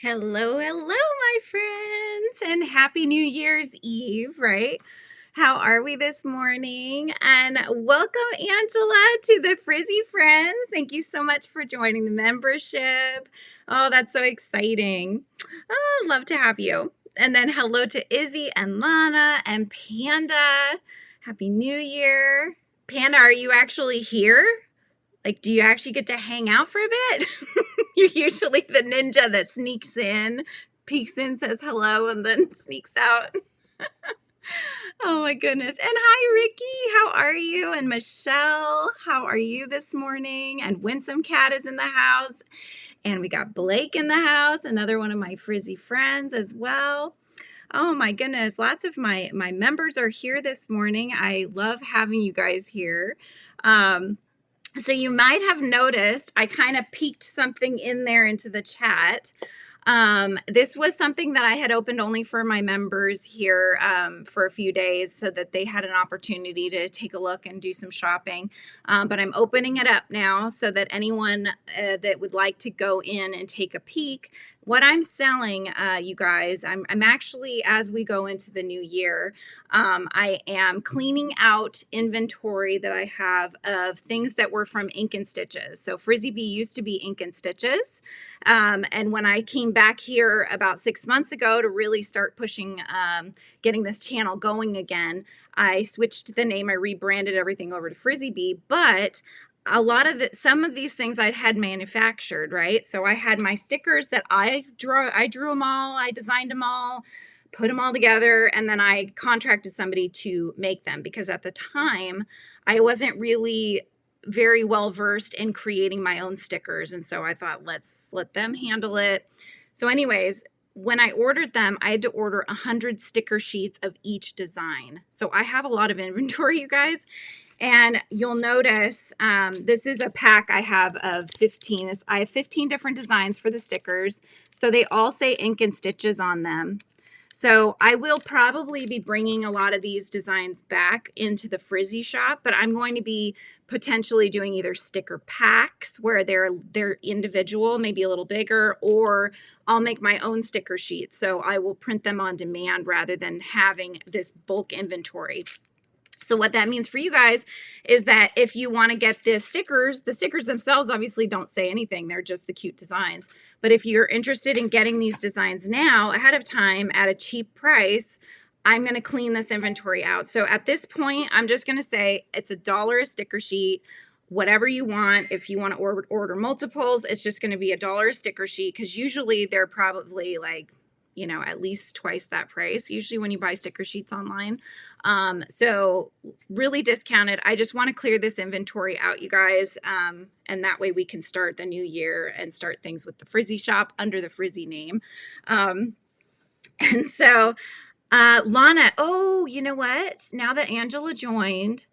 Hello, hello, my friends, and happy New Year's Eve, right? How are we this morning? And welcome, Angela, to the Frizzy Friends. Thank you so much for joining the membership. Oh, that's so exciting. Oh, love to have you. And then hello to Izzy and Lana and Panda. Happy New Year. Panda, are you actually here? Like, do you actually get to hang out for a bit? You're usually the ninja that sneaks in, peeks in, says hello, and then sneaks out. Oh my goodness. And hi, Ricky. How are you? And Michelle, how are you this morning? And Winsome Cat is in the house. And we got Blake in the house, another one of my Frizzy friends as well. Oh my goodness. Lots of my members are here this morning. I love having you guys here. So you might have noticed I kind of peeked something in there into the chat. This was something that I had opened only for my members here for a few days so that they had an opportunity to take a look and do some shopping. But I'm opening it up now so that anyone that would like to go in and take a peek. What I'm selling, you guys, I'm actually, as we go into the new year, I am cleaning out inventory that I have of things that were from Ink and Stitches. So Frizzy Bee used to be Ink and Stitches. And when I came back here about 6 months ago to really start pushing, getting this channel going again, I switched the name. I rebranded everything over to Frizzy Bee, but a lot of some of these things I had manufactured, right? So I had my stickers that I drew them all, I designed them all, put them all together, and then I contracted somebody to make them because at the time I wasn't really very well versed in creating my own stickers. And so I thought, let's let them handle it. So anyways, when I ordered them, I had to order 100 sticker sheets of each design. So I have a lot of inventory, you guys. And you'll notice this is a pack I have of 15. I have 15 different designs for the stickers. So they all say Ink and Stitches on them. So I will probably be bringing a lot of these designs back into the Frizzy shop, but I'm going to be potentially doing either sticker packs where they're individual, maybe a little bigger, or I'll make my own sticker sheets. So I will print them on demand rather than having this bulk inventory. So what that means for you guys is that if you want to get the stickers themselves obviously don't say anything. They're just the cute designs. But if you're interested in getting these designs now ahead of time at a cheap price, I'm going to clean this inventory out. So at this point, I'm just going to say it's $1 a sticker sheet, whatever you want. If you want to order multiples, it's just going to be $1 a sticker sheet because usually they're probably like, you know, at least twice that price usually when you buy sticker sheets online. So really discounted. I just want to clear this inventory out, you guys. And that way we can start the new year and start things with the Frizzy shop under the Frizzy name. And so, Lana, oh, you know what? Now that Angela joined,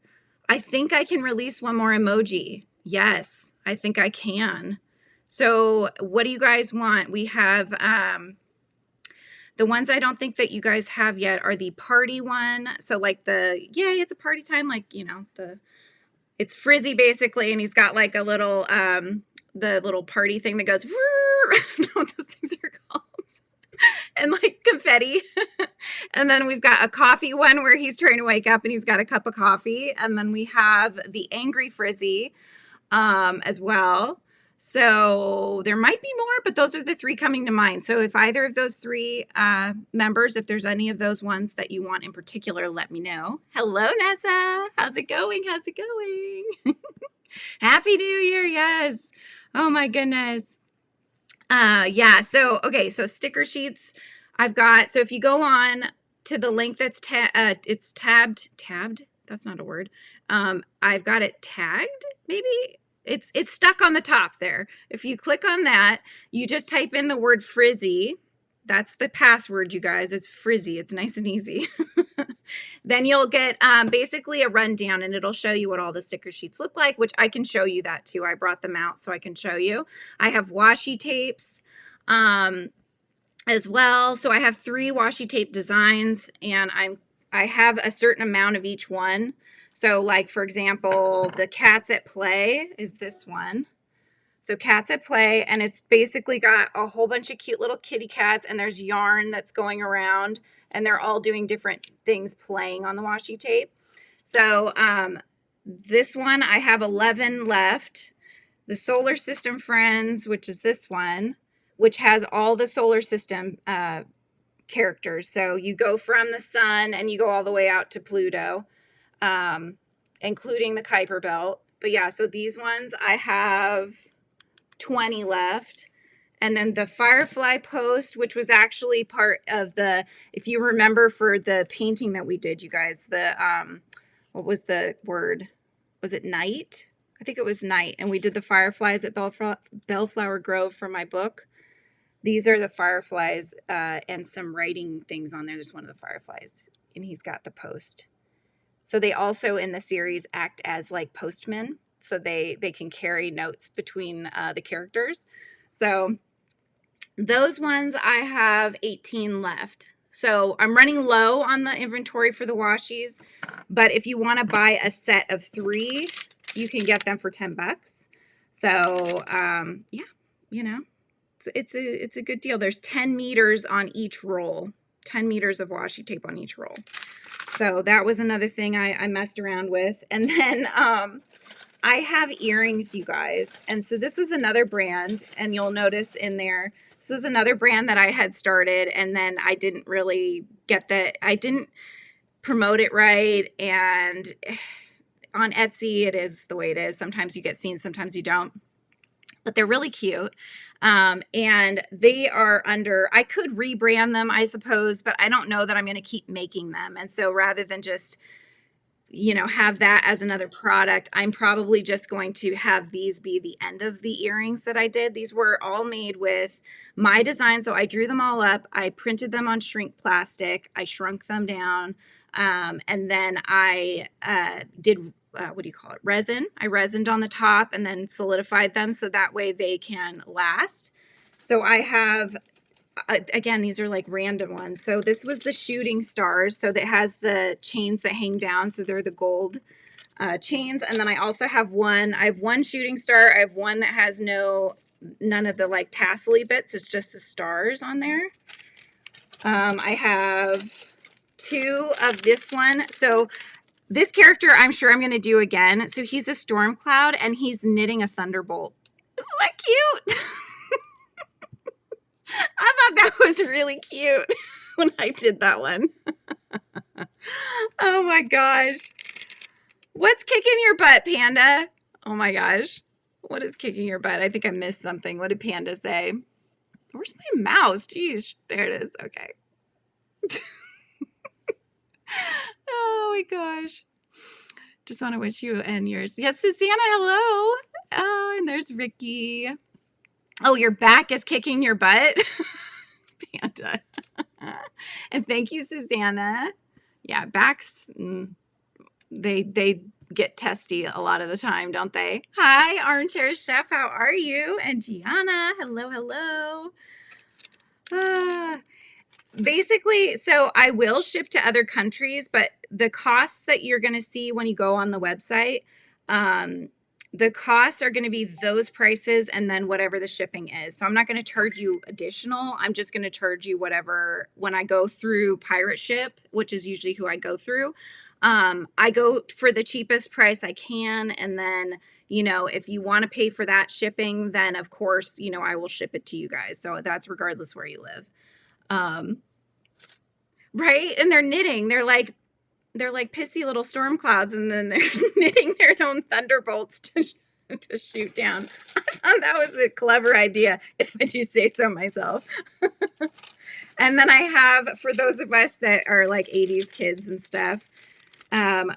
I think I can release one more emoji. Yes, I think I can. So what do you guys want? We have, the ones I don't think that you guys have yet are the party one. So like yay, it's a party time, like, you know, it's Frizzy basically, and he's got like a little, the little party thing that goes, I don't know what those things are called, and like confetti. And then we've got a coffee one where he's trying to wake up and he's got a cup of coffee. And then we have the angry Frizzy as well. So there might be more, but those are the three coming to mind. So if either of those three members, if there's any of those ones that you want in particular, let me know. Hello, Nessa. How's it going? How's it going? Happy New Year. Yes. Oh my goodness. Yeah. So, okay. So sticker sheets I've got. So if you go on to the link that's it's tabbed. That's not a word. I've got it tagged maybe. It's stuck on the top there. If you click on that, you just type in the word Frizzy. That's the password, you guys. It's Frizzy. It's nice and easy. Then you'll get basically a rundown, and it'll show you what all the sticker sheets look like, which I can show you that too. I brought them out so I can show you. I have washi tapes as well. So I have 3 washi tape designs, and I have a certain amount of each one. So like, for example, the Cats at Play is this one. So Cats at Play, and it's basically got a whole bunch of cute little kitty cats, and there's yarn that's going around, and they're all doing different things playing on the washi tape. So this one, I have 11 left. The Solar System Friends, which is this one, which has all the solar system characters. So you go from the sun and you go all the way out to Pluto, including the Kuiper Belt. But yeah, so these ones, I have 20 left. And then the Firefly Post, which was actually part of the, if you remember for the painting that we did, you guys, the, what was the word? Was it night? I think it was night. And we did the fireflies at Bellflower Grove for my book. These are the fireflies and some writing things on there. There's one of the fireflies, and he's got the post. So they also in the series act as like postmen. So they can carry notes between the characters. So those ones, I have 18 left. So I'm running low on the inventory for the washies, but if you want to buy a set of 3, you can get them for $10. So yeah, you know, it's a good deal. There's 10 meters on each roll, 10 meters of washi tape on each roll. So that was another thing I messed around with. And then I have earrings, you guys. And so this was another brand, and you'll notice in there, this was another brand that I had started, and then I didn't really get that. I didn't promote it right. And on Etsy, it is the way it is. Sometimes you get seen, sometimes you don't. But they're really cute. And they are under, I could rebrand them, I suppose, but I don't know that I'm going to keep making them. And so rather than just, you know, have that as another product, I'm probably just going to have these be the end of the earrings that I did. These were all made with my design. So I drew them all up. I printed them on shrink plastic. I shrunk them down. And then I did, what do you call it? Resin. I resined on the top and then solidified them so that way they can last. So I have, again, these are like random ones. So this was the shooting stars. So that has the chains that hang down. So they're the gold chains. And then I also have one, I have one shooting star. I have one that has none of the like tassel-y bits. It's just the stars on there. I have 2 of this one. So this character, I'm sure I'm going to do again. So he's a storm cloud and he's knitting a thunderbolt. Isn't that cute? I thought that was really cute when I did that one. Oh my gosh. What's kicking your butt, Panda? Oh my gosh. What is kicking your butt? I think I missed something. What did Panda say? Where's my mouse? Jeez. There it is. Okay. Oh my gosh. Just want to wish you and yours. Yes, Susanna, hello. Oh, and there's Ricky. Oh, your back is kicking your butt? Panda. And thank you, Susanna. Yeah, backs, they get testy a lot of the time, don't they? Hi, Armchair Chef. How are you? And Gianna. Hello, hello. Basically, so I will ship to other countries, but the costs that you're going to see when you go on the website, the costs are going to be those prices and then whatever the shipping is. So I'm not going to charge you additional. I'm just going to charge you whatever when I go through Pirate Ship, which is usually who I go through. I go for the cheapest price I can. And then, you know, if you want to pay for that shipping, then of course, you know, I will ship it to you guys. So that's regardless where you live. Right. And they're knitting. They're like pissy little storm clouds, and then they're knitting their own thunderbolts to shoot down. I thought that was a clever idea, if I do say so myself. And then I have, for those of us that are like 80s kids and stuff,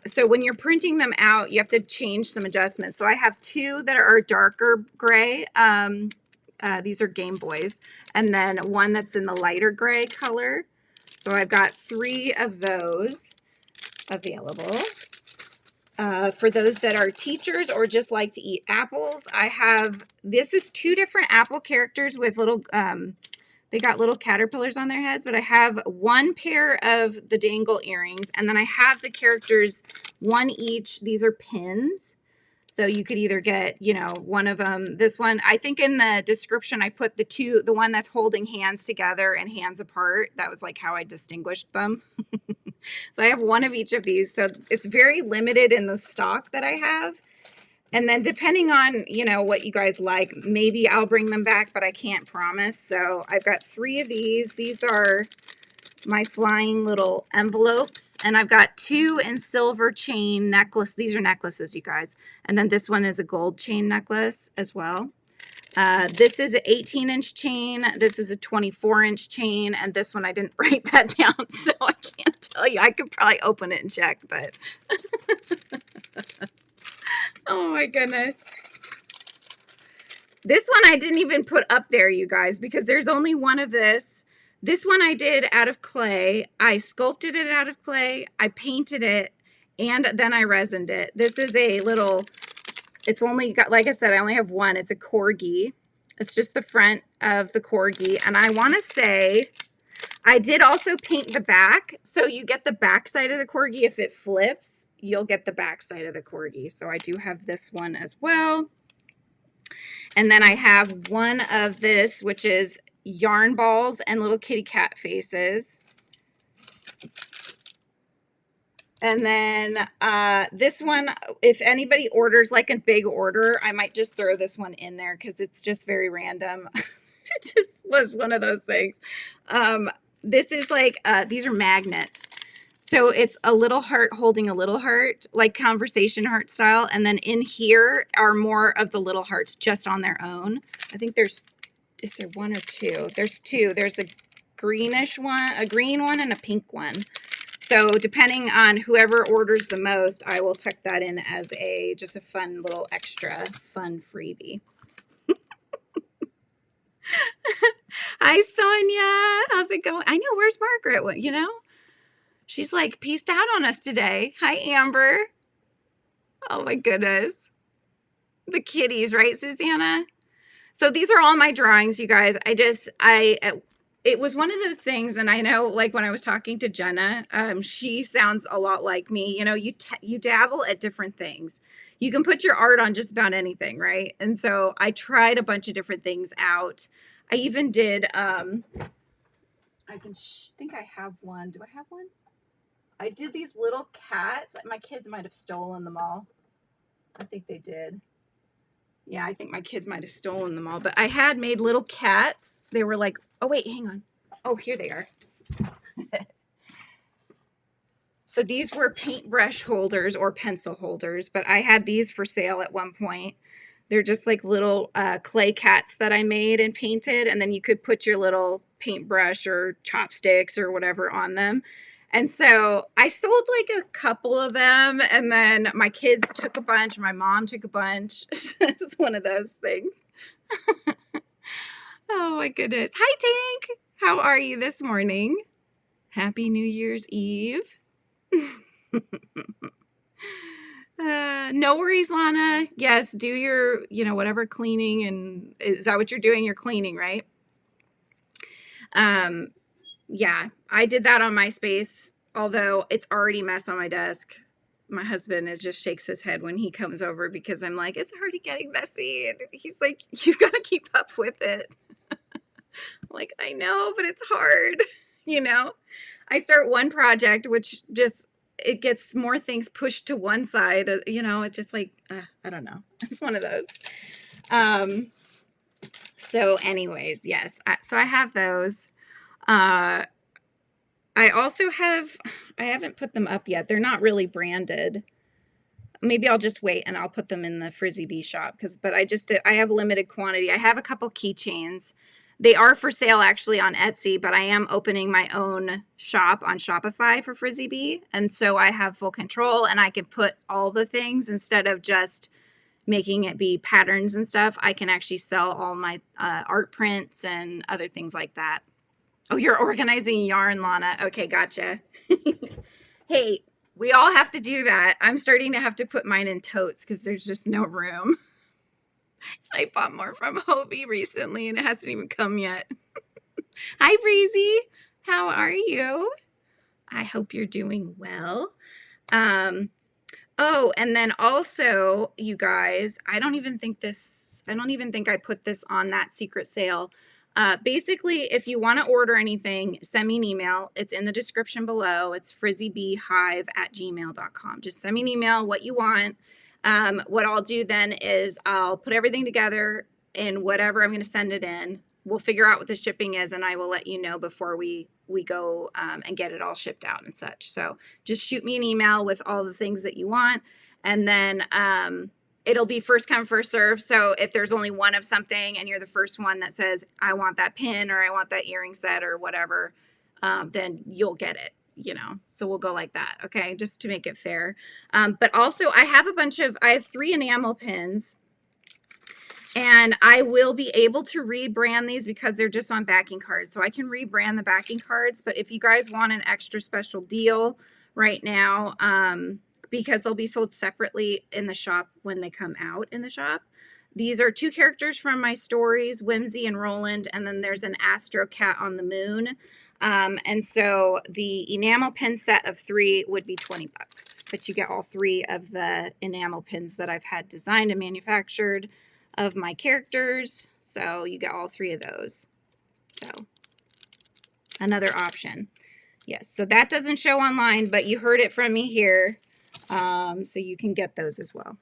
so when you're printing them out, you have to change some adjustments. So I have 2 that are darker gray. These are Game Boys. And then one that's in the lighter gray color. So I've got 3 of those available. For those that are teachers or just like to eat apples, I have, this is 2 different apple characters with little, they got little caterpillars on their heads, but I have 1 pair of the dangle earrings, and then I have the characters 1 each. These are pins. So you could either get, you know, one of them, this one, I think in the description, I put the one that's holding hands together and hands apart. That was like how I distinguished them. So I have one of each of these. So it's very limited in the stock that I have. And then depending on, you know, what you guys like, maybe I'll bring them back, but I can't promise. So I've got 3 of these. These are my flying little envelopes, and I've got 2 in silver chain necklace. These are necklaces, you guys. And then this one is a gold chain necklace as well. This is an 18-inch chain. This is a 24-inch chain. And this one, I didn't write that down, so I can't tell you. I could probably open it and check, but oh my goodness. This one I didn't even put up there, you guys, because there's only one of this. This one I did out of clay. I sculpted it out of clay. I painted it, and then I resined it. This is a little, it's only got, like I said, I only have one. It's a corgi. It's just the front of the corgi. And I want to say, I did also paint the back. So you get the back side of the corgi. If it flips, you'll get the back side of the corgi. So I do have this one as well. And then I have one of this, which is yarn balls and little kitty cat faces. And then this one, if anybody orders like a big order, I might just throw this one in there because it's just very random. It just was one of those things. This is like, these are magnets. So it's a little heart holding a little heart, like conversation heart style. And then in here are more of the little hearts just on their own. I think there's, is there 1 or 2? There's 2. There's a greenish one, a green one, and a pink one. So depending on whoever orders the most, I will tuck that in as a just a fun little extra fun freebie. Hi, Sonia. How's it going? I know. Where's Margaret? You know? She's like peaced out on us today. Hi, Amber. Oh my goodness. The kitties, right, Susanna? So these are all my drawings, you guys. It was one of those things, and I know, like when I was talking to Jenna, she sounds a lot like me. You know, you dabble at different things. You can put your art on just about anything, right? And so I tried a bunch of different things out. I even did, I think I have one. Do I have one? I did these little cats. My kids might have stolen them all. I think they did. Yeah, I think my kids might have stolen them all. But I had made little cats. They were like, oh, wait, hang on. Oh, here they are. So these were paintbrush holders or pencil holders. But I had these for sale at one point. They're just like little clay cats that I made and painted. And then you could put your little paintbrush or chopsticks or whatever on them. And so I sold like a couple of them, and then my kids took a bunch, my mom took a bunch. It's one of those things. Oh my goodness. Hi, Tank. How are you this morning? Happy New Year's Eve. No worries, Lana. Yes, do your, you know, whatever cleaning. And is that what you're doing? You're cleaning, right? Yeah, I did that on MySpace, although it's already messed on my desk. My husband just shakes his head when he comes over because I'm like, it's already getting messy. And he's like, you've got to keep up with it. I'm like, I know, but it's hard. You know, I start one project, which just, it gets more things pushed to one side. You know, it's just like, I don't know. It's one of those. So anyways, yes. So I have those. I also have, I haven't put them up yet. They're not really branded. Maybe I'll just wait and I'll put them in the Frizzy Bee shop but I have limited quantity. I have a couple keychains. They are for sale actually on Etsy, but I am opening my own shop on Shopify for Frizzy Bee. And so I have full control and I can put all the things instead of just making it be patterns and stuff. I can actually sell all my art prints and other things like that. Oh, you're organizing yarn, Lana. Okay, gotcha. Hey, we all have to do that. I'm starting to have to put mine in totes because there's just no room. I bought more from Hobie recently and it hasn't even come yet. Hi, Breezy. How are you? I hope you're doing well. Oh, Oh, and then also, you guys, I don't even think I put this on that secret sale. Basically, if you want to order anything, send me an email. It's in the description below. It's frizzybeehive@gmail.com. Just send me an email, what you want. What I'll do then is I'll put everything together in whatever I'm going to send it in. We'll figure out what the shipping is, and I will let you know before we go and get it all shipped out and such. So just shoot me an email with all the things that you want, and then it'll be first come, first serve. So if there's only one of something and you're the first one that says, I want that pin or I want that earring set or whatever, then you'll get it, you know. So we'll go like that, okay, just to make it fair. But also I have I have 3 enamel pins. And I will be able to rebrand these because they're just on backing cards. So I can rebrand the backing cards. But if you guys want an extra special deal right now, because they'll be sold separately in the shop when they come out in the shop. These are 2 characters from my stories, Whimsy and Roland. And then there's an Astro Cat on the moon. And so the enamel pin set of 3 would be $20. But you get all 3 of the enamel pins that I've had designed and manufactured of my characters. So you get all 3 of those. So another option. Yes, so that doesn't show online, but you heard it from me here. So you can get those as well.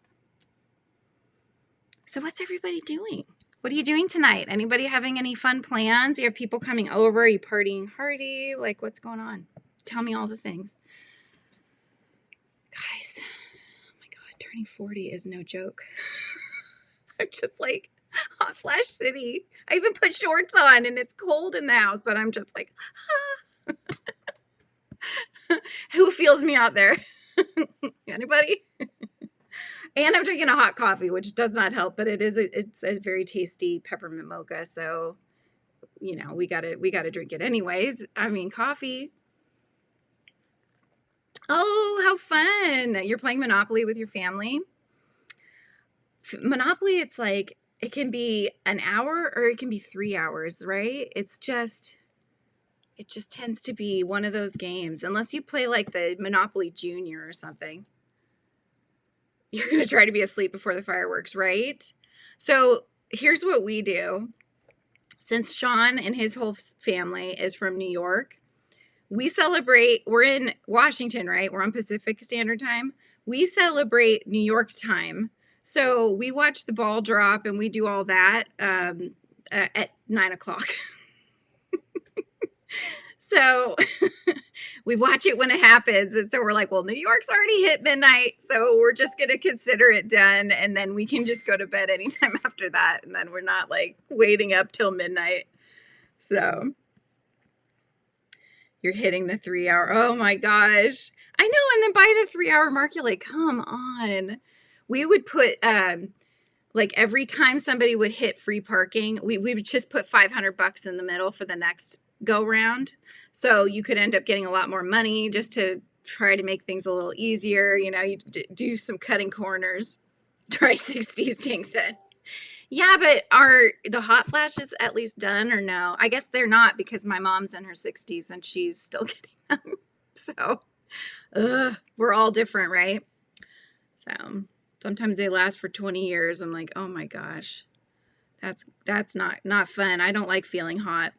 So what's everybody doing? What are you doing tonight? Anybody having any fun plans? You have people coming over? Are you partying hardy? Like, what's going on? Tell me all the things. Guys, oh my God, turning 40 is no joke. I'm just like hot flash city. I even put shorts on and it's cold in the house, but I'm just like, ah. Who feels me out there? Anybody? And I'm drinking a hot coffee, which does not help, but it's a very tasty peppermint mocha. So, you know, we gotta drink it anyways. I mean, coffee. Oh, how fun. You're playing Monopoly with your family. Monopoly, it's like, it can be an hour or it can be 3 hours, right? It just tends to be one of those games. Unless you play like the Monopoly Junior or something. You're going to try to be asleep before the fireworks, right? So here's what we do. Since Sean and his whole family is from New York, we're in Washington, right? We're on Pacific Standard Time. We celebrate New York time. So we watch the ball drop and we do all that at 9 o'clock. So we watch it when it happens. And so we're like, well, New York's already hit midnight. So we're just going to consider it done. And then we can just go to bed anytime after that. And then we're not like waiting up till midnight. So you're hitting the 3 hour. Oh my gosh. I know. And then by the 3 hour mark, you're like, come on. We would put, like every time somebody would hit free parking, we would just put $500 in the middle for the next go round. So you could end up getting a lot more money just to try to make things a little easier. You know, you do some cutting corners. Try 60s, Ting said. Yeah, but are the hot flashes at least done or no? I guess they're not because my mom's in her 60s and she's still getting them. So we're all different, right? So sometimes they last for 20 years. I'm like, oh my gosh, that's not fun. I don't like feeling hot.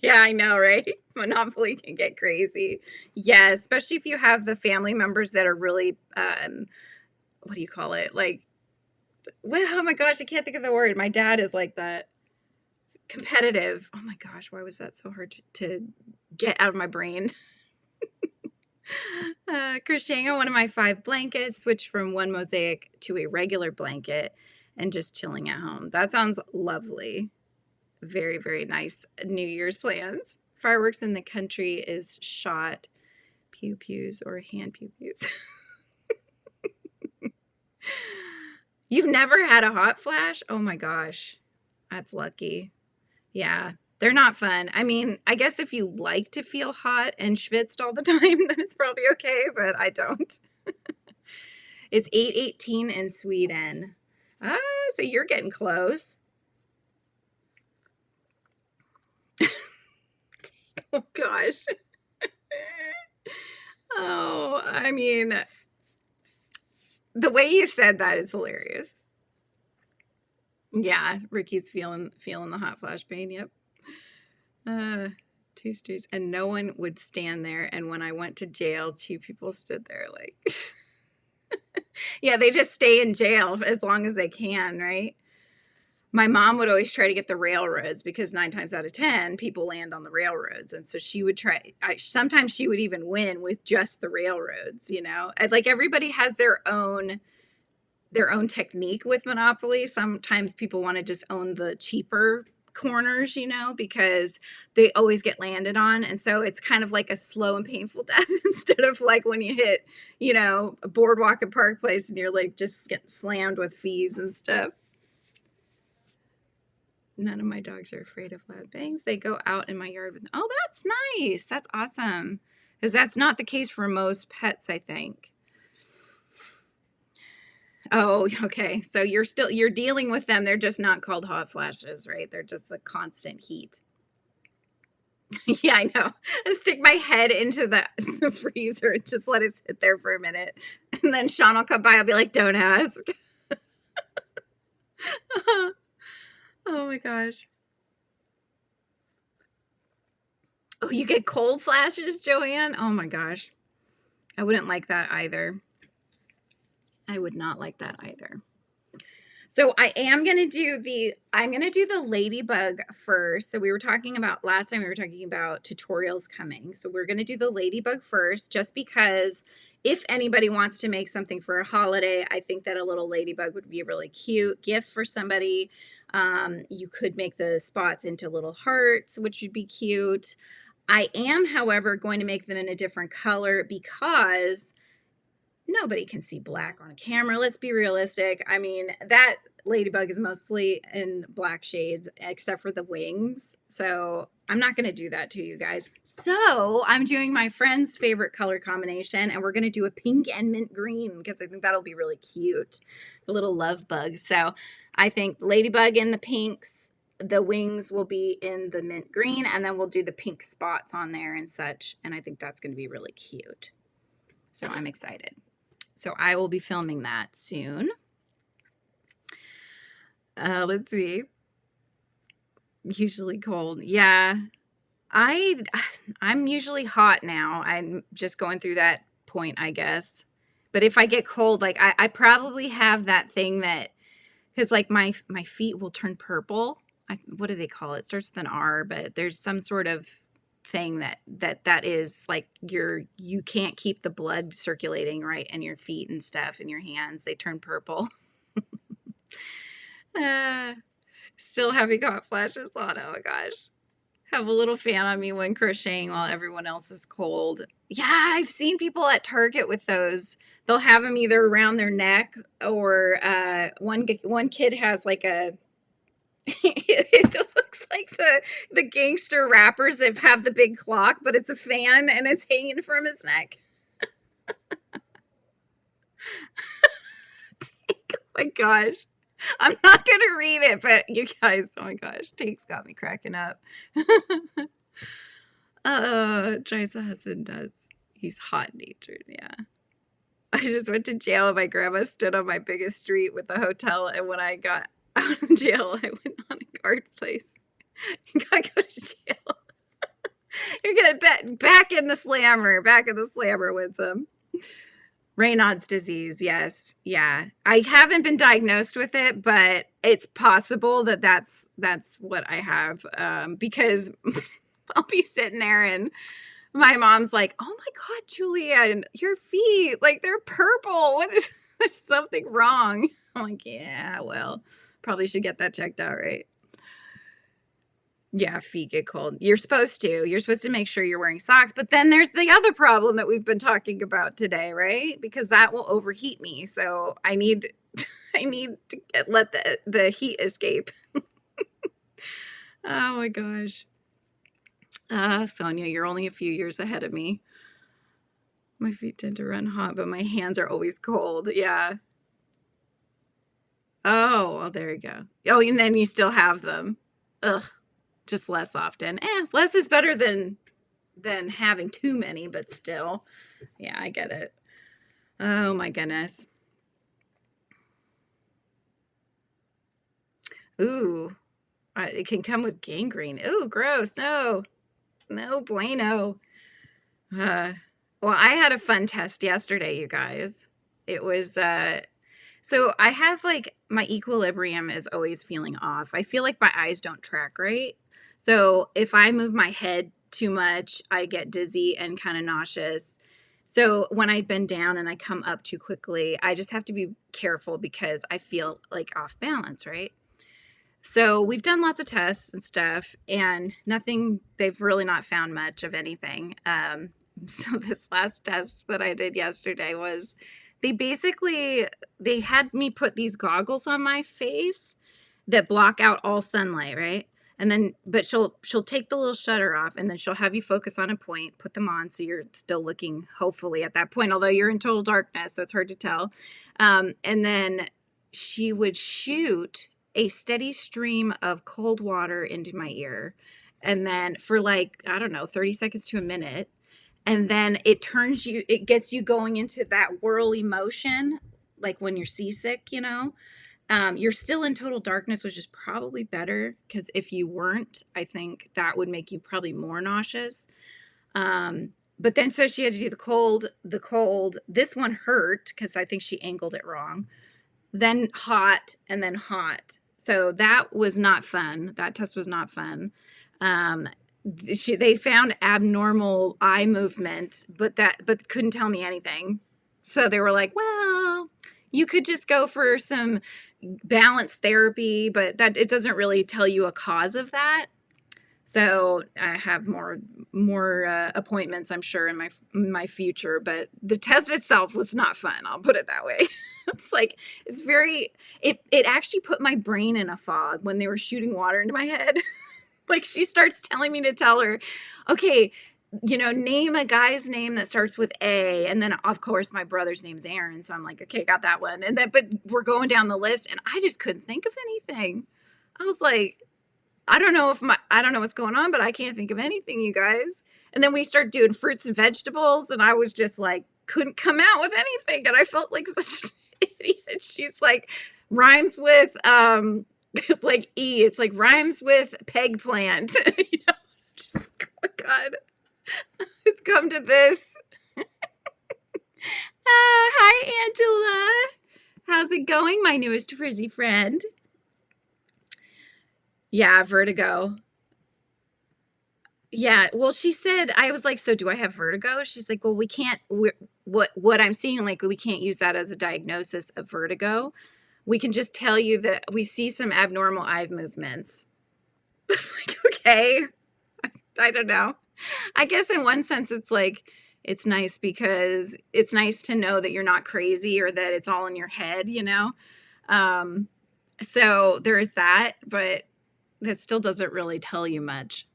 Yeah, I know, right? Monopoly can get crazy. Yeah, especially if you have the family members that are really, what do you call it? Like, well, oh my gosh, I can't think of the word. My dad is like that. Competitive. Oh my gosh, why was that so hard to get out of my brain? Crocheting on one of my 5 blankets, switched from one mosaic to a regular blanket and just chilling at home. That sounds lovely. Very, very nice New Year's plans. Fireworks in the country is shot. Pew pews or hand pew pews. You've never had a hot flash? Oh my gosh. That's lucky. Yeah, they're not fun. I mean, I guess if you like to feel hot and schwitzed all the time, then it's probably okay, but I don't. It's 8:18 in Sweden. So you're getting close. Oh gosh. Oh, I mean, the way you said that is hilarious. Yeah, Ricky's feeling the hot flash pain. Yep. 2 streets, and no one would stand there. And when I went to jail, 2 people stood there like, yeah, they just stay in jail as long as they can, right? My mom would always try to get the railroads because 9 times out of 10 people land on the railroads, and so she would try. Sometimes she would even win with just the railroads. Like everybody has their own technique with Monopoly. Sometimes people want to just own the cheaper corners, because they always get landed on. And so it's kind of like a slow and painful death instead of like when you hit, a Boardwalk and Park Place and you're like just getting slammed with fees and stuff. None of my dogs are afraid of loud bangs. They go out in my yard with, oh, that's nice. That's awesome. Because that's not the case for most pets, I think. Oh, okay. So you're dealing with them. They're just not called hot flashes, right? They're just the constant heat. Yeah, I know. I stick my head into the freezer and just let it sit there for a minute. And then Sean will come by. I'll be like, don't ask. Oh my gosh. Oh, you get cold flashes, Joanne? Oh my gosh. I wouldn't like that either. I would not like that either. So I'm going to do the ladybug first. So last time we were talking about tutorials coming. So we're going to do the ladybug first, just because if anybody wants to make something for a holiday, I think that a little ladybug would be a really cute gift for somebody. You could make the spots into little hearts, which would be cute. I am, however, going to make them in a different color because nobody can see black on a camera. Let's be realistic. I mean, that ladybug is mostly in black shades, except for the wings. So I'm not going to do that to you guys. So I'm doing my friend's favorite color combination, and we're going to do a pink and mint green because I think that'll be really cute. The little love bug. So I think ladybug in the pinks, the wings will be in the mint green, and then we'll do the pink spots on there and such. And I think that's going to be really cute. So I'm excited. So I will be filming that soon. Let's see. Usually cold. Yeah. I'm usually hot now. I'm just going through that point, I guess. But if I get cold, like I probably have that thing that, because like my feet will turn purple. What do they call it? It starts with an R, but there's some sort of thing that is like you can't keep the blood circulating right in your feet and stuff, in your hands. They turn purple. Still having hot flashes on. Oh my gosh. Have a little fan on me when crocheting while everyone else is cold. Yeah, I've seen people at Target with those. They'll have them either around their neck or one kid has like a it looks like the gangster rappers that have the big clock, but it's a fan and it's hanging from his neck. Oh my gosh. I'm not going to read it, but you guys, oh my gosh, Take's got me cracking up. Drives the husband nuts. He's hot-natured, yeah. I just went to jail and my grandma stood on my biggest street with the hotel, and when I got out of jail, I went on a guard place. You gotta go to jail. You're gonna back in the slammer, Winsome. Raynaud's disease, yes, yeah. I haven't been diagnosed with it, but it's possible that that's what I have, because I'll be sitting there and my mom's like, "Oh my God, Julia, your feet, like they're purple. There's something wrong." I'm like, "Yeah, well, probably should get that checked out, right?" Yeah, feet get cold. You're supposed to make sure you're wearing socks. But then there's the other problem that we've been talking about today, right? Because that will overheat me. So I need to let the heat escape. Oh my gosh. Sonia, you're only a few years ahead of me. My feet tend to run hot, but my hands are always cold. Yeah. Oh, well, there you go. Oh, and then you still have them. Ugh. Just less often. Less is better than having too many, but still. Yeah, I get it. Oh my goodness. Ooh, it can come with gangrene. Ooh, gross. No, no bueno. Uh, well, I had a fun test yesterday, you guys. It was, so I have like my equilibrium is always feeling off. I feel like my eyes don't track right. So if I move my head too much, I get dizzy and kind of nauseous. So when I bend down and I come up too quickly, I just have to be careful because I feel like off balance, right? So we've done lots of tests and stuff, and nothing, they've really not found much of anything. So this last test that I did yesterday was they had me put these goggles on my face that block out all sunlight, right? And then, but she'll take the little shutter off, and then she'll have you focus on a point, put them on, so you're still looking, hopefully, at that point, although you're in total darkness, so it's hard to tell. And then she would shoot a steady stream of cold water into my ear, and then for like, I don't know, 30 seconds to a minute, and then it gets you going into that whirly motion, like when you're seasick, you know. You're still in total darkness, which is probably better, because if you weren't, I think that would make you probably more nauseous. But then, so she had to do the cold. This one hurt because I think she angled it wrong. Then hot, and then hot. So that was not fun. That test was not fun. They found abnormal eye movement, but couldn't tell me anything. So they were like, well, you could just go for some balance therapy, but that it doesn't really tell you a cause of that. So I have more appointments, I'm sure, in my future. But the test itself was not fun. I'll put it that way. It's like it actually put my brain in a fog when they were shooting water into my head. Like she starts telling me to tell her, okay, name a guy's name that starts with A. And then, of course, my brother's name's Aaron. So I'm like, okay, got that one. And then, but we're going down the list, and I just couldn't think of anything. I was like, I don't know what's going on, but I can't think of anything, you guys. And then we start doing fruits and vegetables, and I was just like, couldn't come out with anything. And I felt like such an idiot. She's like, rhymes with, like E. It's like rhymes with peg plant. Just like, oh my God. It's come to this. Hi, Angela. How's it going, my newest frizzy friend? Yeah, vertigo. Yeah, well, she said, I was like, so do I have vertigo? She's like, well, what I'm seeing, like, we can't use that as a diagnosis of vertigo. We can just tell you that we see some abnormal eye movements. Like, okay, I don't know. I guess in one sense, it's like, it's nice because it's nice to know that you're not crazy or that it's all in your head, So there's that, but that still doesn't really tell you much.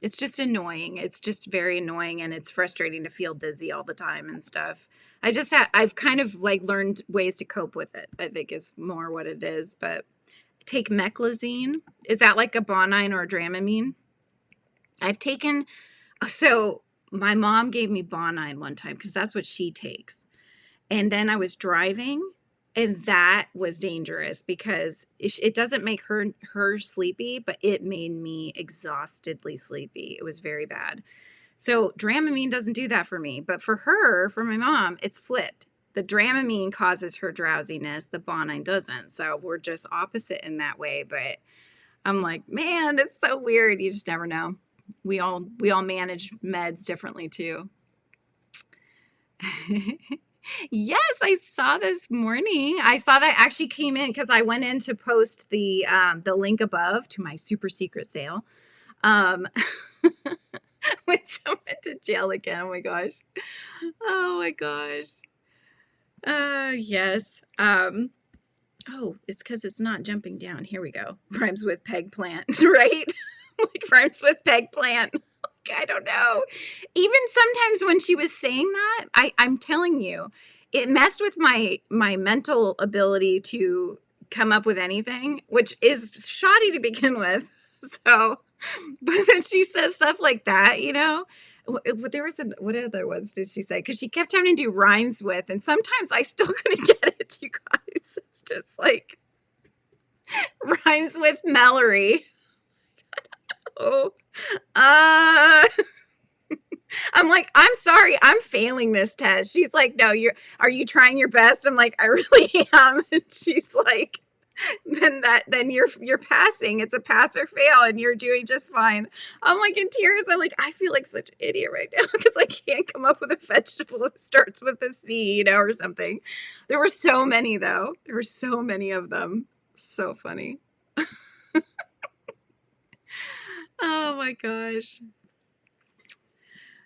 It's just annoying. It's just very annoying, and it's frustrating to feel dizzy all the time and stuff. I've kind of like learned ways to cope with it, I think is more what it is. But take meclizine. Is that like a Bonine or a Dramamine? So my mom gave me Bonine one time because that's what she takes. And then I was driving, and that was dangerous because it doesn't make her sleepy, but it made me exhaustedly sleepy. It was very bad. So Dramamine doesn't do that for me, but for my mom, it's flipped. The Dramamine causes her drowsiness, the Bonine doesn't. So we're just opposite in that way. But I'm like, man, it's so weird. You just never know. We all manage meds differently too. Yes, I saw this morning. I saw that actually came in because I went in to post the link above to my super secret sale. When someone went to jail again. Oh my gosh. Oh my gosh. Yes. Oh, it's because it's not jumping down. Here we go. Rhymes with peg plant, right? Like rhymes with peg plant. I don't know. Even sometimes when she was saying that, I'm telling you, it messed with my mental ability to come up with anything, which is shoddy to begin with. So, but then she says stuff like that, There was what other ones did she say? Because she kept having to do rhymes with, and sometimes I still couldn't get it, you guys. It's just like rhymes with Mallory. Oh, I'm like, I'm sorry, I'm failing this test. She's like, no, are you trying your best? I'm like, I really am. And she's like, then you're passing. It's a pass or fail, and you're doing just fine. I'm like in tears. I'm like, I feel like such an idiot right now because I can't come up with a vegetable that starts with a C, or something. There were so many though. There were so many of them. So funny. Oh my gosh.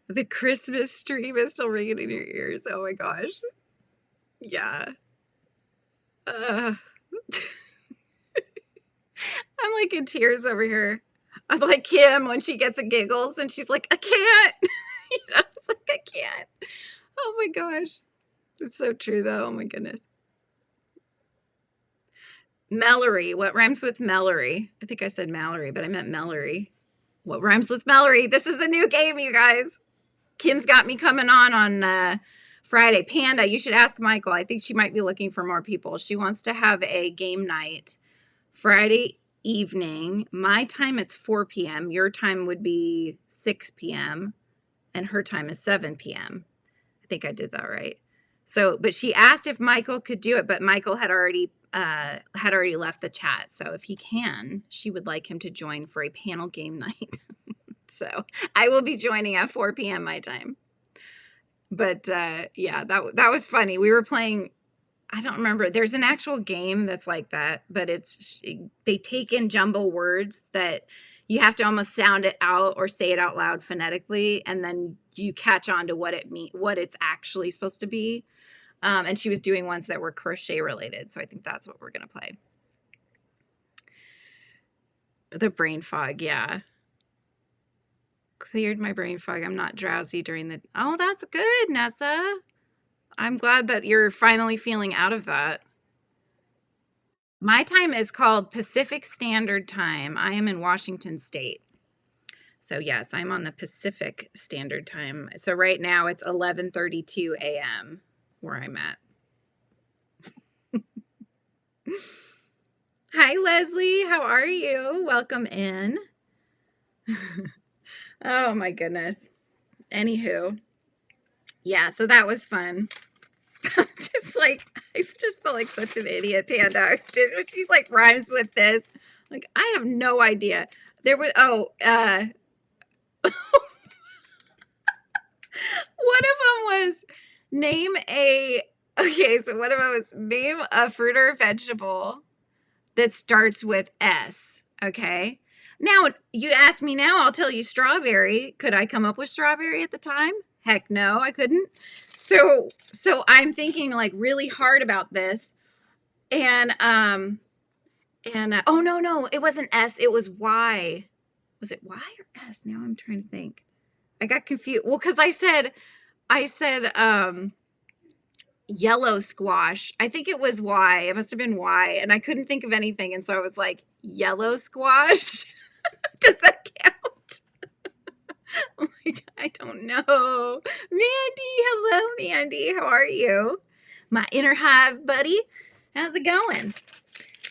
The Christmas stream is still ringing in your ears. Oh my gosh. Yeah. I'm like in tears over here. I'm like Kim when she gets a giggles and she's like, I can't. It's like, I can't. Oh my gosh. It's so true though. Oh my goodness. Mallory. What rhymes with Mallory? I think I said Mallory, but I meant Mallory. What rhymes with Mallory? This is a new game, you guys. Kim's got me coming on Friday. Panda, you should ask Michael. I think she might be looking for more people. She wants to have a game night Friday evening. My time, it's 4 p.m. Your time would be 6 p.m. And her time is 7 p.m. I think I did that right. So, but she asked if Michael could do it, but Michael had already left the chat. So if he can, she would like him to join for a panel game night. So I will be joining at 4 p.m. my time. But yeah, that was funny. We were playing, I don't remember. There's an actual game that's like that, but they take in jumble words that you have to almost sound it out or say it out loud phonetically, and then you catch on to what it's actually supposed to be. And she was doing ones that were crochet related, so I think that's what we're gonna play. The brain fog, yeah. Cleared my brain fog. I'm not drowsy during the... Oh, that's good, Nessa. I'm glad that you're finally feeling out of that. My time is called Pacific Standard Time. I am in Washington State. So yes, I'm on the Pacific Standard Time. So right now it's 11:32 a.m. where I'm at. Hi, Leslie. How are you? Welcome in. Oh my goodness. Anywho. Yeah, so that was fun. Just like, I just felt like such an idiot, Panda. She's like, rhymes with this. Like, I have no idea. There was, one of them was name a fruit or vegetable that starts with S. Okay. Now, you ask me now, I'll tell you strawberry. Could I come up with strawberry at the time? Heck no, I couldn't. So I'm thinking like really hard about this. And oh no, it wasn't S, it was Y. Was it Y or S? Now I'm trying to think. I got confused. Well, because I said yellow squash. I think it was Y. It must have been Y. And I couldn't think of anything. And so I was like, yellow squash? Does that count? I'm like, I don't know. Mandy, hello, Mandy. How are you? My inner hive buddy. How's it going?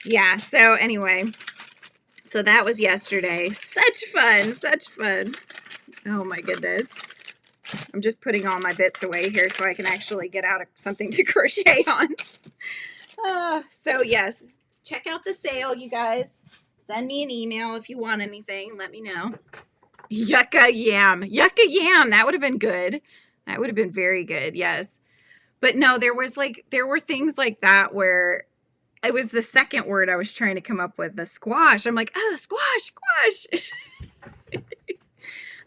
Yeah, so anyway. So that was yesterday. Such fun. Oh my goodness. I'm just putting all my bits away here so I can actually get out something to crochet on. So yes, check out the sale, you guys. Send me an email if you want anything. Let me know. Yucca yam. That would have been good. That would have been very good. Yes. But no, there were things like that where it was the second word I was trying to come up with, the squash. I'm like, squash.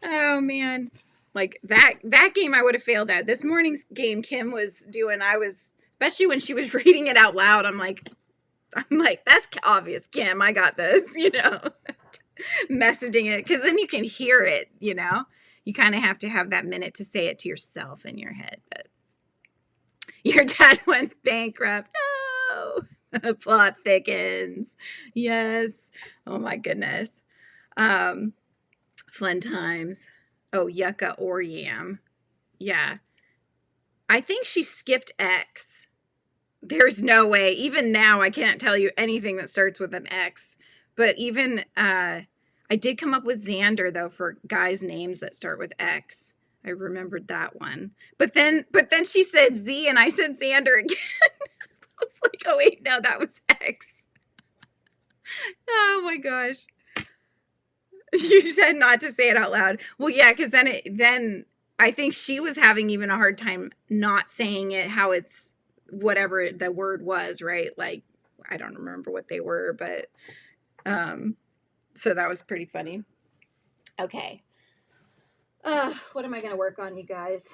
Oh man. Like that game I would have failed at. This morning's game Kim was doing, especially when she was reading it out loud, I'm like, that's obvious, Kim. I got this, messaging it, because then you can hear it, You kind of have to have that minute to say it to yourself in your head. But your dad went bankrupt. No. The plot thickens. Yes. Oh my goodness. Fun times. Oh, yucca or yam. Yeah. I think she skipped X. There's no way. Even now, I can't tell you anything that starts with an X. But even, I did come up with Xander, though, for guys' names that start with X. I remembered that one. But then she said Z, and I said Xander again. I was like, oh, wait, no, that was X. Oh, my gosh. You said not to say it out loud. Well, yeah, because then I think she was having even a hard time not saying it how it's whatever the word was, right? Like, I don't remember what they were, but so that was pretty funny. Okay. What am I going to work on, you guys?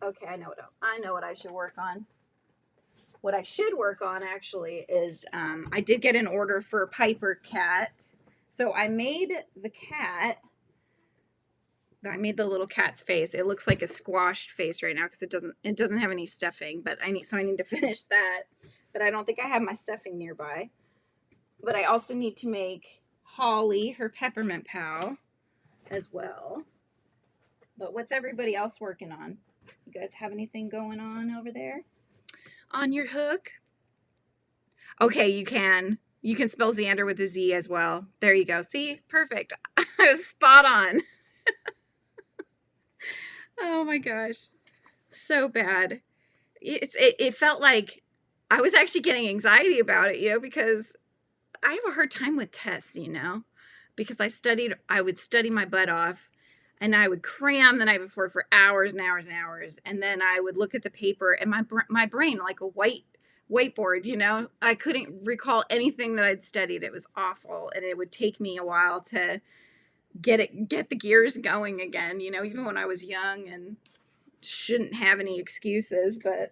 Okay, I know what I should work on. What I should work on, actually, is I did get an order for Piper Cat. So I made the cat. I made the little cat's face. It looks like a squashed face right now because it doesn't have any stuffing, but I need to finish that. But I don't think I have my stuffing nearby. But I also need to make Holly her peppermint pal as well. But what's everybody else working on? You guys have anything going on over there? On your hook? Okay, you can. You can spell Xander with a Z as well. There you go. See? Perfect. I was spot on. Oh my gosh. So bad. It felt like I was actually getting anxiety about it, because I have a hard time with tests, because I would study my butt off, and I would cram the night before for hours and hours and hours. And then I would look at the paper, and my brain, like a whiteboard, I couldn't recall anything that I'd studied. It was awful. And it would take me a while to get the gears going again, even when I was young and shouldn't have any excuses, but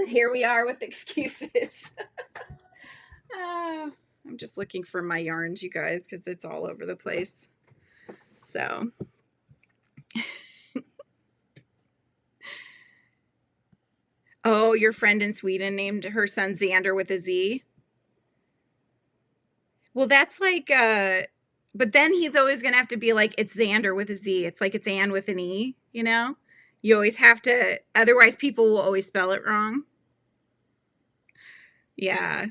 here we are with excuses. I'm just looking for my yarns, you guys, because it's all over the place. So oh, your friend in Sweden named her son Xander with a Z. Well, that's like but then he's always gonna have to be like, it's Xander with a Z. It's like it's Ann with an E, You always have to, otherwise people will always spell it wrong. Yeah.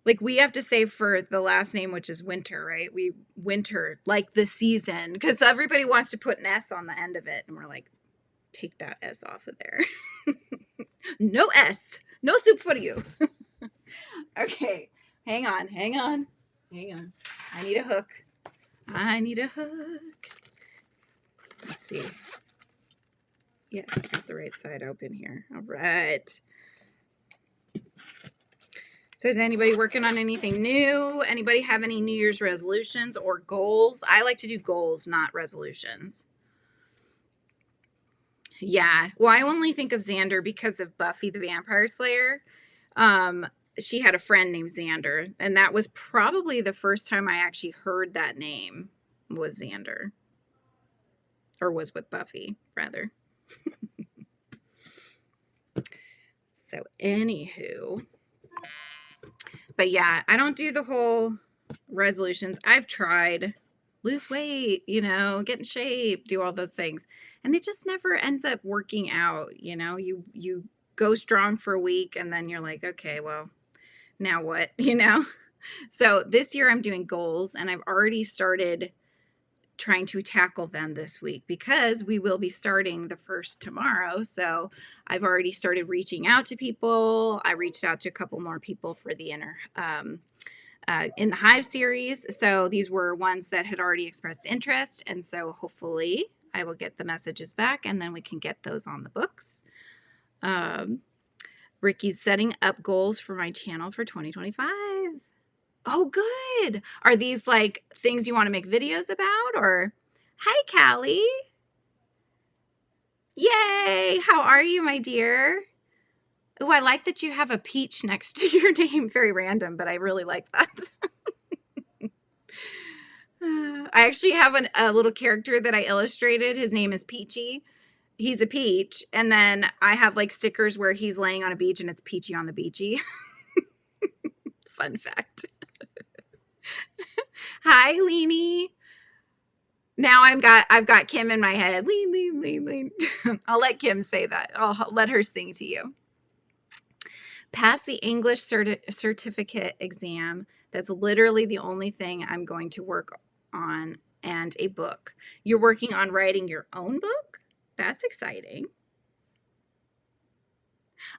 Like we have to say for the last name, which is Winter, right? Winter, like the season, because everybody wants to put an S on the end of it. And we're like, take that S off of there. No S. No soup for you. Okay. Hang on. I need a hook. Let's see. Yes, I got the right side open here. All right. So is anybody working on anything new? Anybody have any New Year's resolutions or goals? I like to do goals, not resolutions. Yeah. Well, I only think of Xander because of Buffy the Vampire Slayer. She had a friend named Xander, and that was probably the first time I actually heard that name was Xander. Or was with Buffy, rather. So, anywho. But yeah, I don't do the whole resolutions. I've tried. Lose weight, get in shape, do all those things. And it just never ends up working out, You go strong for a week and then you're like, okay, well, now what, So this year I'm doing goals, and I've already started trying to tackle them this week because we will be starting the first tomorrow. So I've already started reaching out to people. I reached out to a couple more people for the in the Hive series. So these were ones that had already expressed interest. And so hopefully I will get the messages back and then we can get those on the books. Ricky's setting up goals for my channel for 2025. Oh, good. Are these like things you want to make videos about, or? Hi, Callie. Yay. How are you, my dear? Oh, I like that you have a peach next to your name. Very random, but I really like that. I actually have a little character that I illustrated. His name is Peachy. He's a peach. And then I have like stickers where he's laying on a beach and it's Peachy on the beachy. Fun fact. Hi, Leanie. Now I've got Kim in my head. Lean, lean, lean, lean. I'll let Kim say that. I'll let her sing to you. Pass the English certificate exam. That's literally the only thing I'm going to work on, and a book. You're working on writing your own book? That's exciting.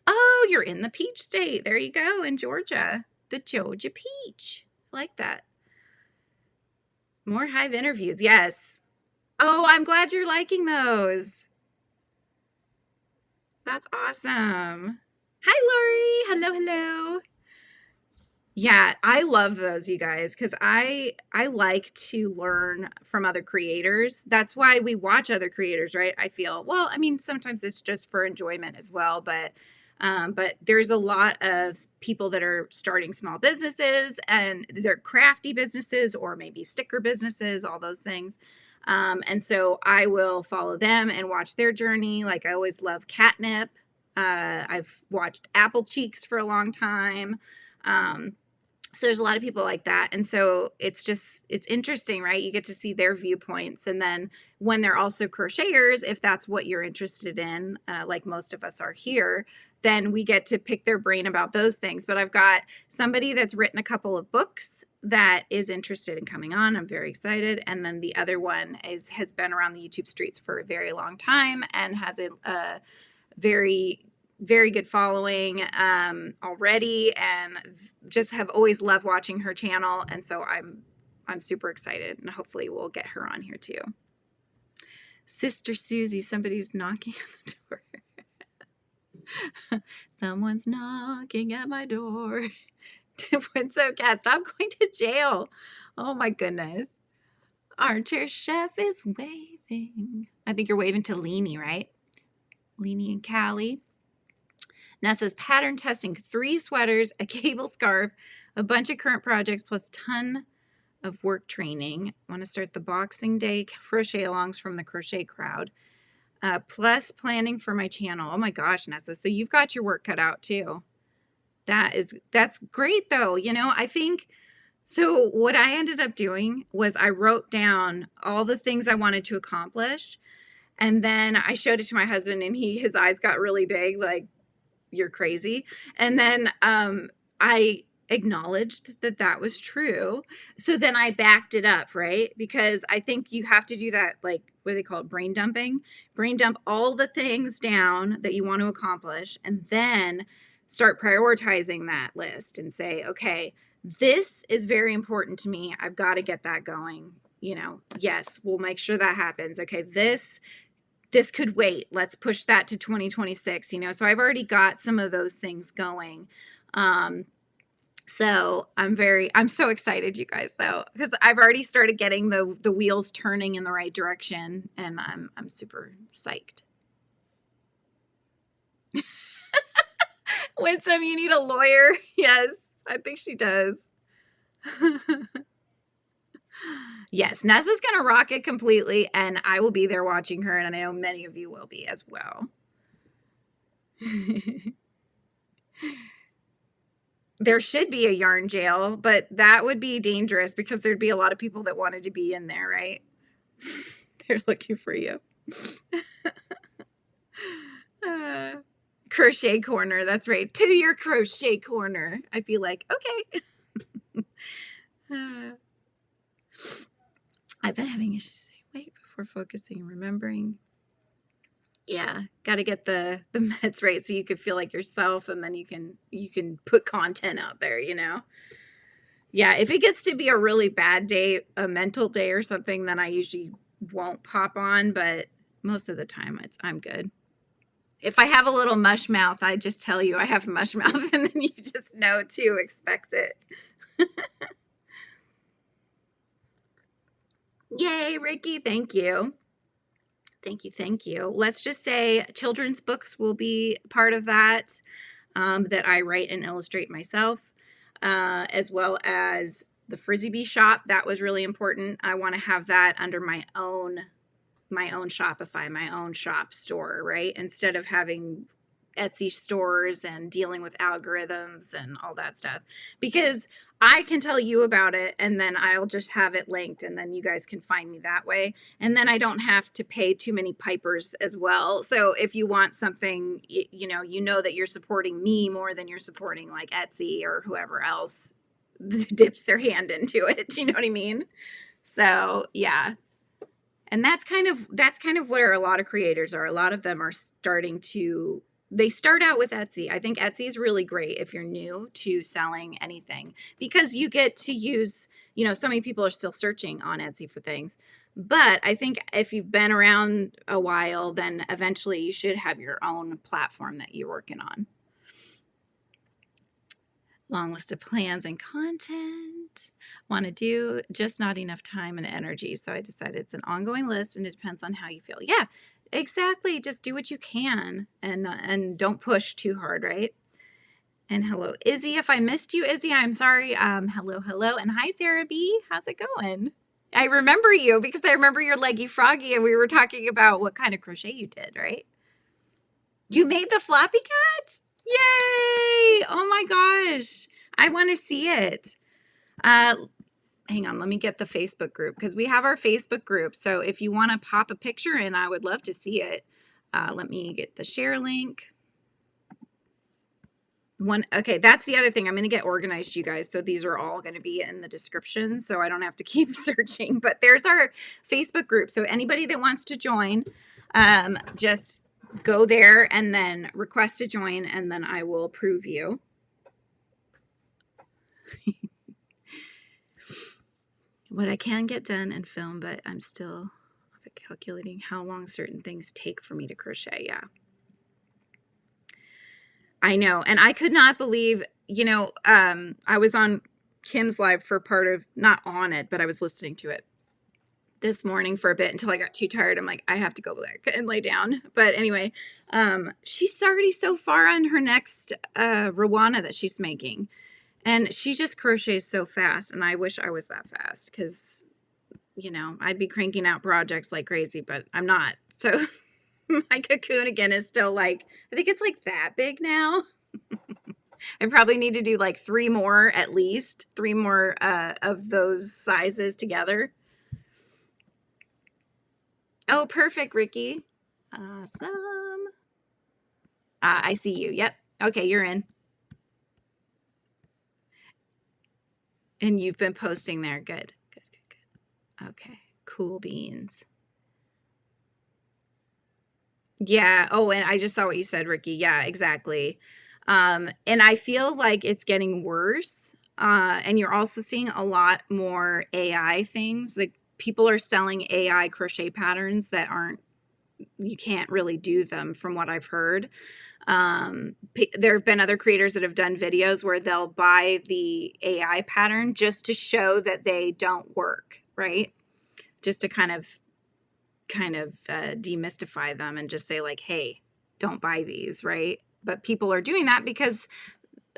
Oh, you're in the Peach State. There you go, in Georgia. The Georgia Peach. I like that. More Hive interviews. Yes. Oh, I'm glad you're liking those. That's awesome. Hi, Lori. Hello, hello. Yeah, I love those, you guys, because I like to learn from other creators. That's why we watch other creators, right? I feel, well, I mean, sometimes it's just for enjoyment as well, but there's a lot of people that are starting small businesses, and they're crafty businesses or maybe sticker businesses, all those things. And so I will follow them and watch their journey. Like, I always love Catnip. I've watched Apple Cheeks for a long time. So there's a lot of people like that. And so it's interesting, right? You get to see their viewpoints. And then when they're also crocheters, if that's what you're interested in, like most of us are here, then we get to pick their brain about those things. But I've got somebody that's written a couple of books that is interested in coming on. I'm very excited. And then the other one has been around the YouTube streets for a very long time and has a very good following already, and just have always loved watching her channel. And so I'm super excited, and hopefully we'll get her on here too. Sister Susie, somebody's knocking at the door. Someone's knocking at my door. So cat, stop going to jail. Oh my goodness. Armchair Chef is waving. I think you're waving to Leanie, right? Leanie and Callie. Nessa's pattern testing 3 sweaters, a cable scarf, a bunch of current projects, plus ton of work training. I want to start the Boxing Day crochet alongs from the crochet crowd, plus planning for my channel. Oh my gosh, Nessa. So you've got your work cut out too. That's great though. You know, I think, so what I ended up doing was I wrote down all the things I wanted to accomplish. And then I showed it to my husband, and his eyes got really big, like, you're crazy. And then I acknowledged that was true. So then I backed it up, right? Because I think you have to do that, like, what do they call it? Brain dumping. Brain dump all the things down that you want to accomplish, and then start prioritizing that list and say, okay, this is very important to me. I've got to get that going. You know, yes, we'll make sure that happens. Okay, this could wait. Let's push that to 2026, you know? So I've already got some of those things going. So I'm so excited, you guys, though, because I've already started getting the wheels turning in the right direction, and I'm super psyched. Winsome, you need a lawyer. Yes, I think she does. Yes, Nessa's going to rock it completely, and I will be there watching her, and I know many of you will be as well. There should be a yarn jail, but that would be dangerous because there'd be a lot of people that wanted to be in there, right? They're looking for you. Crochet corner, that's right. To your crochet corner. I'd be like, okay. I've been having issues. Wait, before focusing and remembering. Yeah, got to get the meds right so you can feel like yourself, and then you can put content out there, you know? Yeah, if it gets to be a really bad day, a mental day or something, then I usually won't pop on, but most of the time I'm good. If I have a little mush mouth, I just tell you I have mush mouth, and then you just know to expect it. Yay, Ricky, thank you. Thank you. Let's just say children's books will be part of that, that I write and illustrate myself, as well as the Frizzy Bee shop. That was really important. I want to have that under my own Shopify, my own shop store, right? Instead of having Etsy stores and dealing with algorithms and all that stuff. Because I can tell you about it, and then I'll just have it linked, and then you guys can find me that way. And then I don't have to pay too many pipers as well. So if you want something, you know that you're supporting me more than you're supporting like Etsy or whoever else dips their hand into it. You know what I mean? So yeah. And that's kind of where a lot of creators are. A lot of them are they start out with Etsy. I think Etsy is really great if you're new to selling anything, because you get to use, so many people are still searching on Etsy for things. But I think if you've been around a while, then eventually you should have your own platform that you're working on. Long list of plans and content. Want to do, just not enough time and energy. So I decided it's an ongoing list, and it depends on how you feel. Yeah, exactly. Just do what you can, and don't push too hard, right? And hello, Izzy. If I missed you, Izzy, I'm sorry. Hello. And hi, Sarah B. How's it going? I remember you because I remember your leggy froggy, and we were talking about what kind of crochet you did, right? You made the floppy cat? Yay! Oh my gosh. I want to see it. Hang on, let me get the Facebook group, because we have our Facebook group. So if you want to pop a picture in, I would love to see it. Let me get the share link. Okay, that's the other thing. I'm going to get organized, you guys. So these are all going to be in the description, so I don't have to keep searching. But there's our Facebook group. So anybody that wants to join, just go there and then request to join, and then I will approve you. What I can get done and film, but I'm still calculating how long certain things take for me to crochet. Yeah. I know. And I could not believe, I was on Kim's live for part of, not on it, but I was listening to it this morning for a bit until I got too tired. I'm like, I have to go back and lay down. But anyway, she's already so far on her next Rwana that she's making. And she just crochets so fast, and I wish I was that fast, because, I'd be cranking out projects like crazy, but I'm not. So my cocoon again is still like, I think it's like that big now. I probably need to do like 3 more, at least 3 more of those sizes together. Oh, perfect, Ricky. Awesome. I see you. Yep. Okay, you're in. And you've been posting there. Good. Okay. Cool beans. Yeah. Oh, and I just saw what you said, Ricky. Yeah, exactly. And I feel like it's getting worse. And you're also seeing a lot more AI things. Like, people are selling AI crochet patterns that you can't really do them, from what I've heard. There have been other creators that have done videos where they'll buy the AI pattern just to show that they don't work, right? Just to kind of demystify them and just say like, hey, don't buy these, right? But people are doing that because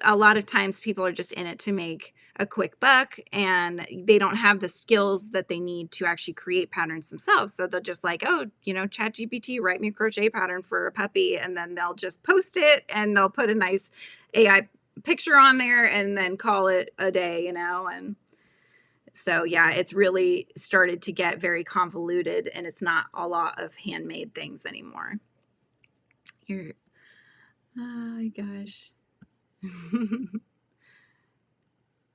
a lot of times people are just in it to make a quick buck, and they don't have the skills that they need to actually create patterns themselves. So they'll just like, oh, ChatGPT, write me a crochet pattern for a puppy. And then they'll just post it, and they'll put a nice AI picture on there and then call it a day, and so, yeah, it's really started to get very convoluted, and it's not a lot of handmade things anymore. Oh my gosh.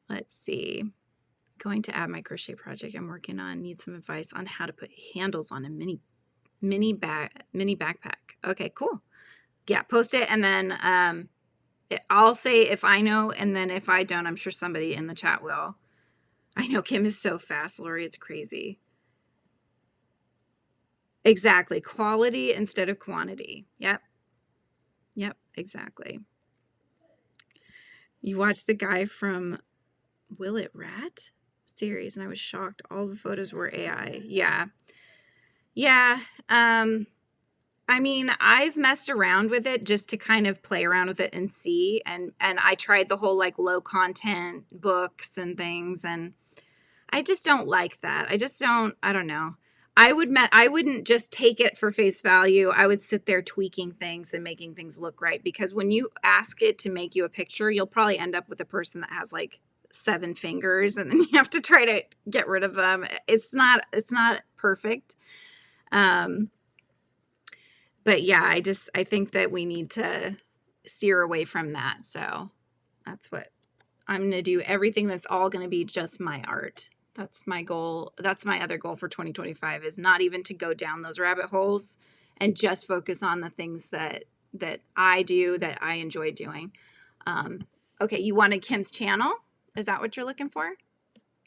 Let's see. Going to add my crochet project I'm working on. Need some advice on how to put handles on a mini backpack. Okay, cool. Yeah, post it, and then I'll say if I know, and then if I don't, I'm sure somebody in the chat will. I know Kim is so fast, Lori. It's crazy. Exactly. Quality instead of quantity. Yep, exactly. You watched the guy from Will It Rat series, and I was shocked. All the photos were AI. Yeah. I mean, I've messed around with it just to kind of play around with it and see. And I tried the whole like low content books and things, and I just don't like that. I don't know. I wouldn't just take it for face value. I would sit there tweaking things and making things look right, because when you ask it to make you a picture, you'll probably end up with a person that has like 7 fingers, and then you have to try to get rid of them. It's not perfect. But yeah, I think that we need to steer away from that. So that's what I'm going to do. Everything that's all going to be just my art. That's my goal. That's my other goal for 2025, is not even to go down those rabbit holes and just focus on the things that I do, that I enjoy doing. Okay, you wanted Kim's channel? Is that what you're looking for?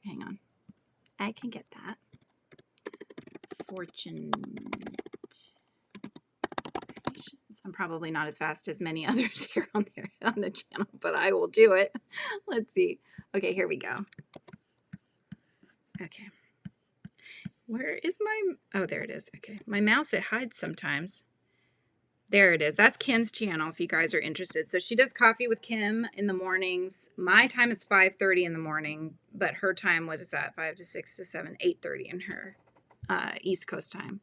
Hang on. I can get that. Fortunate. I'm probably not as fast as many others here on the channel, but I will do it. Let's see. Okay, here we go. Okay. Where is my, oh, there it is. Okay. My mouse, it hides sometimes. There it is. That's Kim's channel if you guys are interested. So she does coffee with Kim in the mornings. My time is 5:30 in the morning, but her time, what is that? 5 to 6 to 7, 8:30 in her East Coast time.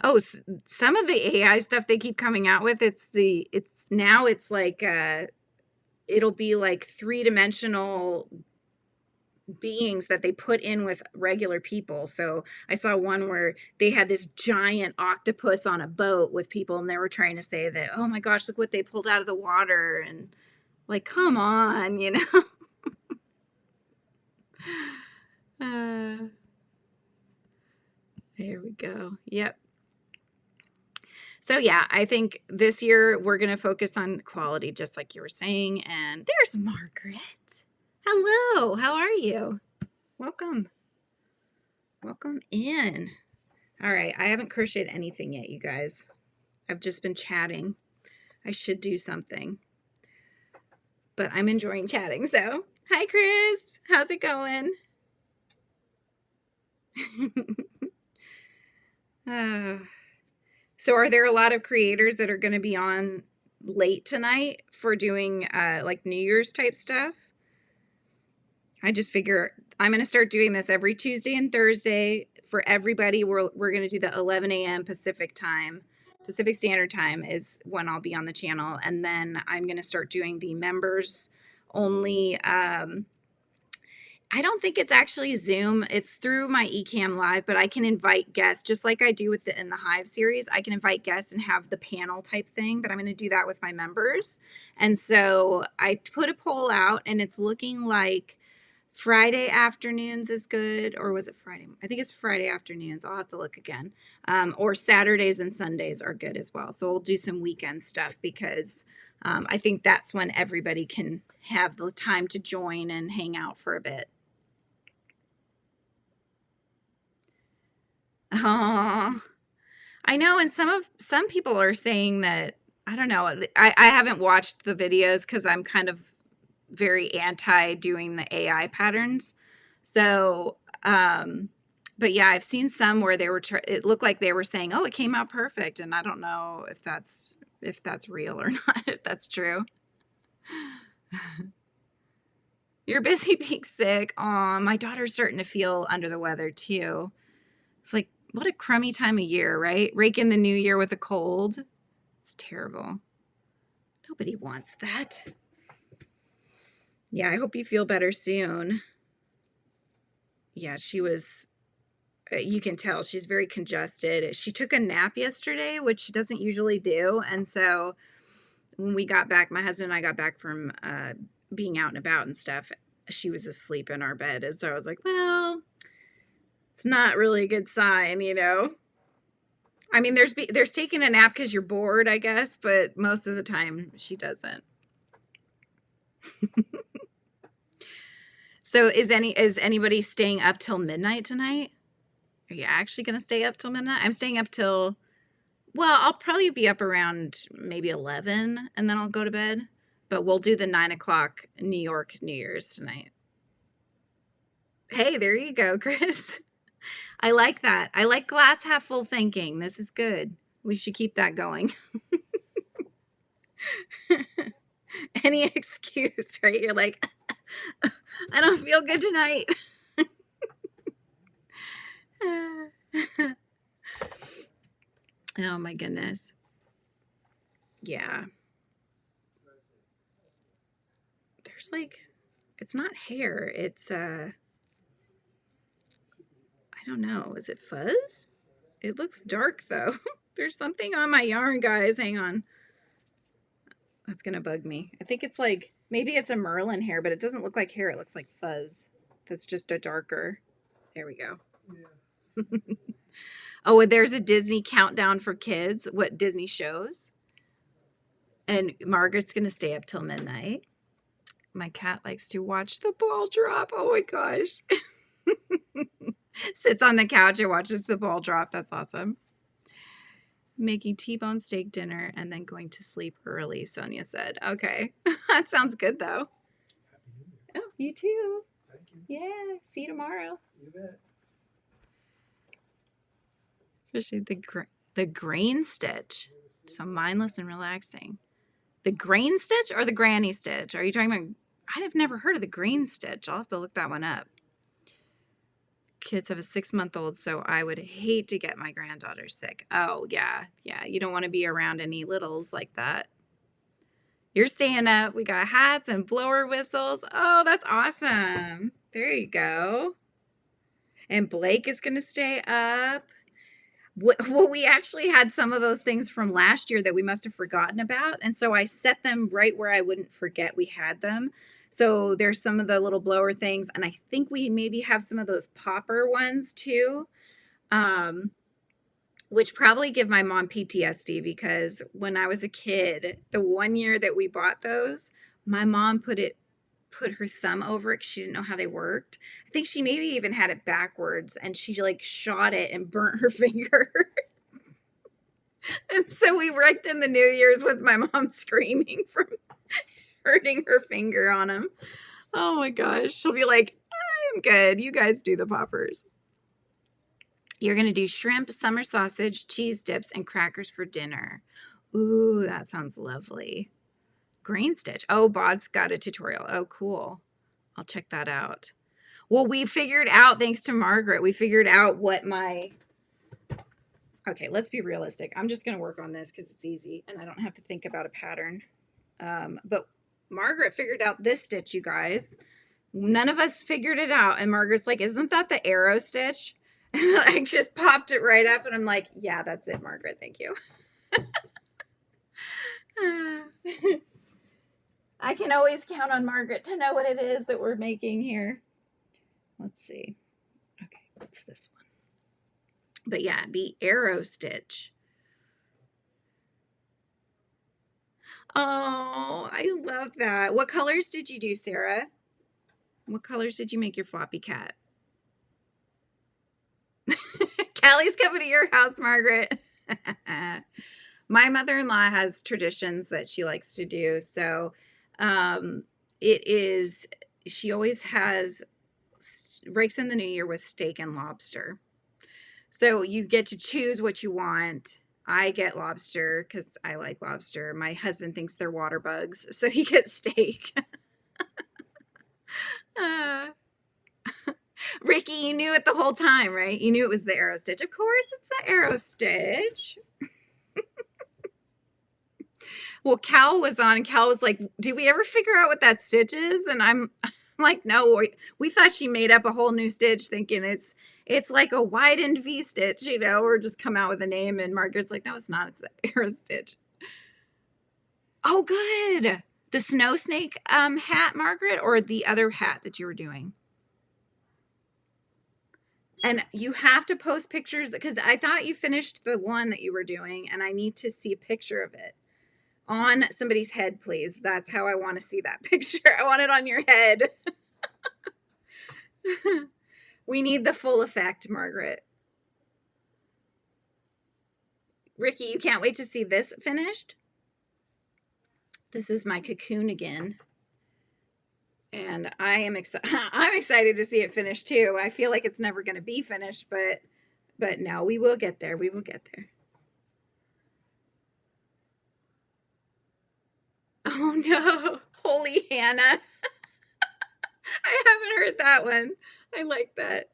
Oh, some of the AI stuff they keep coming out with, it's like, it'll be like 3-dimensional beings that they put in with regular people. So I saw one where they had this giant octopus on a boat with people, and they were trying to say that, oh my gosh, look what they pulled out of the water. And like, come on, you know. There we go. Yep. So yeah, I think this year we're going to focus on quality, just like you were saying. And there's Margaret. Hello. How are you? Welcome. Welcome in. All right. I haven't crocheted anything yet, you guys. I've just been chatting. I should do something. But I'm enjoying chatting. So, hi, Chris. How's it going? So are there a lot of creators that are going to be on late tonight for doing like New Year's type stuff? I just figure I'm going to start doing this every Tuesday and Thursday for everybody. We're going to do the 11 a.m. Pacific time. Pacific Standard Time is when I'll be on the channel. And then I'm going to start doing the members only. I don't think it's actually Zoom. It's through my eCam Live, but I can invite guests just like I do with in the Hive series. I can invite guests and have the panel type thing, but I'm going to do that with my members. And so I put a poll out, and it's looking like Friday afternoons is good, or was it Friday? I think it's Friday afternoons. I'll have to look again. Or Saturdays and Sundays are good as well. So we'll do some weekend stuff because I think that's when everybody can have the time to join and hang out for a bit. Oh, I know. And some people are saying that, I don't know. I haven't watched the videos because I'm kind of very anti doing the AI patterns. So, but yeah, I've seen some where they were, it looked like they were saying, oh, it came out perfect. And I don't know if that's real or not, if that's true. You're busy being sick. Aw, my daughter's starting to feel under the weather too. It's like, what a crummy time of year, right? Rake in the new year with a cold. It's terrible. Nobody wants that. Yeah, I hope you feel better soon. Yeah, she was, you can tell she's very congested. She took a nap yesterday, which she doesn't usually do. And so when we got back, my husband and I got back from being out and about and stuff, she was asleep in our bed. And so I was like, well, it's not really a good sign, you know? I mean, there's taking a nap because you're bored, I guess, but most of the time she doesn't. So is anybody staying up till midnight tonight? Are you actually going to stay up till midnight? I'm staying up till, well, I'll probably be up around maybe 11 and then I'll go to bed. But we'll do the 9 o'clock New York New Year's tonight. Hey, there you go, Chris. I like that. I like glass half full thinking. This is good. We should keep that going. Any excuse, right? You're like, I don't feel good tonight. Oh my goodness. Yeah. There's like, it's not hair. It's, I don't know. Is it fuzz? It looks dark though. There's something on my yarn, guys. Hang on. That's going to bug me. I think it's like, maybe it's a Merlin hair, but it doesn't look like hair. It looks like fuzz. That's just a darker. There we go. Yeah. Oh, and there's a Disney countdown for kids. What Disney shows. And Margaret's going to stay up till midnight. My cat likes to watch the ball drop. Oh my gosh. Sits on the couch and watches the ball drop. That's awesome. Making T-bone steak dinner and then going to sleep early, Sonia said. Okay. That sounds good, though. Oh, you too. Thank you. Yeah. See you tomorrow. You bet. Especially the grain stitch. So mindless and relaxing. The grain stitch or the granny stitch? Are you talking about... I've never heard of the grain stitch. I'll have to look that one up. Kids have a 6-month-old, so I would hate to get my granddaughter sick. Oh, yeah. Yeah, you don't want to be around any littles like that. You're staying up. We got hats and blower whistles. Oh, that's awesome. There you go. And Blake is going to stay up. Well, we actually had some of those things from last year that we must have forgotten about. And so I set them right where I wouldn't forget we had them. So there's some of the little blower things. And I think we maybe have some of those popper ones too, which probably give my mom PTSD because when I was a kid, the one year that we bought those, my mom put her thumb over it because she didn't know how they worked. I think she maybe even had it backwards and she like shot it and burnt her finger. And so we wrecked in the New Year's with my mom screaming from hurting her finger on him. Oh my gosh. She'll be like, I'm good. You guys do the poppers. You're going to do shrimp, summer sausage, cheese dips, and crackers for dinner. Ooh, that sounds lovely. Grain stitch. Oh, Bod's got a tutorial. Oh, cool. I'll check that out. Well, we figured out, thanks to Margaret, we figured out what my... Okay, let's be realistic. I'm just going to work on this because it's easy and I don't have to think about a pattern. But Margaret figured out this stitch, you guys. None of us figured it out. And Margaret's like, isn't that the arrow stitch? And I just popped it right up and I'm like, yeah, that's it, Margaret. Thank you. I can always count on Margaret to know what it is that we're making here. Let's see. Okay, what's this one? But yeah, the arrow stitch. Oh, I love that. What colors did you do, Sarah? What colors did you make your floppy cat? Callie's coming to your house, Margaret. My mother-in-law has traditions that she likes to do. So she always breaks in the new year with steak and lobster. So you get to choose what you want. I get lobster because I like lobster. My husband thinks they're water bugs, so he gets steak. Ricky, you knew it the whole time, right? You knew it was the arrow stitch. Of course, it's the arrow stitch. Well, Cal was on, and Cal was like, "Did we ever figure out what that stitch is?" And I'm like, "No, we thought she made up a whole new stitch, thinking it's like a widened V stitch, you know, or just come out with a name." And Margaret's like, "No, it's not. It's the arrow stitch." Oh, good. The snow snake hat, Margaret, or the other hat that you were doing? And you have to post pictures because I thought you finished the one that you were doing, and I need to see a picture of it on somebody's head, please. That's how I want to see that picture. I want it on your head. We need the full effect, Margaret. Ricky, you can't wait to see this finished? This is my cocoon again. And I am I'm excited to see it finished too. I feel like it's never going to be finished, but no, we will get there. We will get there. Oh no, holy Hannah. I haven't heard that one. I like that.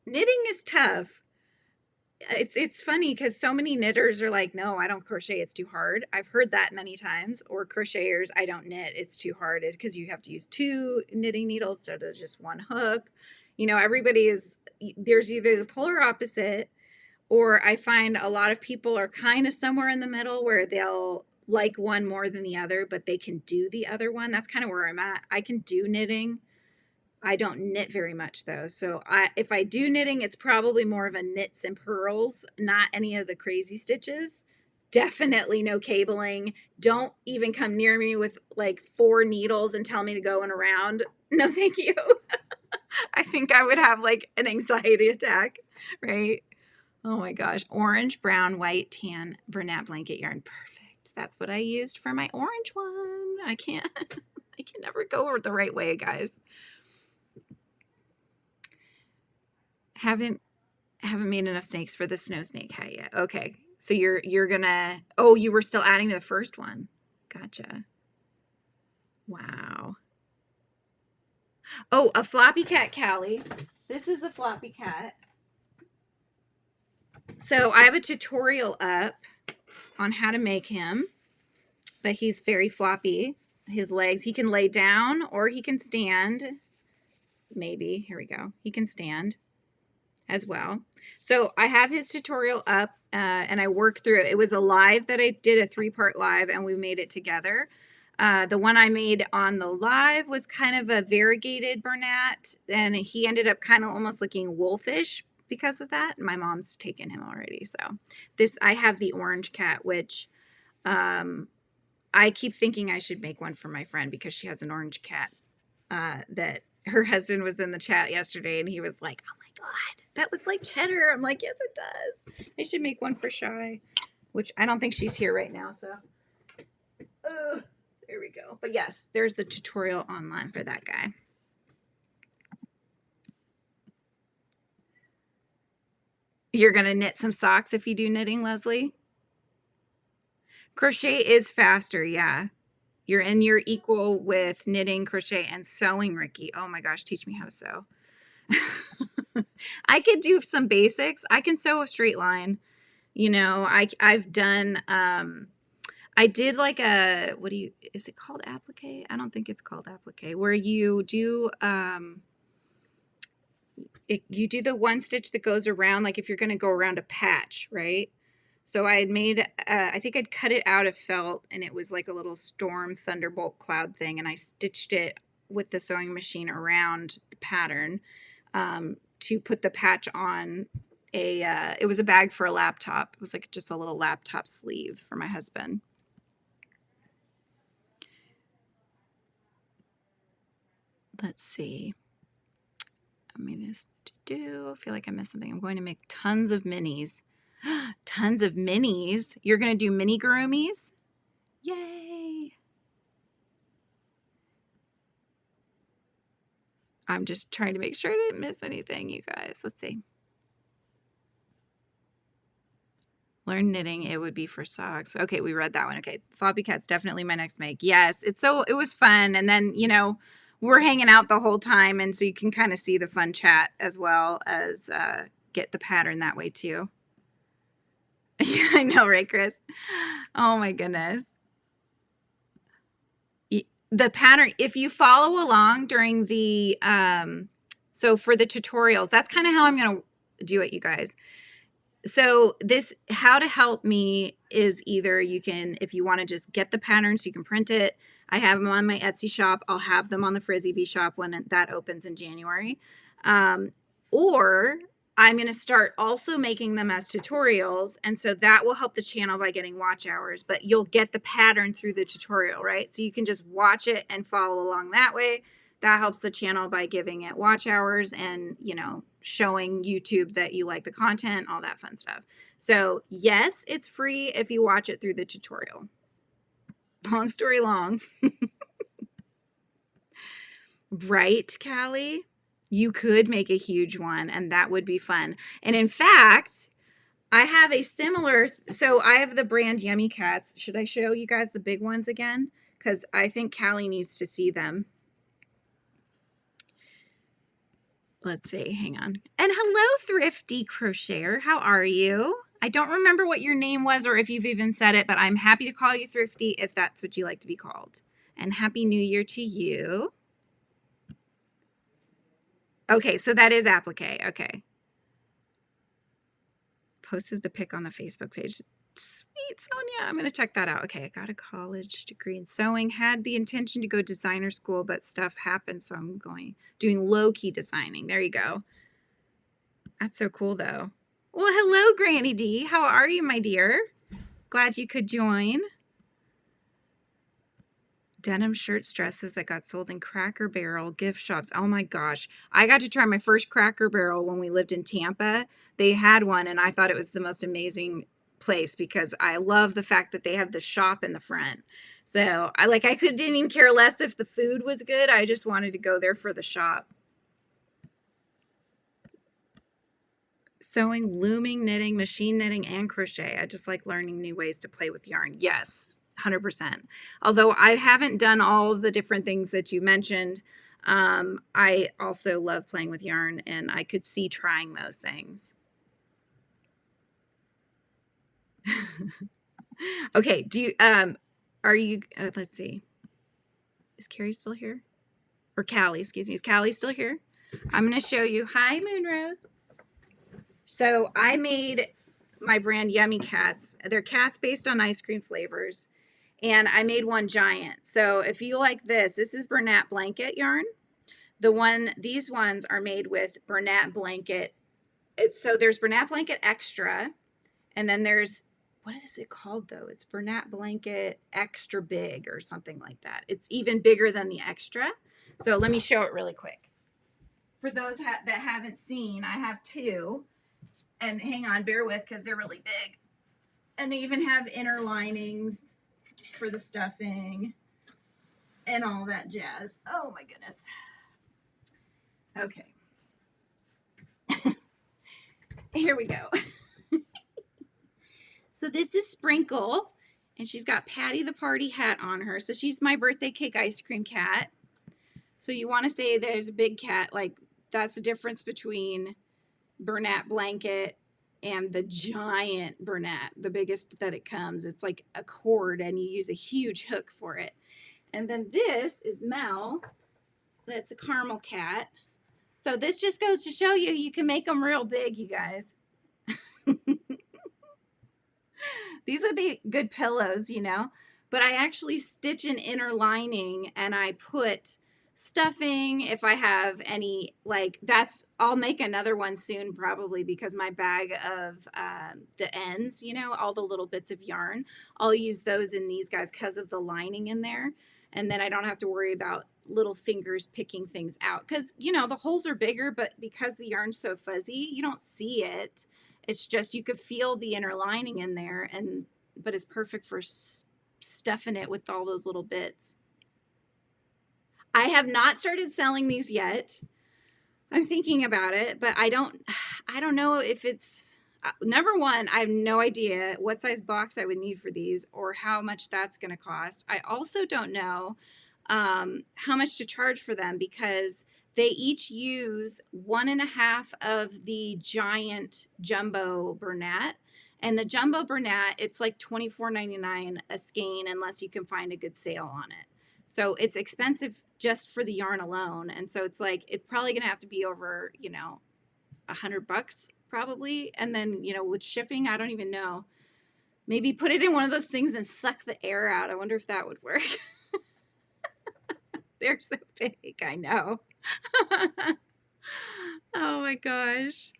Knitting is tough. it's funny because so many knitters are like, no, I don't crochet, it's too hard. I've heard that many times. Or crocheters, I don't knit, it's too hard. It's because you have to use 2 knitting needles instead of just 1 hook. You know, everybody is, there's either the polar opposite, or I find a lot of people are kind of somewhere in the middle where they'll like one more than the other, but they can do the other one. That's kind of where I'm at. I can do knitting. I don't knit very much though. So if I do knitting, it's probably more of a knits and purls, not any of the crazy stitches. Definitely no cabling. Don't even come near me with like 4 needles and tell me to go in around. No, thank you. I think I would have like an anxiety attack, right? Oh my gosh. Orange, brown, white, tan, Bernat blanket yarn. Perfect. That's what I used for my orange one. I can never go the right way, guys. Haven't made enough snakes for the snow snake hat yet. Okay. So you're gonna, oh, you were still adding to the first one. Gotcha. Wow. Oh, a floppy cat, Callie. This is a floppy cat. So I have a tutorial up on how to make him, but he's very floppy. His legs, he can lay down or he can stand. Maybe, here we go. He can stand as well. So I have his tutorial up and I worked through it. It was a live that I did, a 3-part live, and we made it together. The one I made on the live was kind of a variegated Bernat, and he ended up kind of almost looking wolfish because of that. My mom's taken him already. So this, I have the orange cat, which I keep thinking I should make one for my friend because she has an orange cat that her husband was in the chat yesterday and he was like, oh my God, that looks like Cheddar. I'm like, yes, it does. I should make one for Shy, which I don't think she's here right now. So there we go. But yes, there's the tutorial online for that guy. You're going to knit some socks if you do knitting, Leslie? Crochet is faster, yeah. You're in your equal with knitting, crochet, and sewing, Ricky. Oh my gosh, teach me how to sew. I could do some basics. I can sew a straight line. You know, I've done, I did like a, is it called applique? I don't think it's called applique, where you do, you do the one stitch that goes around, like if you're going to go around a patch, right? So I had made, I think I'd cut it out of felt, and it was like a little storm thunderbolt cloud thing, and I stitched it with the sewing machine around the pattern to put the patch on a, it was a bag for a laptop. It was like just a little laptop sleeve for my husband. Let's see. I feel like I missed something. I'm going to make tons of minis. Tons of minis. You're going to do mini gurumis? Yay. I'm just trying to make sure I didn't miss anything, you guys. Let's see. Learn knitting. It would be for socks. Okay, we read that one. Okay, floppy cat's definitely my next make. Yes, it was fun. And then, you know, we're hanging out the whole time, and so you can kind of see the fun chat as well as get the pattern that way too. Yeah, I know, right, Chris? Oh my goodness. The pattern, if you follow along during the, so for the tutorials, that's kind of how I'm going to do it, you guys. So this, how to help me is either you can, if you want to just get the patterns, you can print it. I have them on my Etsy shop. I'll have them on the Frizzy Bee shop when that opens in January. Or I'm going to start also making them as tutorials. And so that will help the channel by getting watch hours, but you'll get the pattern through the tutorial, right? So you can just watch it and follow along that way. That helps the channel by giving it watch hours and, you know, showing YouTube that you like the content, all that fun stuff. So yes, it's free if you watch it through the tutorial. Long story long. Right, Callie? You could make a huge one, and that would be fun. And in fact, I have a similar, so I have the brand Yummy Cats. Should I show you guys the big ones again? Because I think Callie needs to see them. Let's see, hang on. And hello, Thrifty Crocheter. How are you? I don't remember what your name was or if you've even said it, but I'm happy to call you Thrifty if that's what you like to be called. And Happy New Year to you. Okay, so that is applique. Okay. Posted the pic on the Facebook page. Sweet, Sonia. I'm going to check that out. Okay, I got a college degree in sewing. Had the intention to go designer school, but stuff happened, so I'm doing low-key designing. There you go. That's so cool, though. Well, hello, Granny D. How are you, my dear? Glad you could join. Denim shirts, dresses that got sold in Cracker Barrel gift shops. Oh my gosh. I got to try my first Cracker Barrel when we lived in Tampa. They had one and I thought it was the most amazing place because I love the fact that they have the shop in the front. So I didn't even care less if the food was good. I just wanted to go there for the shop. Sewing, looming, knitting, machine knitting, and crochet. I just like learning new ways to play with yarn. Yes, 100%. Although I haven't done all of the different things that you mentioned, I also love playing with yarn, and I could see trying those things. Okay, do you, are you, let's see. Is Carrie still here? Or Callie, excuse me. Is Callie still here? I'm going to show you. Hi, Moonrose. So I made my brand Yummy Cats. They're cats based on ice cream flavors. And I made one giant. So if you like this is Bernat blanket yarn. These ones are made with Bernat blanket. So there's Bernat blanket extra. And then there's, what is it called though? It's Bernat blanket extra big or something like that. It's even bigger than the extra. So let me show it really quick. For those that haven't seen, I have two. And hang on, bear with, because they're really big. And they even have inner linings for the stuffing and all that jazz. Oh my goodness. Okay. Here we go. So this is Sprinkle, and she's got Patty the Party hat on her. So she's my birthday cake ice cream cat. So you want to say there's a big cat, like that's the difference between Bernat blanket and the giant Bernat, the biggest that it comes. It's like a cord and you use a huge hook for it. And then this is Mel. That's a caramel cat. So this just goes to show you can make them real big, you guys. These would be good pillows, you know, but I actually stitch an inner lining and I put stuffing if I have any, like I'll make another one soon probably because my bag of the ends, you know, all the little bits of yarn, I'll use those in these guys because of the lining in there. And then I don't have to worry about little fingers picking things out because, you know, the holes are bigger, but because the yarn's so fuzzy, you don't see it. It's just, you could feel the inner lining in there, but it's perfect for stuffing it with all those little bits. I have not started selling these yet. I'm thinking about it, but I don't know if it's, number one, I have no idea what size box I would need for these or how much that's going to cost. I also don't know how much to charge for them because they each use 1.5 of the giant jumbo Bernat. And the jumbo Bernat, it's like $24.99 a skein unless you can find a good sale on it. So it's expensive just for the yarn alone. And so it's like, it's probably going to have to be over, you know, $100 probably. And then, you know, with shipping, I don't even know. Maybe put it in one of those things and suck the air out. I wonder if that would work. They're so big, I know. Oh my gosh.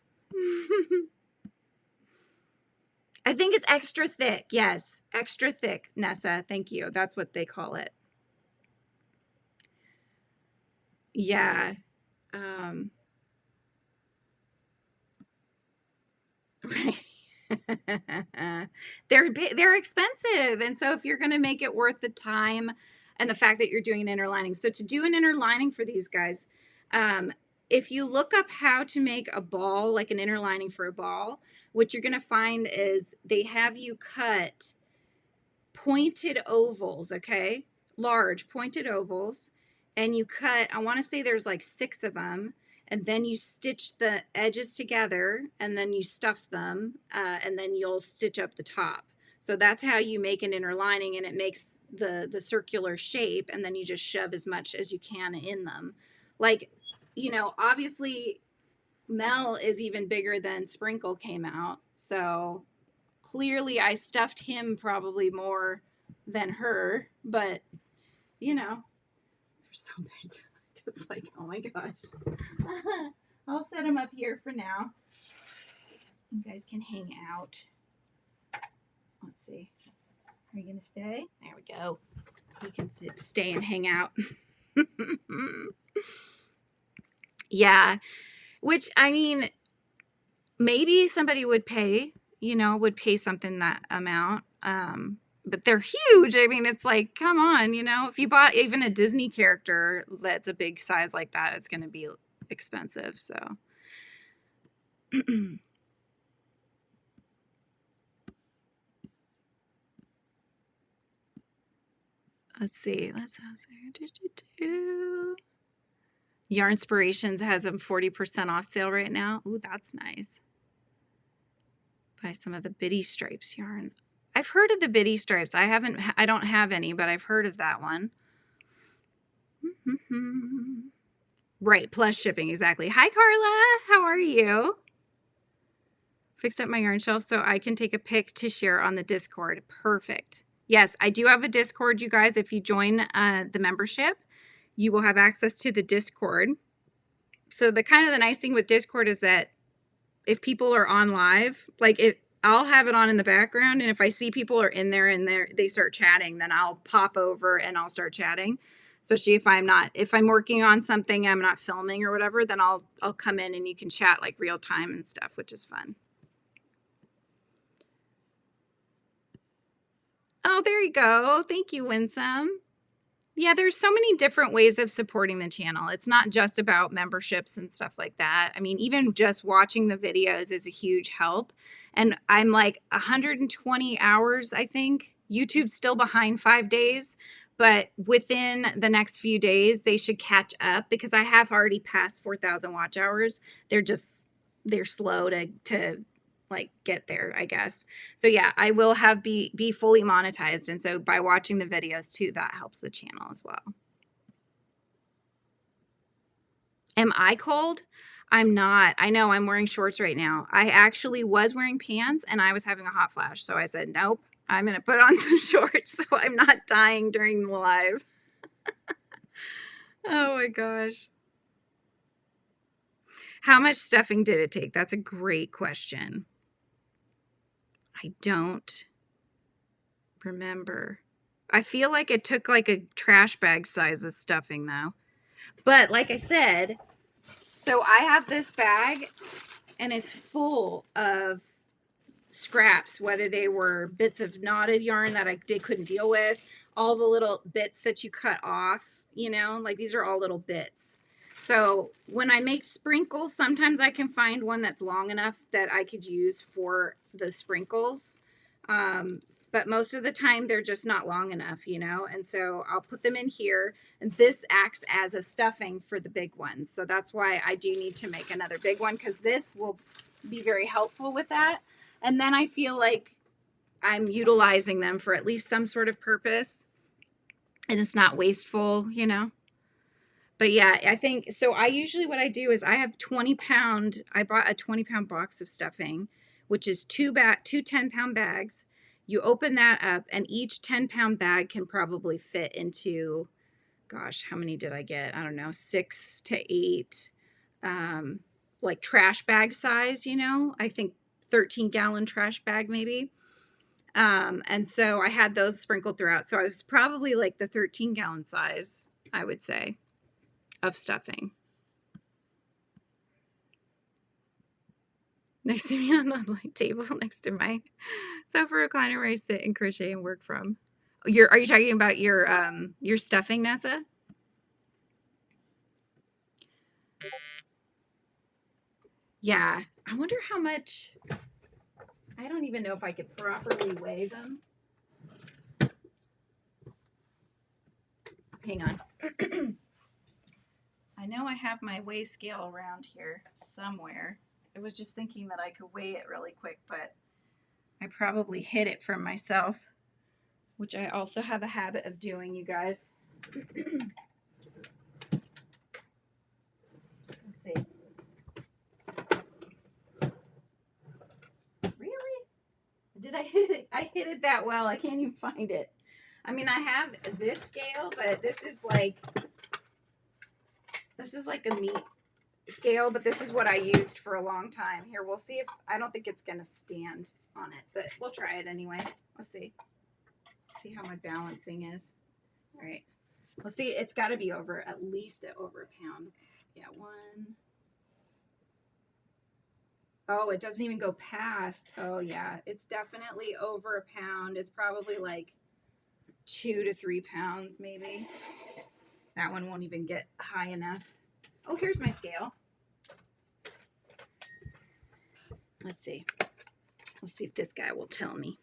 I think it's extra thick. Yes, extra thick, Nessa. Thank you. That's what they call it. Yeah. Right. They're expensive. And so if you're going to make it worth the time and the fact that you're doing an inner lining. So to do an inner lining for these guys, if you look up how to make a ball, like an inner lining for a ball, what you're going to find is they have you cut pointed ovals, okay? Large pointed ovals. And you cut, I want to say there's like 6 of them. and then you stitch the edges together, and then you stuff them, and then you'll stitch up the top. So that's how you make an inner lining, and it makes the circular shape, and then you just shove as much as you can in them. Like, you know, obviously Mel is even bigger than Sprinkle came out, so clearly I stuffed him probably more than her, but you know, they're so big. It's like, oh my gosh. I'll set him up here for now. You guys can hang out. Let's see. Are you going to stay? There we go. You can stay and hang out. Yeah. Which, I mean, maybe somebody would pay, you know, would pay something that amount. But they're huge. I mean, it's like, come on, you know, if you bought even a Disney character that's a big size like that, it's going to be expensive. So. Let's see. Yarn Inspirations has them 40% off sale right now. Ooh, that's nice. Buy some of the Bitty Stripes yarn. I've heard of the Bitty Stripes. I don't have any, but I've heard of that one. Right, plus shipping, exactly. Hi, Carla. How are you? Fixed up my yarn shelf so I can take a pic to share on the Discord. Perfect. Yes, I do have a Discord, you guys. If you join the membership, you will have access to the Discord. So the nice thing with Discord is that if people are on live, like I'll have it on in the background, and if I see people are in there and they start chatting, then I'll pop over and I'll start chatting. Especially if I'm working on something, I'm not filming or whatever, then I'll come in and you can chat like real time and stuff, which is fun. Oh, there you go. Thank you, Winsome. Yeah, there's so many different ways of supporting the channel. It's not just about memberships and stuff like that. I mean, even just watching the videos is a huge help. And I'm like 120 hours, I think. YouTube's still behind 5 days, but within the next few days, they should catch up because I have already passed 4,000 watch hours. They're slow to like get there, I guess. So yeah, I will be fully monetized. And so by watching the videos too, that helps the channel as well. Am I cold? I'm not. I know I'm wearing shorts right now. I actually was wearing pants and I was having a hot flash. So I said, nope, I'm going to put on some shorts so I'm not dying during the live. Oh my gosh. How much stuffing did it take? That's a great question. I don't remember. I feel like it took like a trash bag size of stuffing though. But like I said, so I have this bag and it's full of scraps, whether they were bits of knotted yarn that I couldn't deal with, all the little bits that you cut off, you know, like these are all little bits. So when I make sprinkles, sometimes I can find one that's long enough that I could use for the sprinkles. But most of the time they're just not long enough, you know, and so I'll put them in here, and this acts as a stuffing for the big ones. So that's why I do need to make another big one, because this will be very helpful with that. And then I feel like I'm utilizing them for at least some sort of purpose, and it's not wasteful, you know. But yeah, I think so. I usually, what I do is I have 20-pound, I bought a 20-pound box of stuffing, which is two 10-pound bags. You open that up, and each 10-pound bag can probably fit into, gosh, how many did I get? I don't know, 6 to 8, like trash bag size, you know, I think 13-gallon trash bag maybe. And so I had those sprinkled throughout. So I was probably like the 13-gallon size, I would say, of stuffing. Next to me on the table next to my sofa recliner where I sit and crochet and work from. Are you talking about your stuffing, Nessa? Yeah. I wonder how much. I don't even know if I could properly weigh them. Hang on. I know I have my weigh scale around here somewhere. I was just thinking that I could weigh it really quick, but I probably hid it from myself, which I also have a habit of doing, you guys. Let's see. Really? Did I hit it? I hit it that well. I can't even find it. I mean, I have this scale, but this is like a meat scale, but this is what I used for a long time. Here, we'll see if, I don't think it's going to stand on it, but we'll try it anyway. Let's see. See how my balancing is. All right. Let's see. It's got to be over, at least over a pound. Yeah, 1. Oh, it doesn't even go past. Oh, yeah. It's definitely over a pound. It's probably like 2 to 3 pounds, maybe. That one won't even get high enough. Oh, here's my scale. Let's see. Let's see if this guy will tell me.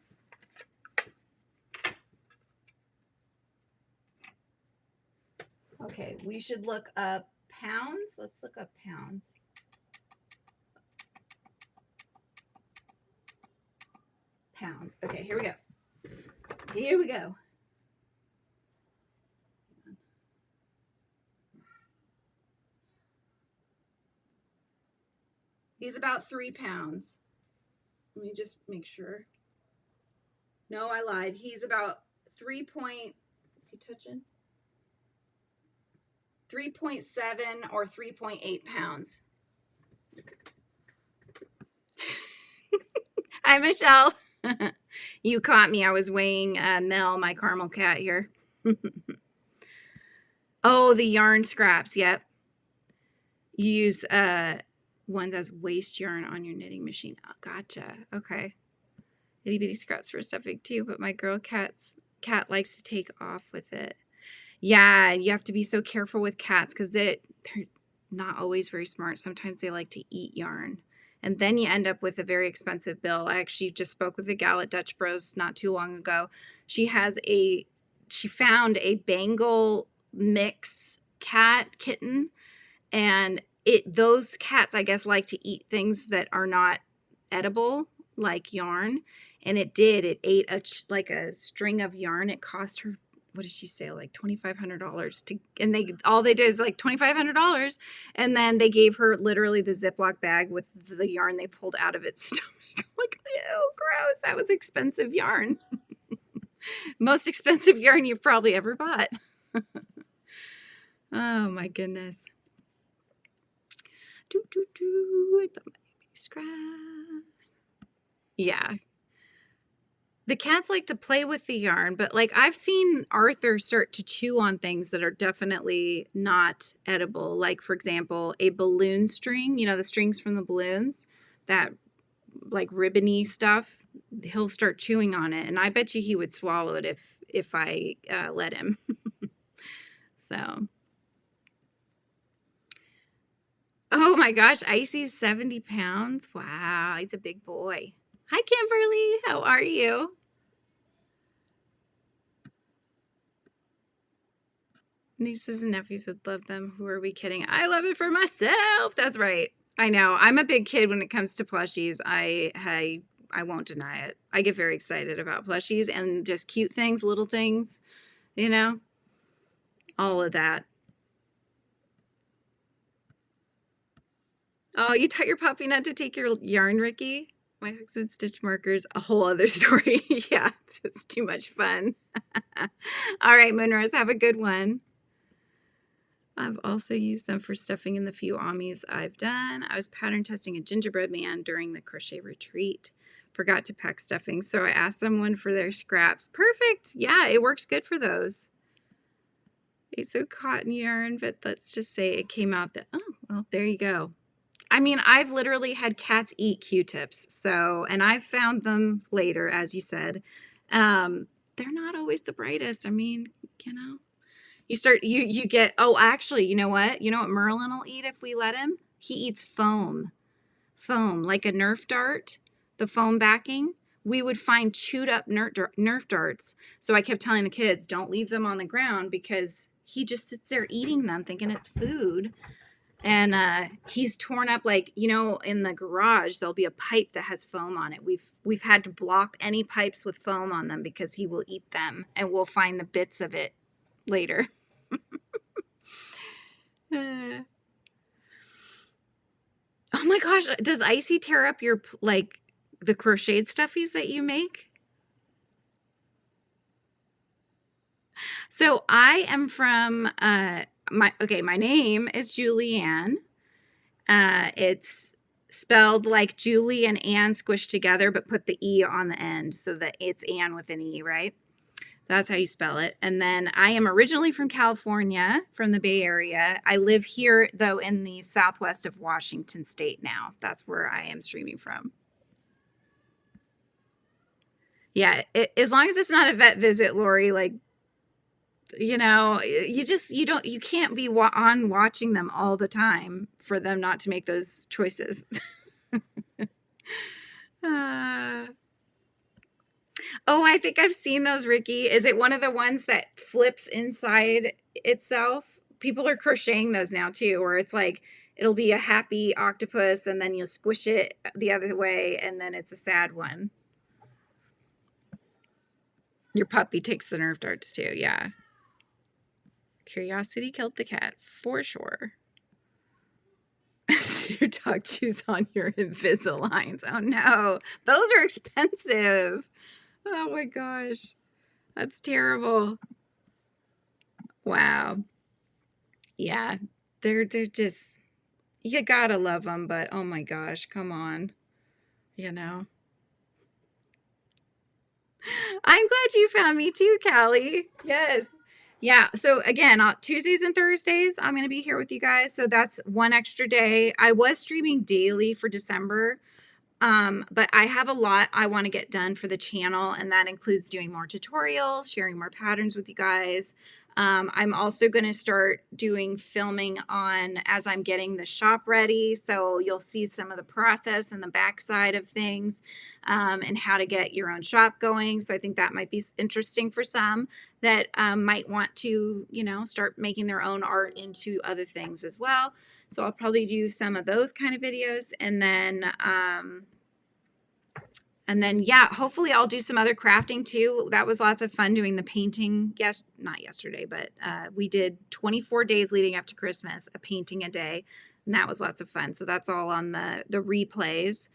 Okay, we should look up pounds. Let's look up pounds. Pounds. Okay, here we go. Here we go. He's about 3 pounds. Let me just make sure. No, I lied. He's about 3 point, is he touching? 3.7 or 3.8 pounds. Hi, Michelle. You caught me. I was weighing Mel, my caramel cat here. Oh, the yarn scraps. Yep. You use ones as waste yarn on your knitting machine. Oh, gotcha. Okay. Itty bitty scraps for stuffing too, but my girl cat likes to take off with it. Yeah, you have to be so careful with cats because they're not always very smart. Sometimes they like to eat yarn. And then you end up with a very expensive bill. I actually just spoke with a gal at Dutch Bros not too long ago. She found a Bengal mix kitten, and those cats, I guess, like to eat things that are not edible, like yarn. And it ate a string of yarn. It cost her, what did she say, like $2,500 and all they did is like $2,500, and then they gave her literally the Ziploc bag with the yarn they pulled out of its stomach. I'm like, ew, gross. That was expensive yarn. Most expensive yarn you've probably ever bought. Oh my goodness. I put my scraps. Yeah. The cats like to play with the yarn, but like I've seen Arthur start to chew on things that are definitely not edible. Like, for example, a balloon string, you know, the strings from the balloons, that like ribbony stuff, he'll start chewing on it. And I bet you he would swallow it if I let him. So. Oh my gosh, Icy's 70 pounds. Wow, he's a big boy. Hi, Kimberly. How are you? Nieces and nephews would love them. Who are we kidding? I love it for myself. That's right. I know. I'm a big kid when it comes to plushies. I won't deny it. I get very excited about plushies and just cute things, little things, you know, all of that. Oh, you taught your puppy not to take your yarn, Ricky? My hooks and stitch markers, a whole other story. Yeah, it's too much fun. All right, Moonrose, have a good one. I've also used them for stuffing in the few amis I've done. I was pattern testing a gingerbread man during the crochet retreat. Forgot to pack stuffing, so I asked someone for their scraps. Perfect. Yeah, it works good for those. It's so cotton yarn, but let's just say it came out that, oh, well, there you go. I mean, I've literally had cats eat Q-tips, so, and I've found them later, as you said. They're not always the brightest. I mean, you know, you get, oh, actually, you know what Merlin will eat if we let him? He eats foam, like a Nerf dart, the foam backing. We would find chewed up Nerf darts. So I kept telling the kids, don't leave them on the ground because he just sits there eating them thinking it's food. And he's torn up, like, you know, in the garage there'll be a pipe that has foam on it. We've had to block any pipes with foam on them because he will eat them, and we'll find the bits of it later. Oh my gosh, does Icy tear up your, like, the crocheted stuffies that you make? So I am from my name is Julianne. It's spelled like Julie and Ann squished together, but put the E on the end so that it's Ann with an E, right? That's how you spell it. And then I am originally from California, from the Bay Area. I live here, though, in the southwest of Washington State now. That's where I am streaming from. Yeah, as long as it's not a vet visit, Lori, like, you know, you can't be watching them all the time for them not to make those choices. Oh, I think I've seen those, Ricky. Is it one of the ones that flips inside itself? People are crocheting those now too, where it's like it'll be a happy octopus and then you'll squish it the other way and then it's a sad one. Your puppy takes the nerve darts too, yeah. Curiosity killed the cat, for sure. Your dog chews on your Invisaligns. Oh no, those are expensive. Oh my gosh, that's terrible. Wow. Yeah, they're just, you gotta love them, but oh my gosh, come on, you know. I'm glad you found me too, Callie. Yes. Yeah. So again, Tuesdays and Thursdays, I'm going to be here with you guys. So that's one extra day. I was streaming daily for December. But I have a lot I want to get done for the channel, and that includes doing more tutorials, sharing more patterns with you guys. I'm also going to start doing filming on as I'm getting the shop ready. So you'll see some of the process and the backside of things, and how to get your own shop going. So I think that might be interesting for some that might want to, you know, start making their own art into other things as well. So I'll probably do some of those kind of videos, and then, yeah, hopefully I'll do some other crafting too. That was lots of fun doing the painting. Yes, not yesterday, but we did 24 days leading up to Christmas, a painting a day, and that was lots of fun. So that's all on the replays.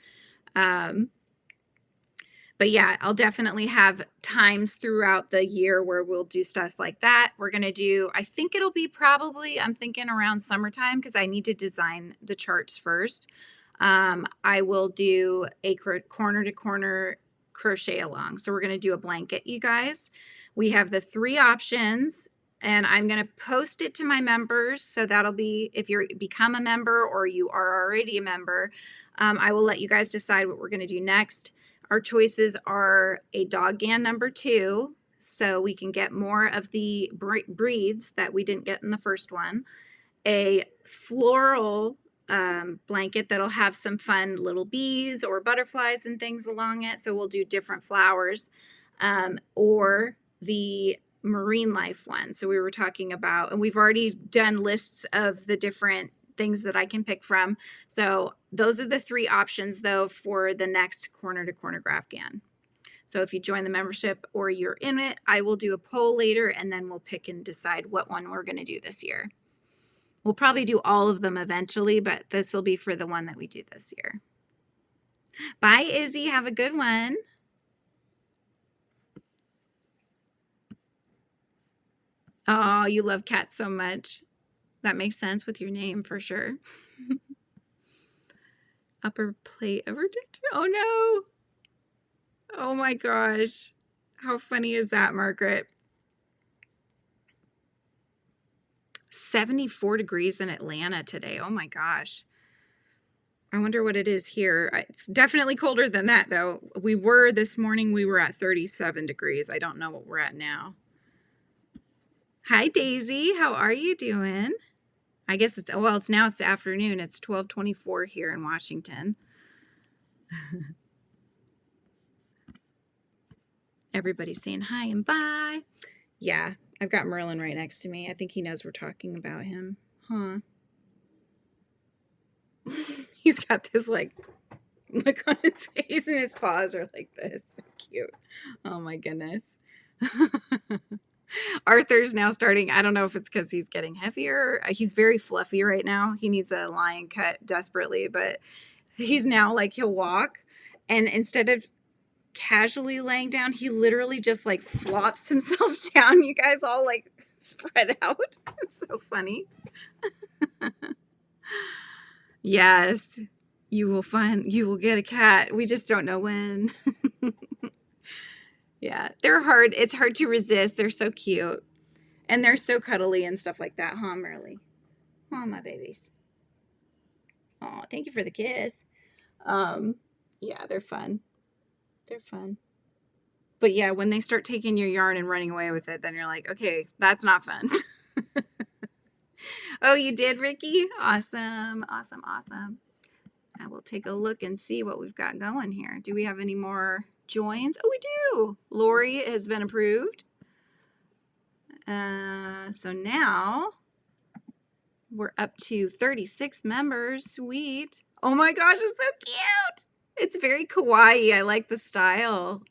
But yeah, I'll definitely have times throughout the year where we'll do stuff like that. We're going to do, I think it'll be probably, I'm thinking around summertime because I need to design the charts first. I will do a corner to corner crochet along. So we're going to do a blanket, you guys. We have the 3 options, and I'm going to post it to my members. So that'll be, if you become a member or you are already a member, I will let you guys decide what we're going to do next. Our choices are a dog gan number 2, so we can get more of the breeds that we didn't get in the first one. A floral blanket that'll have some fun little bees or butterflies and things along it, so we'll do different flowers. Or the marine life one. So we were talking about, and we've already done lists of the different things that I can pick from. So those are the 3 options though for the next corner to corner graph gan. So if you join the membership or you're in it, I will do a poll later and then we'll pick and decide what one we're going to do this year. We'll probably do all of them eventually, but this will be for the one that we do this year. Bye, Izzy. Have a good one. Oh, you love cats so much. That makes sense with your name for sure. Upper plate overtake. Oh no. Oh my gosh. How funny is that, Margaret? 74 degrees in Atlanta today. Oh my gosh. I wonder what it is here. It's definitely colder than that though. This morning we were at 37 degrees. I don't know what we're at now. Hi Daisy, how are you doing? I guess it's the afternoon. It's 12:24 here in Washington. Everybody's saying hi and bye. Yeah, I've got Merlin right next to me. I think he knows we're talking about him. Huh. He's got this like look on his face and his paws are like this. So cute. Oh my goodness. Arthur's now starting, I don't know if it's because he's getting heavier. He's very fluffy right now. He needs a lion cut desperately, but he's now like he'll walk and instead of casually laying down, he literally just like flops himself down. You guys all like spread out. It's so funny. Yes, you will get a cat. We just don't know when. Yeah, they're hard. It's hard to resist. They're so cute. And they're so cuddly and stuff like that, huh, Merly? Oh, my babies. Oh, thank you for the kiss. Yeah, they're fun. They're fun. But yeah, when they start taking your yarn and running away with it, then you're like, okay, that's not fun. Oh, you did, Ricky? Awesome, awesome, awesome. I will take a look and see what we've got going here. Do we have any more joins? Oh, we do. Lori has been approved. So now we're up to 36 members. Sweet. Oh my gosh, it's so cute. It's very kawaii. I like the style.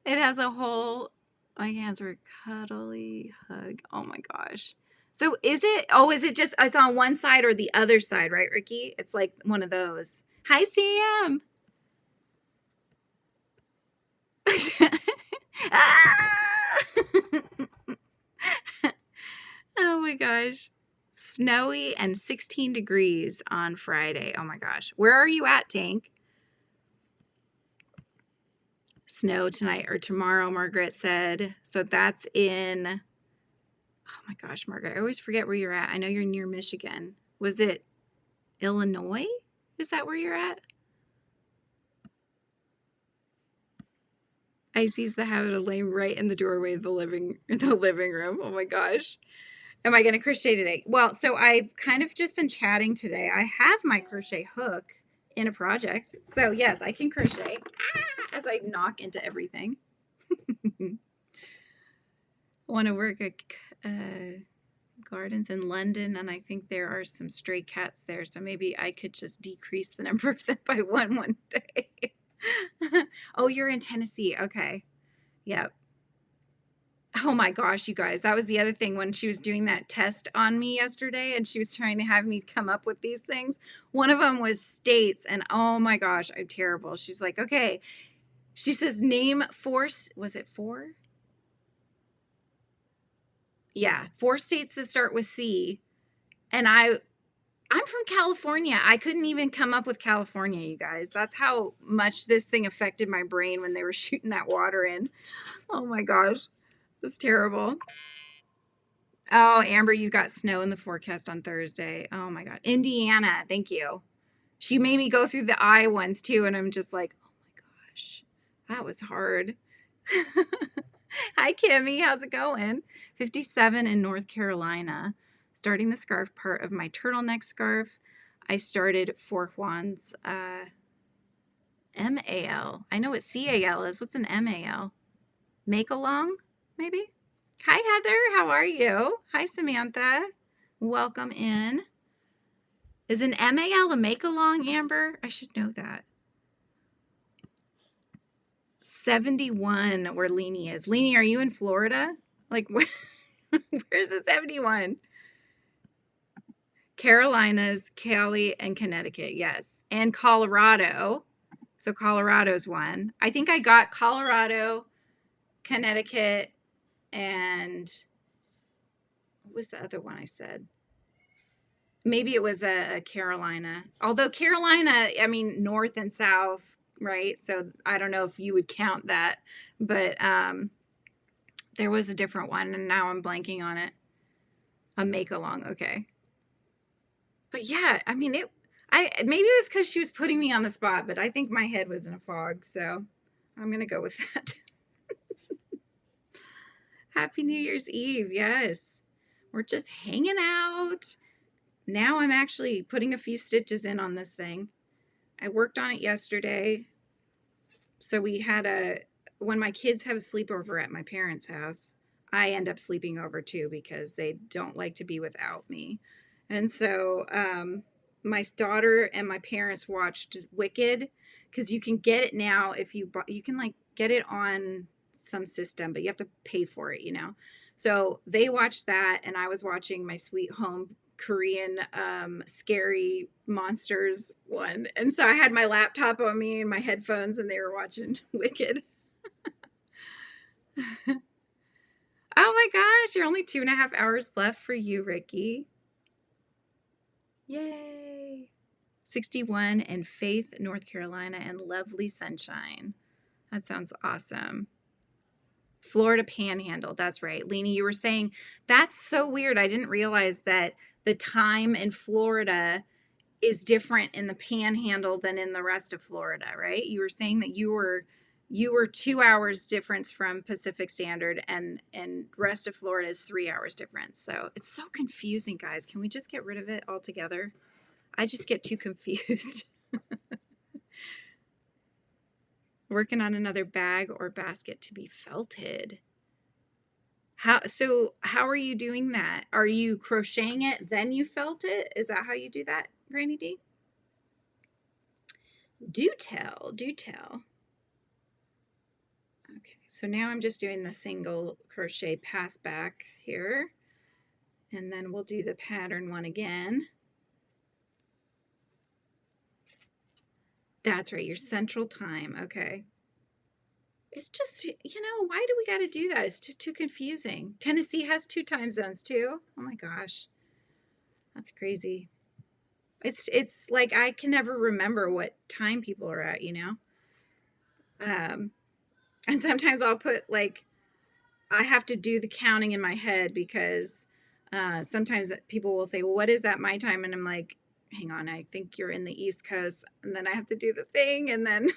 It has a whole, my hands are a cuddly hug. Oh my gosh. So is it just, it's on one side or the other side, right, Ricky? It's like one of those. Hi, Sam. Ah! Oh my gosh. Snowy and 16 degrees on Friday. Oh my gosh. Where are you at, Tank? Snow tonight or tomorrow, Margaret said. So that's in, oh my gosh, Margaret, I always forget where you're at. I know you're near Michigan. Was it Illinois? Is that where you're at? I sees the habit of laying right in the doorway of the living room. Oh my gosh. Am I going to crochet today? Well, so I've kind of just been chatting today. I have my crochet hook in a project. So yes, I can crochet as I knock into everything. Want to work at gardens in London, and I think there are some stray cats there. So maybe I could just decrease the number of them by one day. Oh, you're in Tennessee. Okay. Yep. Oh my gosh, you guys, that was the other thing when she was doing that test on me yesterday and she was trying to have me come up with these things. One of them was states and oh my gosh, I'm terrible. She's like, okay. She says name four, was it four? Yeah, 4 states that start with C. And I'm from California. I couldn't even come up with California, you guys. That's how much this thing affected my brain when they were shooting that water in. Oh my gosh. That's terrible. Oh, Amber, you got snow in the forecast on Thursday. Oh my God. Indiana, thank you. She made me go through the I ones too, and I'm just like, oh my gosh, that was hard. Hi, Kimmy. How's it going? 57 in North Carolina. Starting the scarf part of my turtleneck scarf. I started For Juan's MAL. I know what CAL is. What's an MAL? Make along, maybe? Hi, Heather. How are you? Hi, Samantha. Welcome in. Is an MAL a make-along, Amber? I should know that. 71 where Leanie is. Leanie, are you in Florida? Like, where's the 71? Carolinas, Cali, and Connecticut, yes. And Colorado. So Colorado's one. I think I got Colorado, Connecticut, and what was the other one I said? Maybe it was a Carolina. Although Carolina, I mean, north and south, right? So I don't know if you would count that. But there was a different one, and now I'm blanking on it. A make-along, okay. But yeah, I mean, maybe it was because she was putting me on the spot, but I think my head was in a fog, so I'm going to go with that. Happy New Year's Eve, yes. We're just hanging out. Now I'm actually putting a few stitches in on this thing. I worked on it yesterday. So we had when my kids have a sleepover at my parents' house, I end up sleeping over too because they don't like to be without me. And so my daughter and my parents watched Wicked, because you can get it now if you can like get it on some system, but you have to pay for it, you know. So they watched that, and I was watching my Sweet Home Korean scary monsters one. And so I had my laptop on me and my headphones, and they were watching Wicked. Oh my gosh, you're only 2.5 hours left for you, Ricky. Yay. 61 in Faith, North Carolina, and lovely sunshine. That sounds awesome. Florida Panhandle. That's right. Leni, you were saying that's so weird. I didn't realize that the time in Florida is different in the Panhandle than in the rest of Florida, right? You were saying that you were 2 hours difference from Pacific Standard, and rest of Florida is 3 hours difference. So it's so confusing, guys. Can we just get rid of it altogether? I just get too confused. Working on another bag or basket to be felted. How are you doing that? Are you crocheting it, then you felt it? Is that how you do that, Granny D? Do tell, do tell. Okay, so now I'm just doing the single crochet pass back here, and then we'll do the pattern one again. That's right, your central time. Okay. It's just, you know, why do we got to do that? It's just too confusing. Tennessee has 2 time zones too. Oh my gosh. That's crazy. It's like I can never remember what time people are at, you know? And sometimes I'll put like, I have to do the counting in my head because sometimes people will say, well, what is that my time? And I'm like, hang on, I think you're in the East Coast. And then I have to do the thing, and then...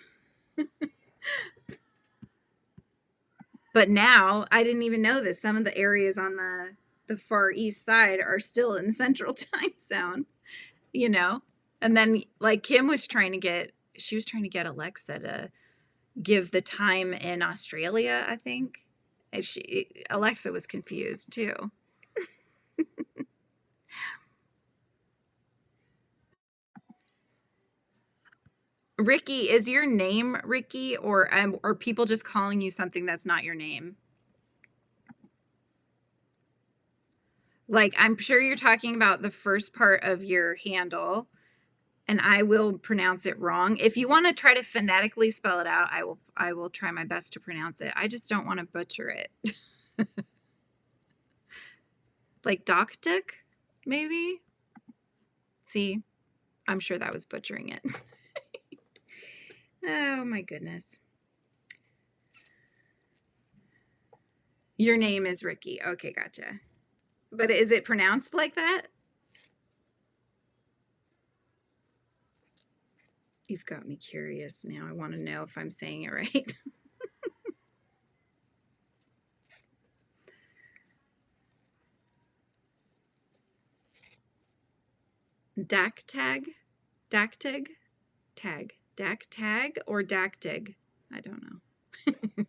But now, I didn't even know this. Some of the areas on the far east side are still in Central Time Zone, you know? And then, like, Kim was trying to get Alexa to give the time in Australia, I think. And Alexa was confused, too. Ricky, is your name Ricky, or are people just calling you something that's not your name? Like, I'm sure you're talking about the first part of your handle, and I will pronounce it wrong. If you want to try to phonetically spell it out, I will try my best to pronounce it. I just don't want to butcher it. Like Doktuk, maybe? See, I'm sure that was butchering it. Oh my goodness. Your name is Ricky. Okay, gotcha. But is it pronounced like that? You've got me curious now. I want to know if I'm saying it right. Daktag? Daktag? Tag. Daktag or Daktig? I don't know.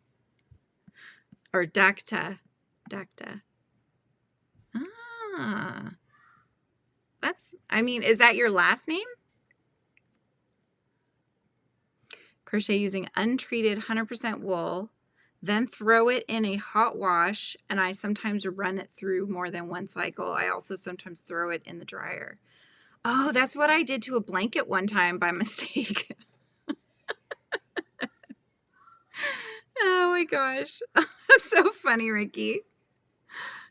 Or Dakta. Dakta. Ah. Is that your last name? Crochet using untreated 100% wool, then throw it in a hot wash, and I sometimes run it through more than one cycle. I also sometimes throw it in the dryer. Oh, that's what I did to a blanket one time by mistake. Oh my gosh. That's so funny, Ricky.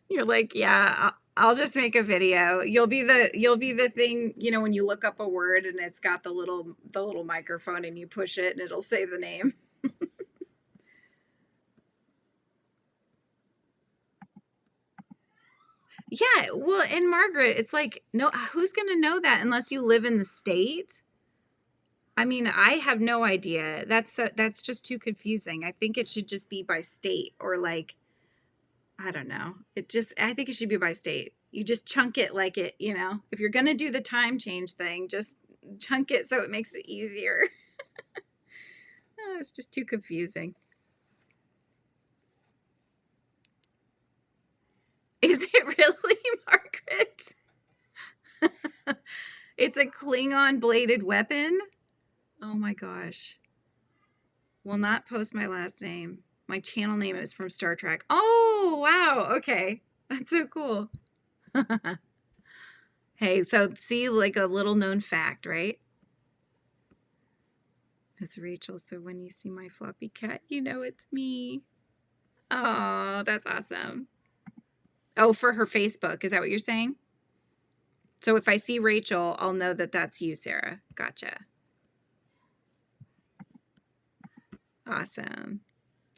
You're like, yeah, I'll just make a video. You'll be the thing, you know, when you look up a word and it's got the little microphone and you push it and it'll say the name. Yeah, well, in Margaret, it's like, no, who's going to know that unless you live in the state? I mean, I have no idea. That's just too confusing. I think it should just be by state, or like, I don't know. I think it should be by state. You just chunk it like it, you know, if you're going to do the time change thing, just chunk it so it makes it easier. Oh, it's just too confusing. it really, Margaret? It's a Klingon bladed weapon? Oh my gosh. Will not post my last name. My channel name is from Star Trek. Oh, wow. Okay. That's so cool. Hey, so see, like a little known fact, right? It's Rachel. So when you see my floppy cat, you know it's me. Oh, that's awesome. Oh, for her Facebook. Is that what you're saying? So if I see Rachel, I'll know that that's you, Sarah. Gotcha. Awesome.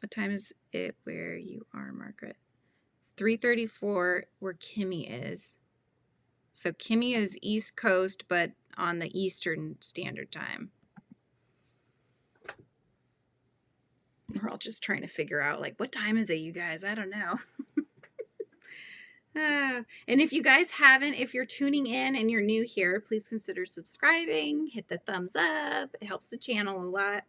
What time is it where you are, Margaret? It's 3:34 where Kimmy is. So Kimmy is East Coast, but on the Eastern Standard Time. We're all just trying to figure out, like, what time is it, you guys? I don't know. And if you guys haven't, if you're tuning in and you're new here, please consider subscribing, hit the thumbs up. It helps the channel a lot.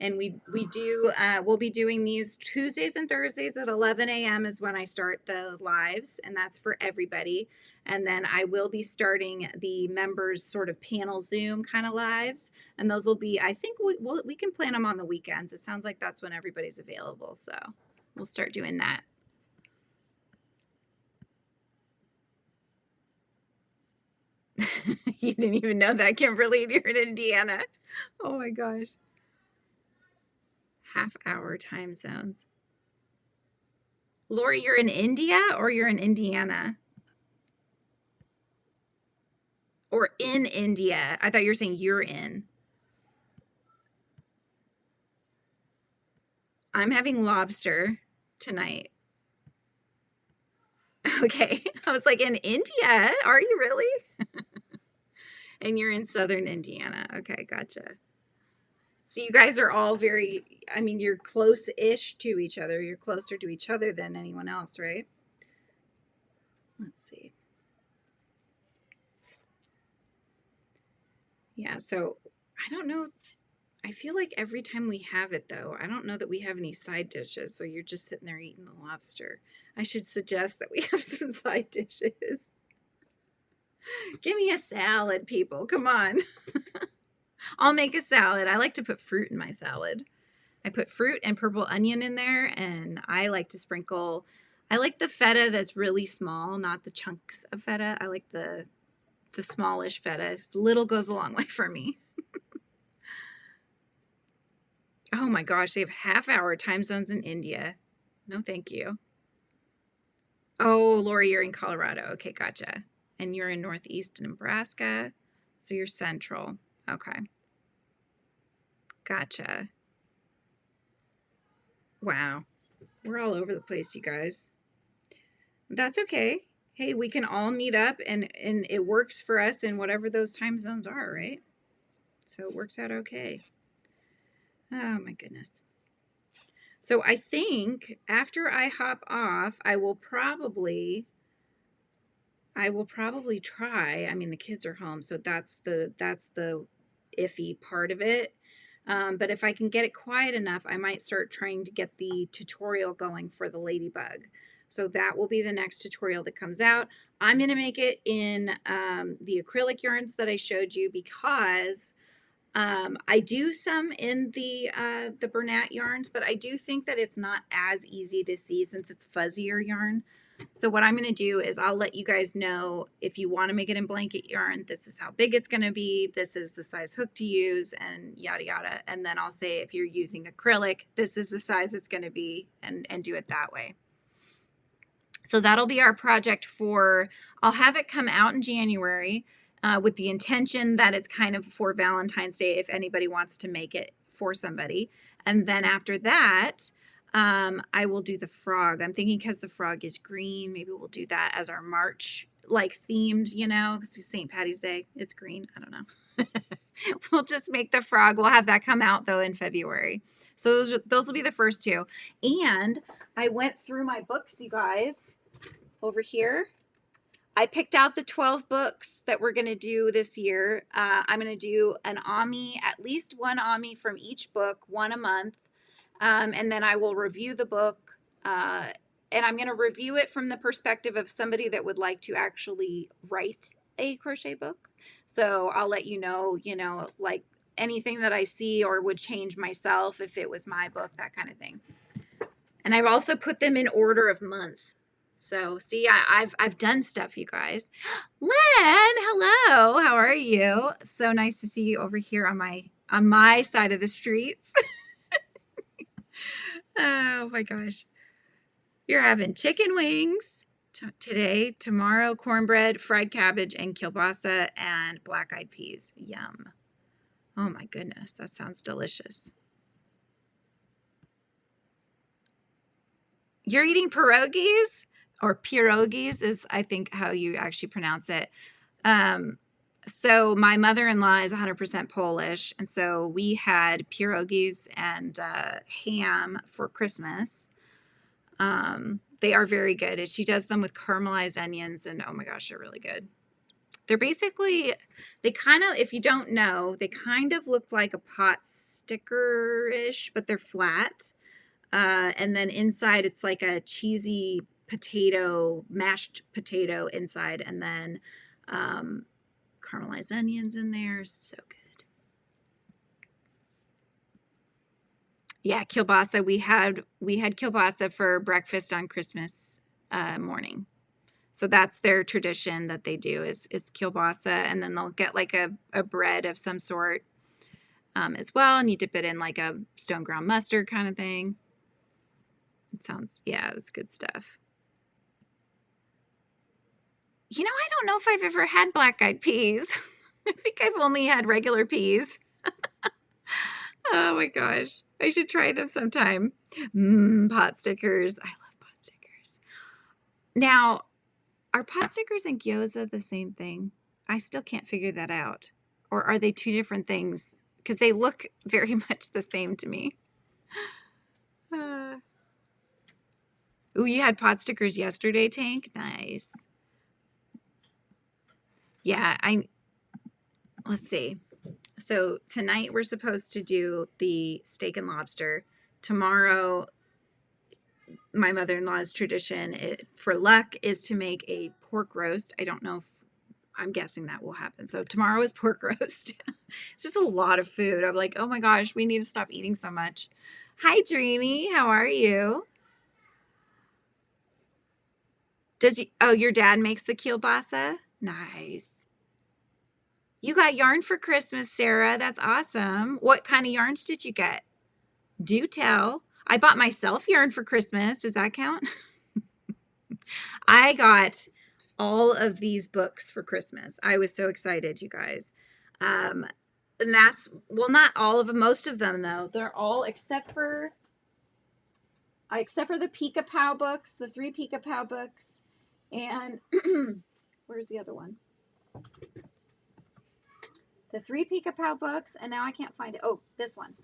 And we'll be doing these Tuesdays and Thursdays at 11 a.m. is when I start the lives, and that's for everybody. And then I will be starting the members sort of panel Zoom kind of lives, and those will be, I think we can plan them on the weekends. It sounds like that's when everybody's available, so we'll start doing that. You didn't even know that, Kimberly. You're in Indiana. Oh my gosh. Half-hour time zones. Lori, you're in India or you're in Indiana? Or in India? I thought you were saying you're in. I'm having lobster tonight. Okay. I was like, in India? Are you really? And you're in southern Indiana. Okay, gotcha. So you guys are all very, I mean, you're close-ish to each other. You're closer to each other than anyone else, right? Let's see. Yeah, so I don't know. I feel like every time we have it, though, I don't know that we have any side dishes. So you're just sitting there eating the lobster. I should suggest that we have some side dishes. Give me a salad, people. Come on. I'll make a salad. I like to put fruit in my salad. I put fruit and purple onion in there, and I like to sprinkle. I like the feta that's really small, not the chunks of feta. I like the smallish feta. Little goes a long way for me. Oh my gosh, they have half-hour time zones in India. No, thank you. Oh, Lori, you're in Colorado. Okay, gotcha. And you're in Northeast Nebraska, so you're central. Okay. Gotcha. Wow. We're all over the place, you guys. That's okay. Hey, we can all meet up, and it works for us in whatever those time zones are, right? So it works out okay. Oh my goodness. So I think after I hop off, I will probably try. I mean, the kids are home, so that's the iffy part of it. But if I can get it quiet enough, I might start trying to get the tutorial going for the ladybug. So that will be the next tutorial that comes out. I'm going to make it in the acrylic yarns that I showed you, because I do some in the Bernat yarns, but I do think that it's not as easy to see since it's fuzzier yarn. So what I'm going to do is I'll let you guys know, if you want to make it in blanket yarn, this is how big it's going to be, this is the size hook to use, and yada yada. And then I'll say, if you're using acrylic, this is the size it's going to be, and do it that way. So that'll be our project for, I'll have it come out in January with the intention that it's kind of for Valentine's Day if anybody wants to make it for somebody. And then after that, I will do the frog. I'm thinking because the frog is green, maybe we'll do that as our March, like themed, you know, it's St. Patty's Day. It's green. I don't know. We'll just make the frog. We'll have that come out though in February. So those will be the first two. And I went through my books, you guys, over here. I picked out the 12 books that we're going to do this year. I'm going to do an AMI, at least one AMI from each book, one a month. And then I will review the book and I'm going to review it from the perspective of somebody that would like to actually write a crochet book. So I'll let you know, like anything that I see or would change myself if it was my book, that kind of thing. And I've also put them in order of month. So see, I've done stuff, you guys. Len, hello. How are you? So nice to see you over here on my side of the streets. Oh my gosh. You're having chicken wings today, tomorrow cornbread, fried cabbage, and kielbasa and black-eyed peas. Yum. Oh my goodness, that sounds delicious. You're eating pierogies? Or pierogies is, I think, how you actually pronounce it. So my mother-in-law is 100% Polish, and so we had pierogies and ham for Christmas. They are very good. She does them with caramelized onions, and oh my gosh, they're really good. They're basically, they kind of, if you don't know, they kind of look like a pot sticker-ish, but they're flat. And then inside it's like a cheesy potato, mashed potato inside, and then caramelized onions in there. So good. Yeah, kielbasa. We had kielbasa for breakfast on Christmas morning. So that's their tradition that they do is kielbasa, and then they'll get like a bread of some sort as well, and you dip it in like a stone ground mustard kind of thing. It sounds, yeah, that's good stuff. I don't know if I've ever had black-eyed peas. I think I've only had regular peas. Oh my gosh. I should try them sometime. Pot stickers. I love pot stickers. Now, are pot stickers and gyoza the same thing? I still can't figure that out. Or are they two different things? Because they look very much the same to me. Ooh, you had pot stickers yesterday, Tank? Nice. Yeah, let's see. So tonight we're supposed to do the steak and lobster. Tomorrow, my mother-in-law's tradition for luck is to make a pork roast. I don't know if, I'm guessing that will happen. So tomorrow is pork roast. It's just a lot of food. I'm like, oh my gosh, we need to stop eating so much. Hi, Dreamy. How are you? Your dad makes the kielbasa? Nice. You got yarn for Christmas, Sarah. That's awesome. What kind of yarns did you get? Do tell. I bought myself yarn for Christmas. Does that count? I got all of these books for Christmas. I was so excited, you guys. And that's, well, not all of them, most of them though. They're all except for the Pika Pow books, the 3 Pika Pow books. And where's the other one? The 3 Pika Pow books, and now I can't find it. Oh, this one.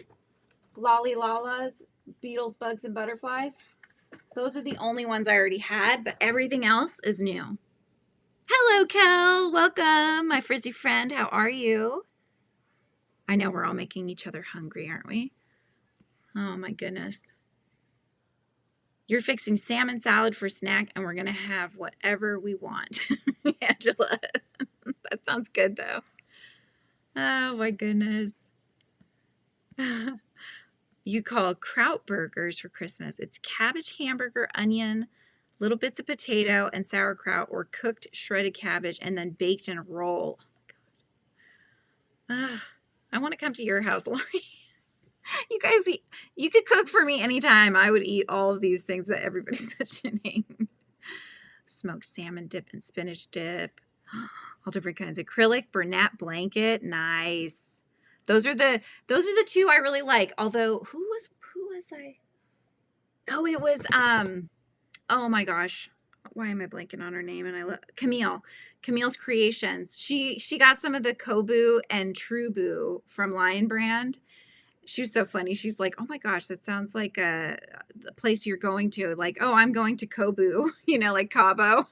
Lolly Lala's Beetles, Bugs, and Butterflies. Those are the only ones I already had, but everything else is new. Hello, Kel. Welcome, my frizzy friend. How are you? I know we're all making each other hungry, aren't we? Oh, my goodness. You're fixing salmon salad for snack, and we're going to have whatever we want. Angela. That sounds good, though. Oh, my goodness. You call kraut burgers for Christmas. It's cabbage, hamburger, onion, little bits of potato, and sauerkraut, or cooked shredded cabbage, and then baked in a roll. Oh, my God. I want to come to your house, Lori. You guys, you could cook for me anytime. I would eat all of these things that everybody's mentioning. Smoked salmon dip and spinach dip. All different kinds. Acrylic Bernat blanket. Nice. Those are the two I really like. Although who was I? Oh, it was oh my gosh. Why am I blanking on her name? And I love Camille's Creations. She got some of the Kobu and Trubu from Lion Brand. She was so funny. She's like, oh my gosh, that sounds like the place you're going to. Like, oh, I'm going to Kobu, like Cabo.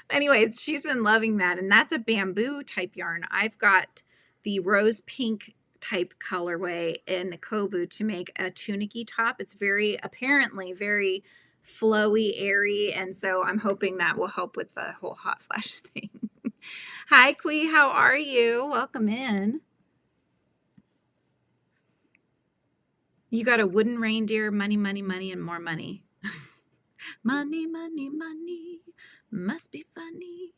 Anyways, she's been loving that. And that's a bamboo type yarn. I've got the rose pink type colorway in Kobu to make a tunicky top. It's apparently very flowy, airy, and so I'm hoping that will help with the whole hot flash thing. Hi, Quee, how are you? Welcome in. You got a wooden reindeer, money, money, money, and more money. Money, money, money, must be funny.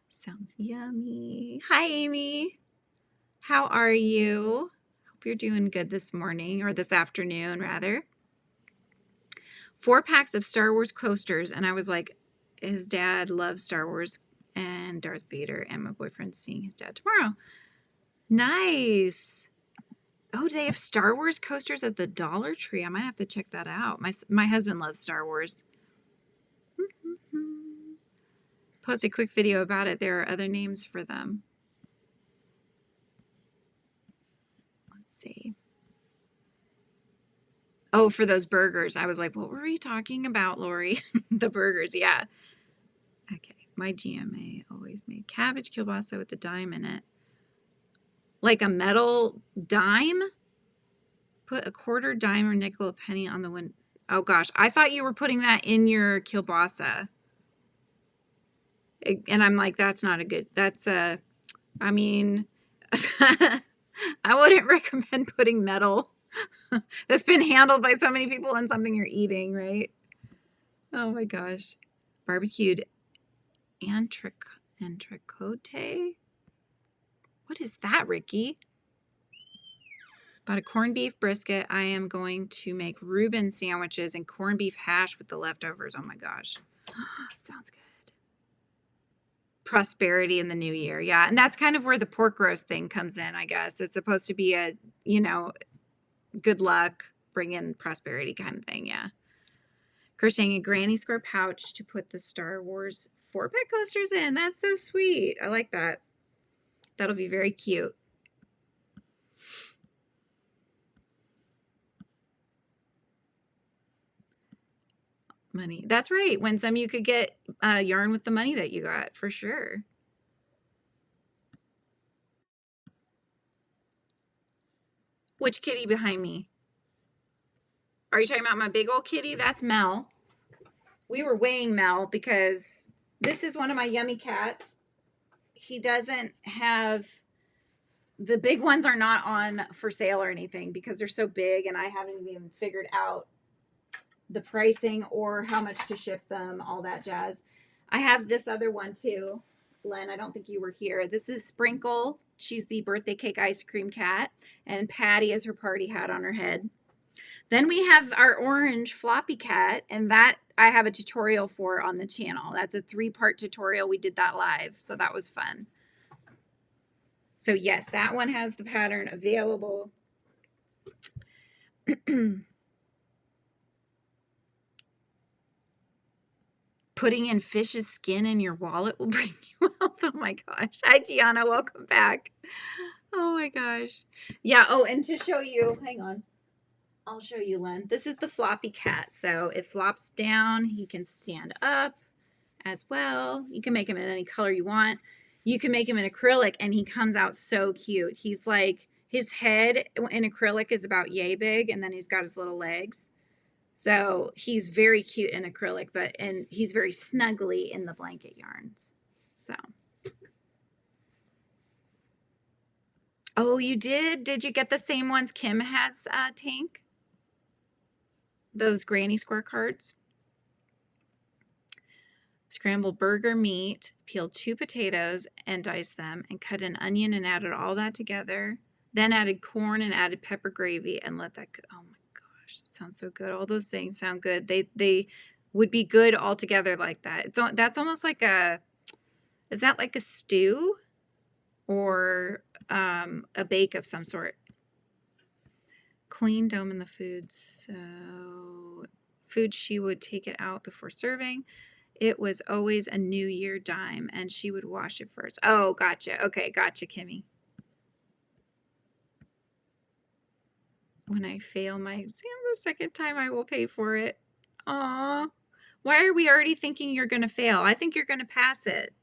Sounds yummy. Hi, Amy. How are you? Hope you're doing good this morning, or this afternoon, rather. 4 packs of Star Wars coasters, and I was like, his dad loves Star Wars and Darth Vader, and my boyfriend's seeing his dad tomorrow. Nice. Oh, do they have Star Wars coasters at the Dollar Tree? I might have to check that out. My husband loves Star Wars. Post a quick video about it. There are other names for them. Let's see. Oh, for those burgers. I was like, what were we talking about, Lori? The burgers, yeah. Okay. My GMA always made cabbage kielbasa with a dime in it. Like a metal dime? Put a quarter, dime, or nickel, a penny on the window. Oh, gosh. I thought you were putting that in your kielbasa. And I'm like, that's not a good, that's a, I mean, I wouldn't recommend putting metal that's been handled by so many people in something you're eating, right? Oh my gosh. Barbecued entrecote? What is that, Ricky? Bought a corned beef brisket. I am going to make Reuben sandwiches and corned beef hash with the leftovers. Oh my gosh. Sounds good. Prosperity in the new year. Yeah. And that's kind of where the pork roast thing comes in, I guess. It's supposed to be a, good luck, bring in prosperity kind of thing. Yeah. Crocheting a granny square pouch to put the Star Wars 4-pack coasters in. That's so sweet. I like that. That'll be very cute. Money. That's right. Win some, you could get yarn with the money that you got, for sure. Which kitty behind me? Are you talking about my big old kitty? That's Mel. We were weighing Mel because this is one of my yummy cats. He doesn't have, the big ones are not on for sale or anything because they're so big, and I haven't even figured out the pricing or how much to ship them, all that jazz. I have this other one too. Len, I don't think you were here. This is Sprinkle. She's the birthday cake ice cream cat, and Patty is her party hat on her head. Then we have our orange floppy cat, and that I have a tutorial for on the channel. That's a 3-part tutorial. We did that live, so that was fun. So yes, that one has the pattern available. Putting in fish's skin in your wallet will bring you wealth. Oh my gosh. Hi, Gianna. Welcome back. Oh my gosh. Yeah. Oh, and to show you, hang on. I'll show you, Len. This is the floppy cat. So it flops down. He can stand up as well. You can make him in any color you want. You can make him in acrylic, and he comes out so cute. He's like, his head in acrylic is about yay big, and then he's got his little legs. So he's very cute in acrylic, and he's very snuggly in the blanket yarns. So. Oh, you did? Did you get the same ones Kim has, Tank? Those granny square cards? Scrambled burger meat, peeled 2 potatoes and diced them, and cut an onion and added all that together. Then added corn and added pepper gravy and let that go. Oh my gosh, that sounds so good. All those things sound good. They would be good all together like that. That's almost like is that like a stew or a bake of some sort? Clean dome in the food. So food, she would take it out before serving. It was always a New Year dime, and she would wash it first. Oh, gotcha. Okay, gotcha, Kimmy. When I fail my exam the second time, I will pay for it. Aw. Why are we already thinking you're going to fail? I think you're going to pass it.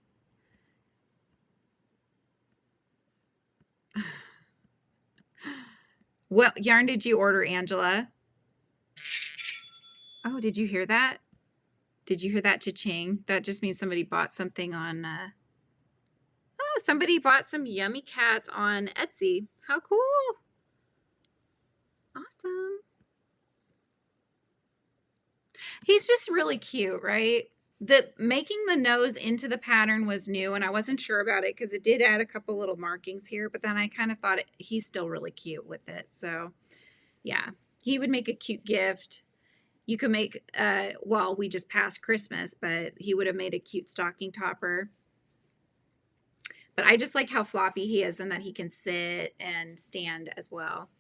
What yarn did you order, Angela? Oh, did you hear that? Did you hear that cha-ching? That just means somebody bought something on, oh, somebody bought some yummy cats on Etsy. How cool. Awesome. He's just really cute, right? The making the nose into the pattern was new, and I wasn't sure about it because it did add a couple little markings here, but then I kind of thought he's still really cute with it. So yeah, he would make a cute gift. You could make, well, we just passed Christmas, but he would have made a cute stocking topper. But I just like how floppy he is and that he can sit and stand as well.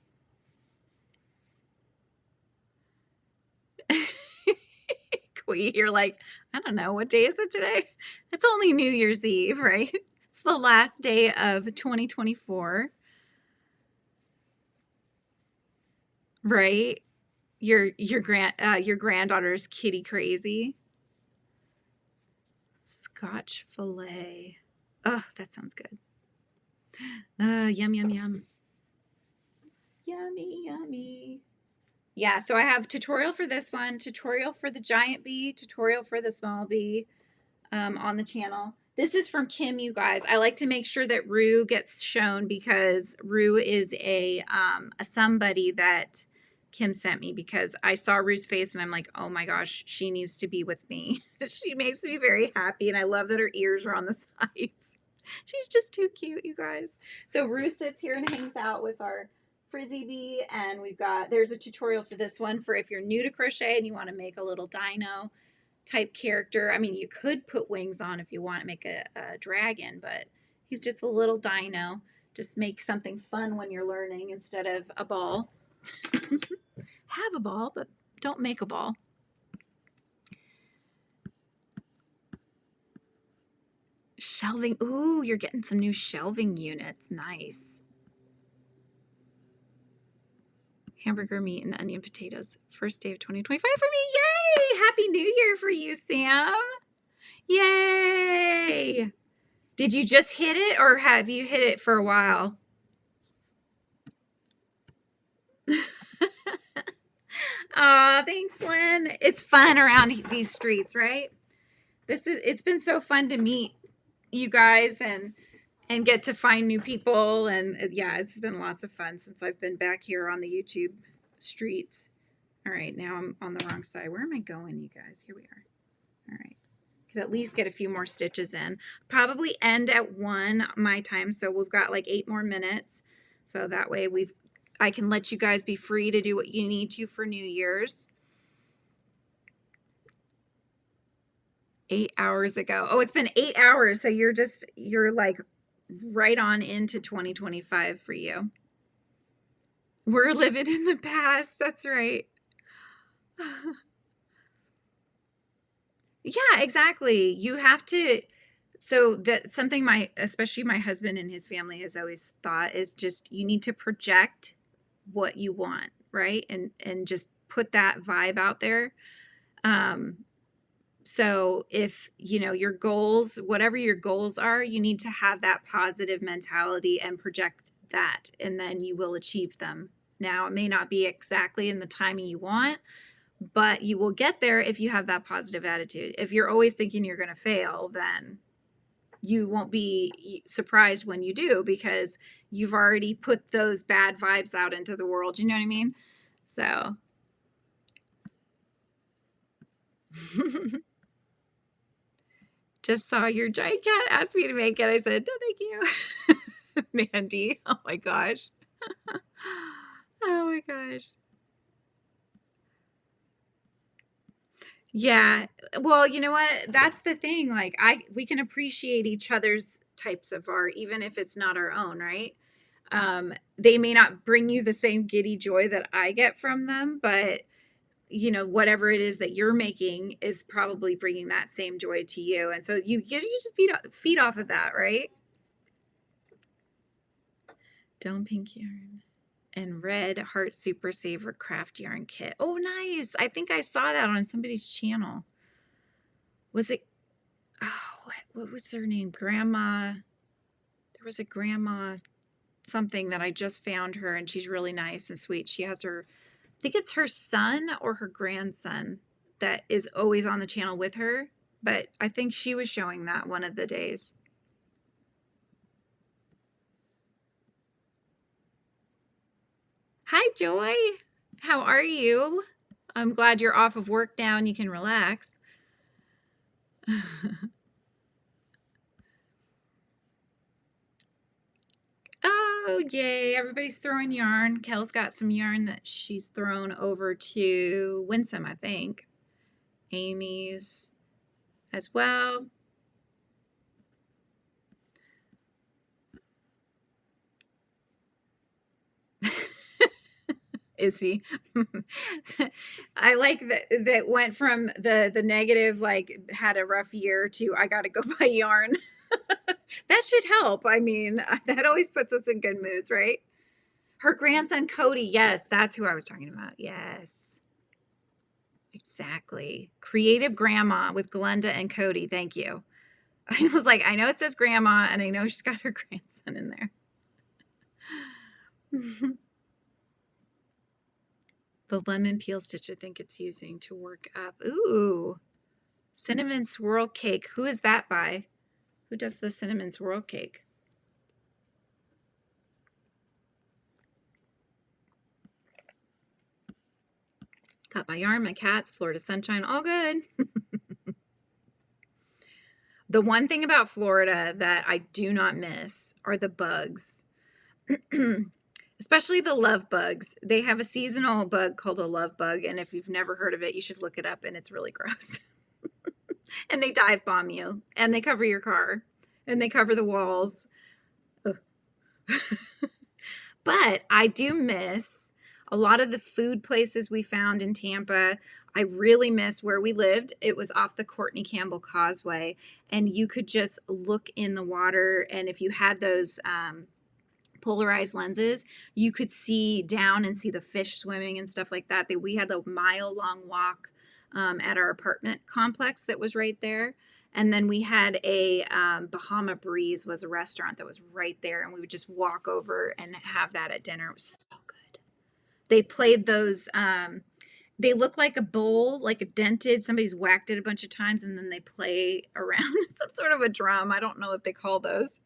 You're like, I don't know, what day is it today? It's only New Year's Eve, right? It's the last day of 2024. Right? Your granddaughter's kitty crazy. Scotch fillet. Oh, that sounds good. Yum, yum, yum. Yummy, yummy. Yeah, so I have tutorial for this one, tutorial for the giant bee, tutorial for the small bee on the channel. This is from Kim, you guys. I like to make sure that Rue gets shown because Rue is a somebody that Kim sent me because I saw Rue's face and I'm like, oh my gosh, she needs to be with me. She makes me very happy and I love that her ears are on the sides. She's just too cute, you guys. So Rue sits here and hangs out with our Frizzy Bee, and there's a tutorial for this one for if you're new to crochet and you want to make a little dino type character. I mean, you could put wings on if you want to make a dragon, but he's just a little dino. Just make something fun when you're learning instead of a ball. Have a ball, but don't make a ball. Shelving. Ooh, you're getting some new shelving units. Nice. Hamburger, meat, and onion potatoes. First day of 2025 for me. Yay! Happy New Year for you, Sam. Yay! Did you just hit it or have you hit it for a while? Aw, thanks, Lynn. It's fun around these streets, right? It's been so fun to meet you guys and get to find new people. And yeah, it's been lots of fun since I've been back here on the YouTube streets. All right, now I'm on the wrong side. Where am I going, you guys? Here we are. All right. Could at least get a few more stitches in. Probably end at 1 my time. So we've got like 8 more minutes. So that way I can let you guys be free to do what you need to for New Year's. 8 hours ago. Oh, it's been 8 hours. So you're like right on into 2025 for you. We're living in the past. That's right. Yeah, exactly. You have to. So that's something especially my husband and his family has always thought is just you need to project what you want, right? And just put that vibe out there. So if, your goals, whatever your goals are, you need to have that positive mentality and project that, and then you will achieve them. Now, it may not be exactly in the timing you want, but you will get there if you have that positive attitude. If you're always thinking you're going to fail, then you won't be surprised when you do because you've already put those bad vibes out into the world. You know what I mean? So just saw your giant cat ask me to make it. I said, no, thank you. Mandy. Oh my gosh. Oh my gosh. Yeah. Well, you know what? That's the thing. Like we can appreciate each other's types of art, even if it's not our own, right? They may not bring you the same giddy joy that I get from them, but whatever it is that you're making is probably bringing that same joy to you. And so you just feed off of that, right? Dylan Pink yarn and red heart super saver craft yarn kit. Oh, nice. I think I saw that on somebody's channel. Was it, oh, what was her name? Grandma. There was a grandma something that I just found her, and she's really nice and sweet. She has I think it's her son or her grandson that is always on the channel with her, but I think she was showing that one of the days. Hi, Joy. How are you? I'm glad you're off of work now and you can relax. Oh, yay. Everybody's throwing yarn. Kel's got some yarn that she's thrown over to Winsome, I think. Amy's as well. Is he? I like that went from the negative, like had a rough year, to I gotta go buy yarn. That should help. I mean, that always puts us in good moods, right? Her grandson Cody, yes, that's who I was talking about. Yes, exactly. Creative grandma with Glenda and Cody. Thank you. I was like, I know it says grandma and I know she's got her grandson in there. The lemon peel stitch I think it's using to work up. Ooh, cinnamon swirl cake. Who is that by? Who does the cinnamon swirl cake? Got my yarn, my cats, Florida sunshine, all good. The one thing about Florida that I do not miss are the bugs. Especially the love bugs. They have a seasonal bug called a love bug, and if you've never heard of it, you should look it up, and it's really gross. And they dive bomb you, and they cover your car, and they cover the walls. But I do miss a lot of the food places we found in Tampa. I really miss where we lived. It was off the Courtney Campbell Causeway, and you could just look in the water, and if you had those polarized lenses, you could see down and see the fish swimming and stuff like that. We had a mile-long walk at our apartment complex that was right there. And then we had a Bahama Breeze was a restaurant that was right there, and we would just walk over and have that at dinner. It was so good. They played those, they look like a bowl, like a dented, somebody's whacked it a bunch of times, and then they play around some sort of a drum. I don't know what they call those.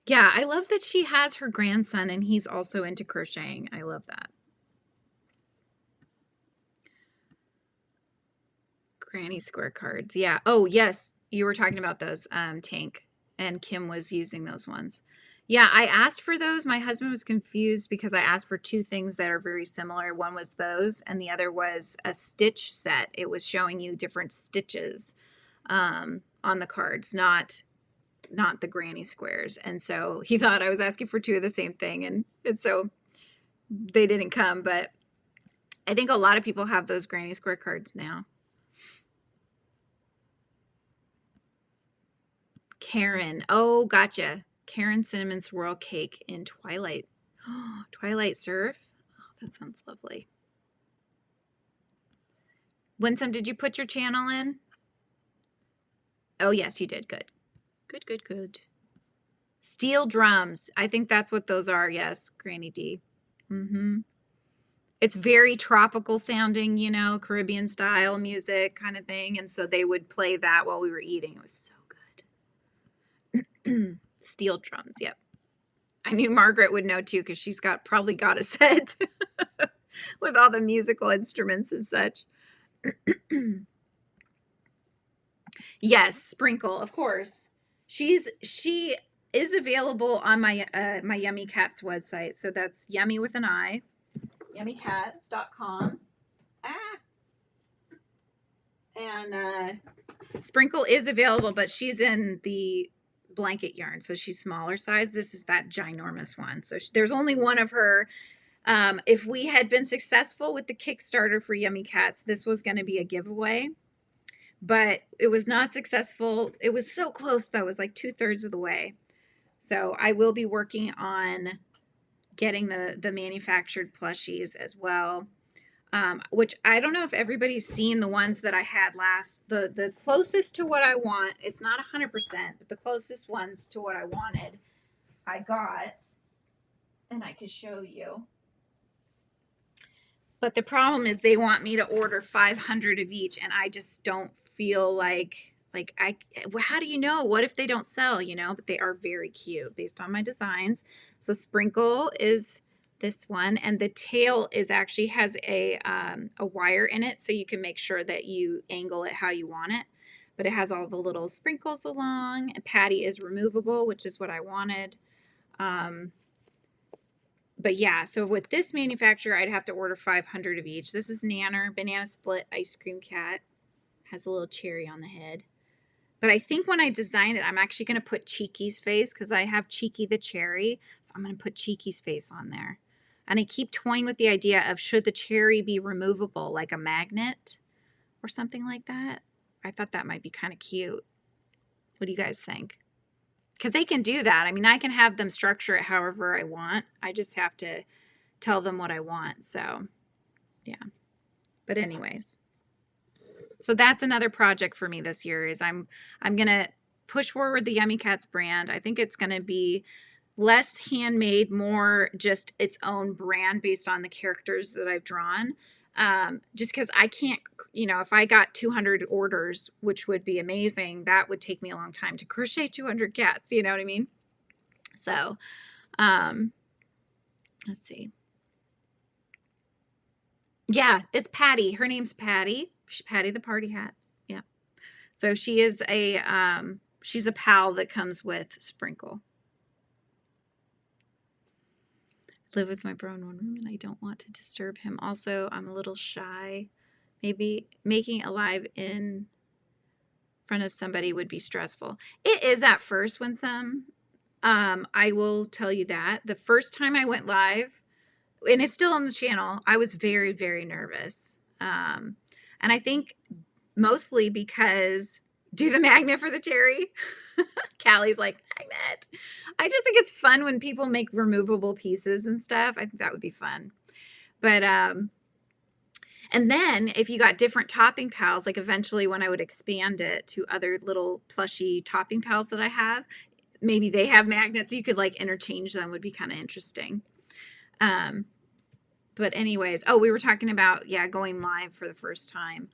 Yeah, I love that she has her grandson and he's also into crocheting. I love that. Granny square cards. Yeah. Oh, yes. You were talking about those, Tank, and Kim was using those ones. Yeah, I asked for those. My husband was confused because I asked for two things that are very similar. One was those, and the other was a stitch set. It was showing you different stitches on the cards, not the granny squares. And so he thought I was asking for two of the same thing, and so they didn't come. But I think a lot of people have those granny square cards now. Karen. Oh, gotcha. Karen cinnamon swirl cake in Twilight. Oh, Twilight Surf. Oh, that sounds lovely. Winsome, did you put your channel in? Oh, yes, you did. Good. Good, good, good. Steel drums. I think that's what those are. Yes, Granny D. Mm-hmm. It's very tropical sounding, you know, Caribbean style music kind of thing. And so they would play that while we were eating. It was so good. Steel drums. Yep. I knew Margaret would know too, because she's probably got a set with all the musical instruments and such. Yes, Sprinkle, of course. She is available on my my Yummy Cats website. So that's Yummy with an I, yummycats.com. And Sprinkle is available, but she's in the blanket yarn, so she's smaller size. This is that ginormous one. So there's only one of her. If we had been successful with the Kickstarter for Yummy Cats, this was going to be a giveaway, but it was not successful. It was so close though. It was like 2/3 of the way. So I will be working on getting the manufactured plushies as well. Which I don't know if everybody's seen the ones that I had last. The closest to what I want, it's not 100%, but the closest ones to what I wanted, I got, and I could show you. But the problem is they want me to order 500 of each, and I just don't feel like how do you know? What if they don't sell, you know? But they are very cute based on my designs. So Sprinkle is this one, and the tail is actually has a wire in it, so you can make sure that you angle it how you want it. But it has all the little sprinkles along. And Patty is removable, which is what I wanted. But yeah, so with this manufacturer, I'd have to order 500 of each. This is Nanner, Banana Split Ice Cream Cat. Has a little cherry on the head. But I think when I design it, I'm actually going to put Cheeky's face because I have Cheeky the cherry. So I'm going to put Cheeky's face on there. And I keep toying with the idea of should the cherry be removable, like a magnet or something like that. I thought that might be kind of cute. What do you guys think? Because they can do that. I mean, I can have them structure it however I want. I just have to tell them what I want. So, yeah. But anyways. So that's another project for me this year is I'm going to push forward the Yummy Cats brand. I think it's going to be less handmade, more just its own brand based on the characters that I've drawn. Just because I can't, you know, if I got 200 orders, which would be amazing, that would take me a long time to crochet 200 cats, you know what I mean? So, let's see. Yeah, it's Patty. Her name's Patty. She's Patty the Party Hat. Yeah. So she is she's a pal that comes with Sprinkle. Live with my bro in one room and I don't want to disturb him. Also, I'm a little shy. Maybe making a live in front of somebody would be stressful. It is at first, Winsome. I will tell you that. The first time I went live, and it's still on the channel, I was very, very nervous. And I think mostly because do the magnet for the cherry. Callie's like, magnet. I just think it's fun when people make removable pieces and stuff. I think that would be fun. But, and then if you got different topping pals, like eventually when I would expand it to other little plushy topping pals that I have, maybe they have magnets, so you could like interchange them, would be kind of interesting. But anyways, oh, we were talking about, yeah, going live for the first time.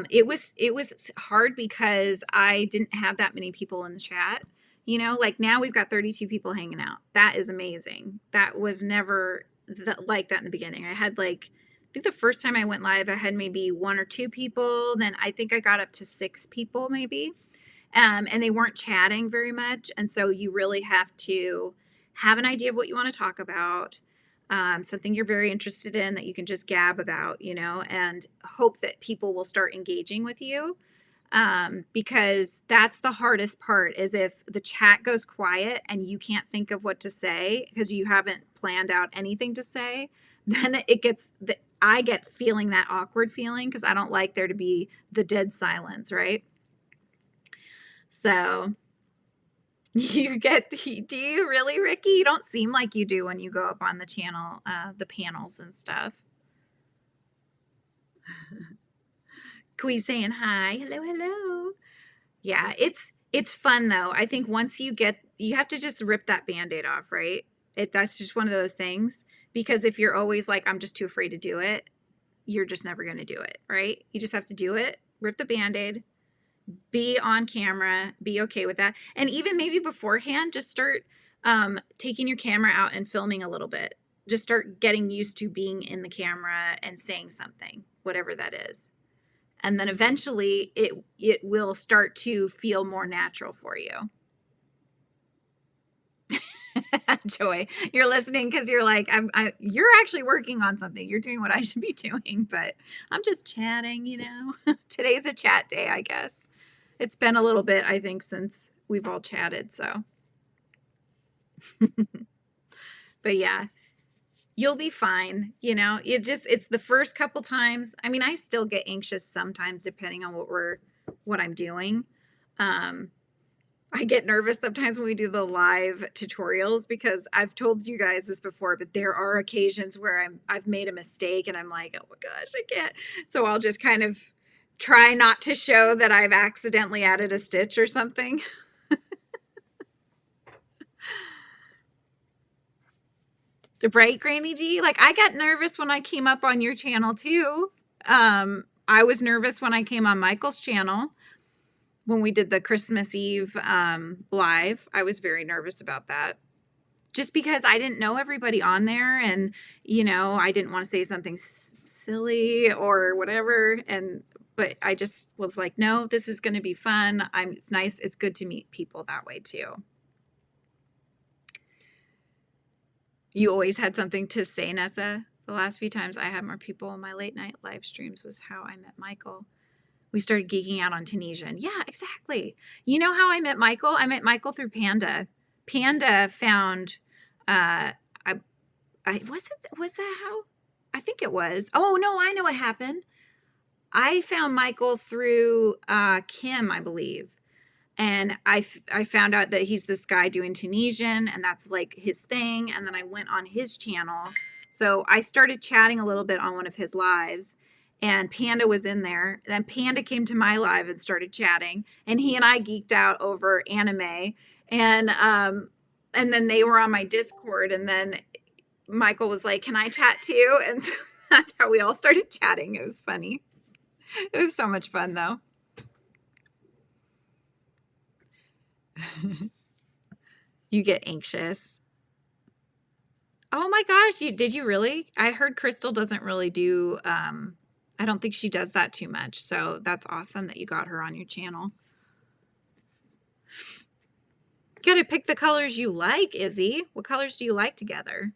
It was hard because I didn't have that many people in the chat. You know, like now we've got 32 people hanging out. That is amazing. That was never like that in the beginning. I had like, I think the first time I went live, I had maybe 1 or 2 people. Then I think I got up to 6 people maybe. And they weren't chatting very much. And so you really have to have an idea of what you want to talk about. Something you're very interested in that you can just gab about, you know, and hope that people will start engaging with you. Because that's the hardest part is if the chat goes quiet and you can't think of what to say because you haven't planned out anything to say, then it gets, I get feeling that awkward feeling because I don't like there to be the dead silence, right? So you get, do you really, Ricky? You don't seem like you do when you go up on the channel, the panels and stuff. Quee's saying hi. Hello, hello. Yeah, it's fun though. I think once you have to just rip that Band-Aid off, right? That's just one of those things because if you're always like, I'm just too afraid to do it, you're just never going to do it, right? You just have to do it, rip the Band-Aid, be on camera, be okay with that. And even maybe beforehand, just start taking your camera out and filming a little bit. Just start getting used to being in the camera and saying something, whatever that is. And then eventually it will start to feel more natural for you. Joy, you're listening because you're like, you're actually working on something. You're doing what I should be doing, but I'm just chatting, you know. Today's a chat day, I guess. It's been a little bit, I think, since we've all chatted, so. But yeah, you'll be fine. You know, it's the first couple times. I mean, I still get anxious sometimes depending on what I'm doing. I get nervous sometimes when we do the live tutorials because I've told you guys this before, but there are occasions where I've made a mistake and I'm like, oh my gosh, I can't. So I'll just kind of try not to show that I've accidentally added a stitch or something. Right, Granny G? Like, I got nervous when I came up on your channel too. I was nervous when I came on Michael's channel when we did the Christmas Eve live. I was very nervous about that. Just because I didn't know everybody on there, and, you know, I didn't want to say something silly or whatever. But I just was like, no, this is going to be fun. It's nice. It's good to meet people that way too. You always had something to say, Nessa. The last few times I had more people in my late night live streams was how I met Michael. We started geeking out on Tunisian. Yeah, exactly. You know how I met Michael? I met Michael through Panda. Panda found, was that how? I think it was. Oh, no, I know what happened. I found Michael through Kim, I believe. And I found out that he's this guy doing Tunisian, and that's like his thing. And then I went on his channel. So I started chatting a little bit on one of his lives, and Panda was in there. Then Panda came to my live and started chatting, and he and I geeked out over anime. And then they were on my Discord, and then Michael was like, "Can I chat too?" And so that's how we all started chatting. It was funny. It was so much fun, though. You get anxious. Oh my gosh, did you really? I heard Crystal doesn't really do, I don't think she does that too much. So that's awesome that you got her on your channel. You gotta pick the colors you like, Izzy. What colors do you like together?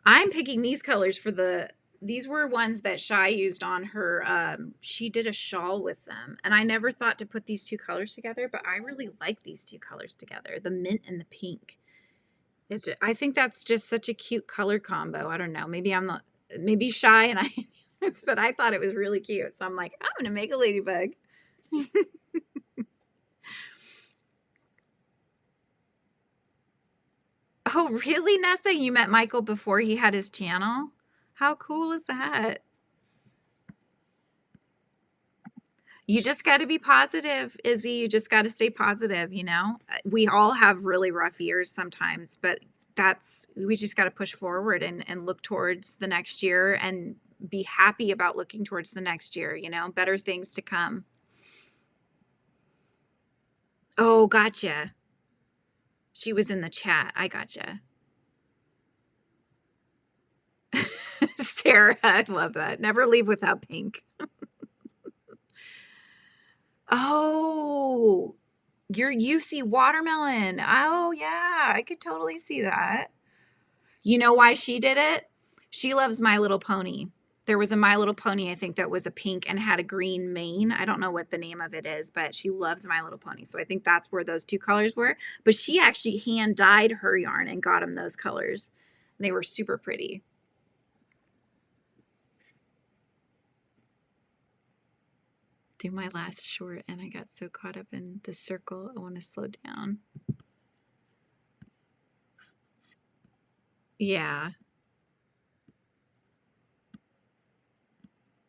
I'm picking these colors for these were ones that Shy used on her, she did a shawl with them. And I never thought to put these two colors together, but I really like these two colors together, the mint and the pink. I think that's just such a cute color combo. I don't know. Maybe Shy and I, but I thought it was really cute. So I'm like, I'm going to make a ladybug. Oh, really, Nessa? You met Michael before he had his channel? How cool is that? You just got to be positive, Izzy. You just got to stay positive, you know? We all have really rough years sometimes, but we just got to push forward and look towards the next year and be happy about looking towards the next year, you know? Better things to come. Oh, gotcha. She was in the chat. I gotcha. Sarah, I love that. Never leave without pink. Oh, you see watermelon. Oh, yeah, I could totally see that. You know why she did it? She loves My Little Pony. There was a My Little Pony, I think, that was a pink and had a green mane. I don't know what the name of it is, but she loves My Little Pony. So I think that's where those two colors were. But she actually hand dyed her yarn and got them those colors. They were super pretty. Do my last short, and I got so caught up in the circle, I want to slow down. Yeah.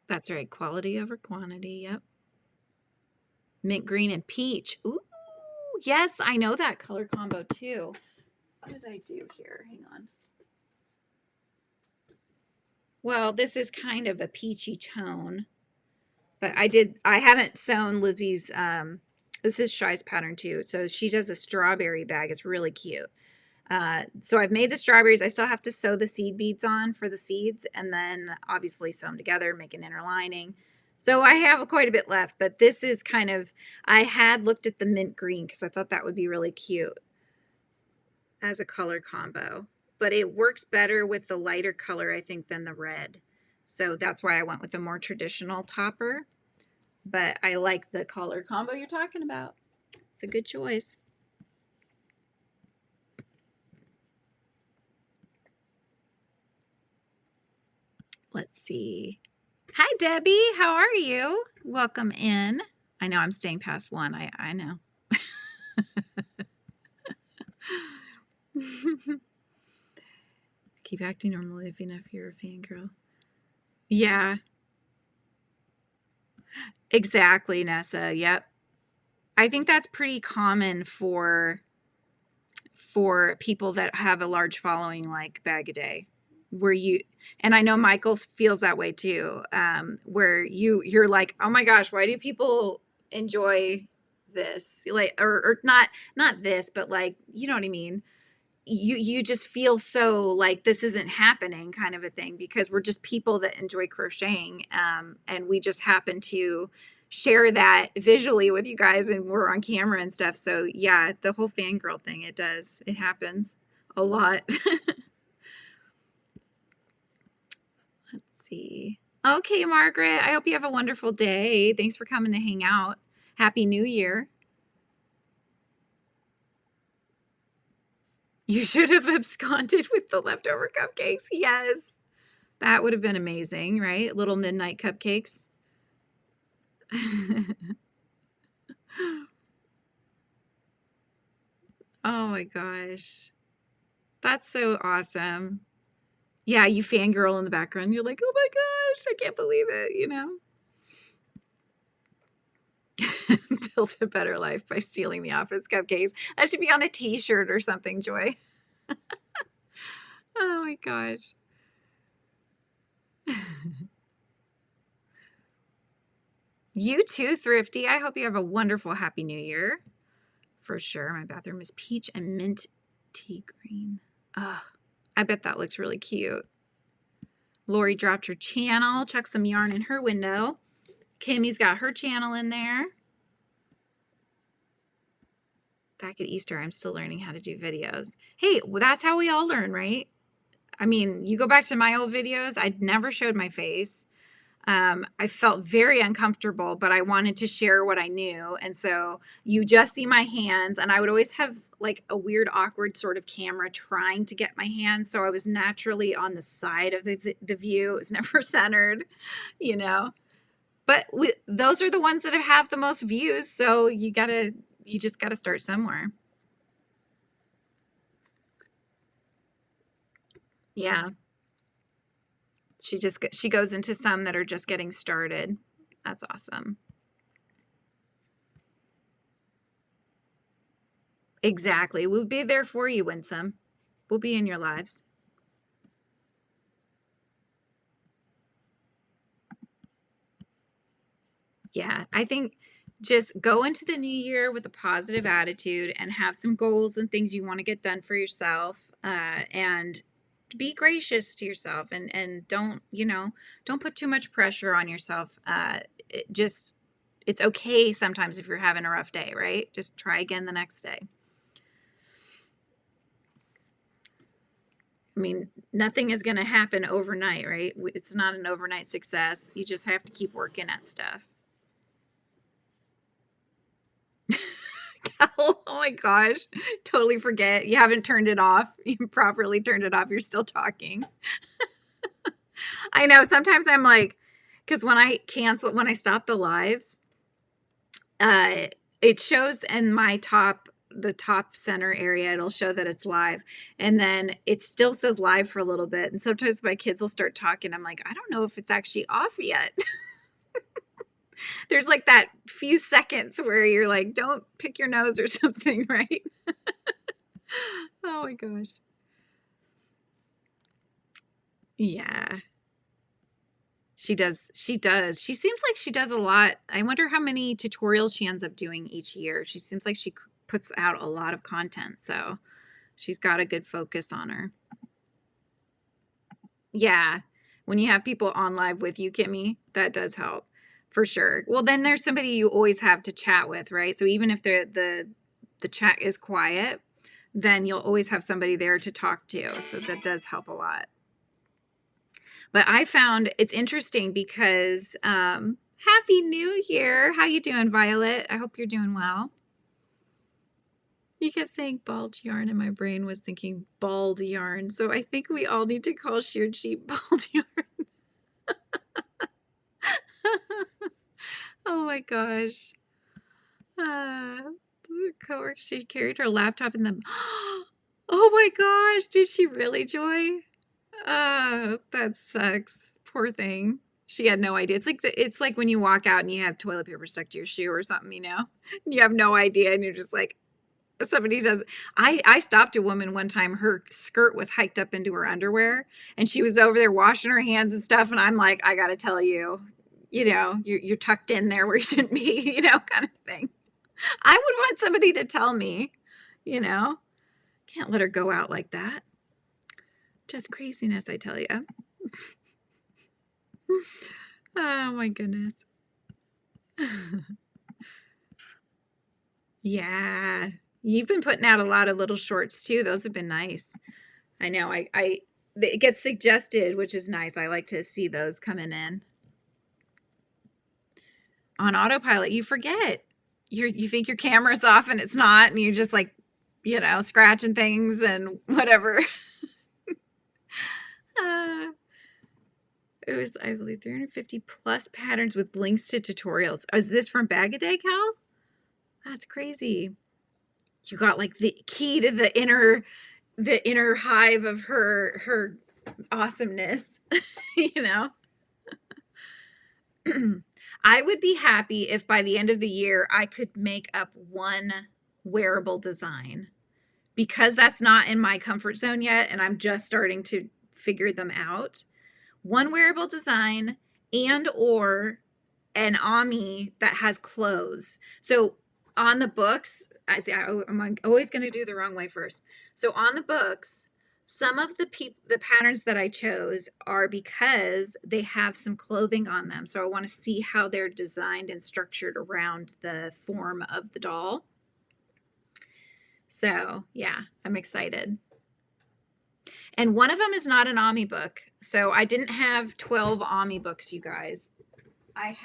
That's right. Quality over quantity. Yep. Mint green and peach. Ooh, yes, I know that color combo too. What did I do here? Hang on. Well, this is kind of a peachy tone, but I haven't sewn Lizzie's, this is Shy's pattern too. So she does a strawberry bag. It's really cute. So I've made the strawberries. I still have to sew the seed beads on for the seeds, and then obviously sew them together, make an inner lining. So I have quite a bit left, but this is kind of, I had looked at the mint green because I thought that would be really cute as a color combo, but it works better with the lighter color, I think, than the red. So that's why I went with a more traditional topper, but I like the color combo you're talking about. It's a good choice. Let's see. Hi, Debbie. How are you? Welcome in. I know I'm staying past 1. I know. Keep acting normally if you're a fangirl. Yeah. Exactly, Nessa. Yep. I think that's pretty common for for people that have a large following like Bag a Day, where you, and I know Michael feels that way too, where you're like, oh my gosh, why do people enjoy this? Like, or not this, but like, you know what I mean? You just feel so like this isn't happening kind of a thing, because we're just people that enjoy crocheting, and we just happen to share that visually with you guys, and we're on camera and stuff. So yeah, the whole fangirl thing, it happens a lot. Let's see. Okay, Margaret, I hope you have a wonderful day. Thanks for coming to hang out. Happy New Year. You should have absconded with the leftover cupcakes. Yes. That would have been amazing, right? Little midnight cupcakes. Oh my gosh. That's so awesome. Yeah, you fangirl in the background. You're like, oh my gosh, I can't believe it, you know? Built a better life by stealing the office cupcakes. That should be on a t-shirt or something, Joy. Oh my gosh. You too, Thrifty. I hope you have a wonderful Happy New Year. For sure. My bathroom is peach and mint tea green. Oh, I bet that looks really cute. Lori dropped her channel. Chuck some yarn in her window. Kimmy's got her channel in there. Back at Easter, I'm still learning how to do videos. Hey, well, that's how we all learn, right? I mean, you go back to my old videos, I'd never showed my face. I felt very uncomfortable, but I wanted to share what I knew. And so you just see my hands, and I would always have like a weird, awkward sort of camera trying to get my hands. So I was naturally on the side of the view. It was never centered, you know, but those are the ones that have the most views. So you just gotta start somewhere. Yeah. She goes into some that are just getting started. That's awesome. Exactly. We'll be there for you, Winsome. We'll be in your lives. Yeah, I think just go into the new year with a positive attitude and have some goals and things you want to get done for yourself, and be gracious to yourself, and don't put too much pressure on yourself. It's okay sometimes if you're having a rough day, right? Just try again the next day. I mean, nothing is going to happen overnight, right? It's not an overnight success. You just have to keep working at stuff. Oh my gosh, totally forget. You haven't turned it off. You properly turned it off. You're still talking. I know. Sometimes I'm like, because when I stop the lives, it shows in the top center area, it'll show that it's live, and then it still says live for a little bit. And sometimes my kids will start talking. I'm like, I don't know if it's actually off yet. There's like that few seconds where you're like, don't pick your nose or something, right? Oh my gosh. Yeah. She does. She seems like she does a lot. I wonder how many tutorials she ends up doing each year. She seems like she puts out a lot of content, so she's got a good focus on her. Yeah. When you have people on live with you, Kimmy, that does help. For sure. Well, then there's somebody you always have to chat with, right? So even if the chat is quiet, then you'll always have somebody there to talk to. So that does help a lot. But I found it's interesting because Happy New Year. How you doing, Violet? I hope you're doing well. You kept saying bald yarn, and my brain was thinking bald yarn. So I think we all need to call sheared sheep bald yarn. Oh my gosh. Coworker, she carried her laptop in the... Oh my gosh, did she really, Joy? Oh, that sucks. Poor thing. She had no idea. It's like when you walk out and you have toilet paper stuck to your shoe or something, you know? You have no idea, and you're just like, Somebody does. I stopped a woman one time. Her skirt was hiked up into her underwear, and she was over there washing her hands and stuff. And I'm like, I got to tell you, you're tucked in there where you shouldn't be, kind of thing. I would want somebody to tell me, can't let her go out like that. Just craziness, I tell you. Oh my goodness. Yeah. You've been putting out a lot of little shorts too. Those have been nice. I know. It gets suggested, which is nice. I like to see those coming in. On autopilot, you forget. You think your camera's off and it's not, and you're just like, scratching things and whatever. It was, I believe, 350 plus patterns with links to tutorials. Is this from Bag-A-Day, Cal? That's crazy. You got like the key to the inner hive of her awesomeness, I would be happy if by the end of the year I could make up one wearable design, because that's not in my comfort zone yet and I'm just starting to figure them out. One wearable design and or an Ami that has clothes. So on the books, I'm always going to do the wrong way first. So on the books, some of the patterns that I chose are because they have some clothing on them. So I want to see how they're designed and structured around the form of the doll. So yeah, I'm excited. And one of them is not an Ami book. So I didn't have 12 Ami books, you guys. I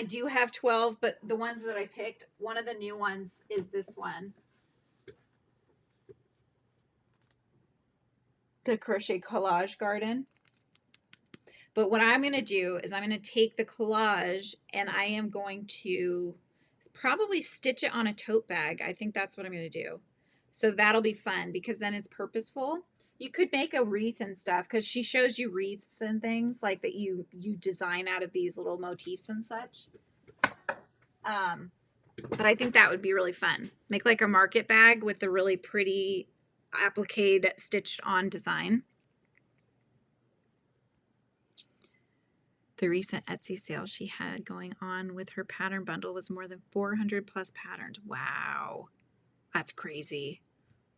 do have 12, but the ones that I picked, one of the new ones is this one. The Crochet Collage Garden. But what I'm going to do is I'm going to take the collage and I am going to probably stitch it on a tote bag. I think that's what I'm going to do. So that'll be fun because then it's purposeful. You could make a wreath and stuff because she shows you wreaths and things like that you design out of these little motifs and such. But I think that would be really fun. Make like a market bag with the really pretty applique stitched on design. The recent Etsy sale she had going on with her pattern bundle was more than 400 plus patterns. Wow. That's crazy.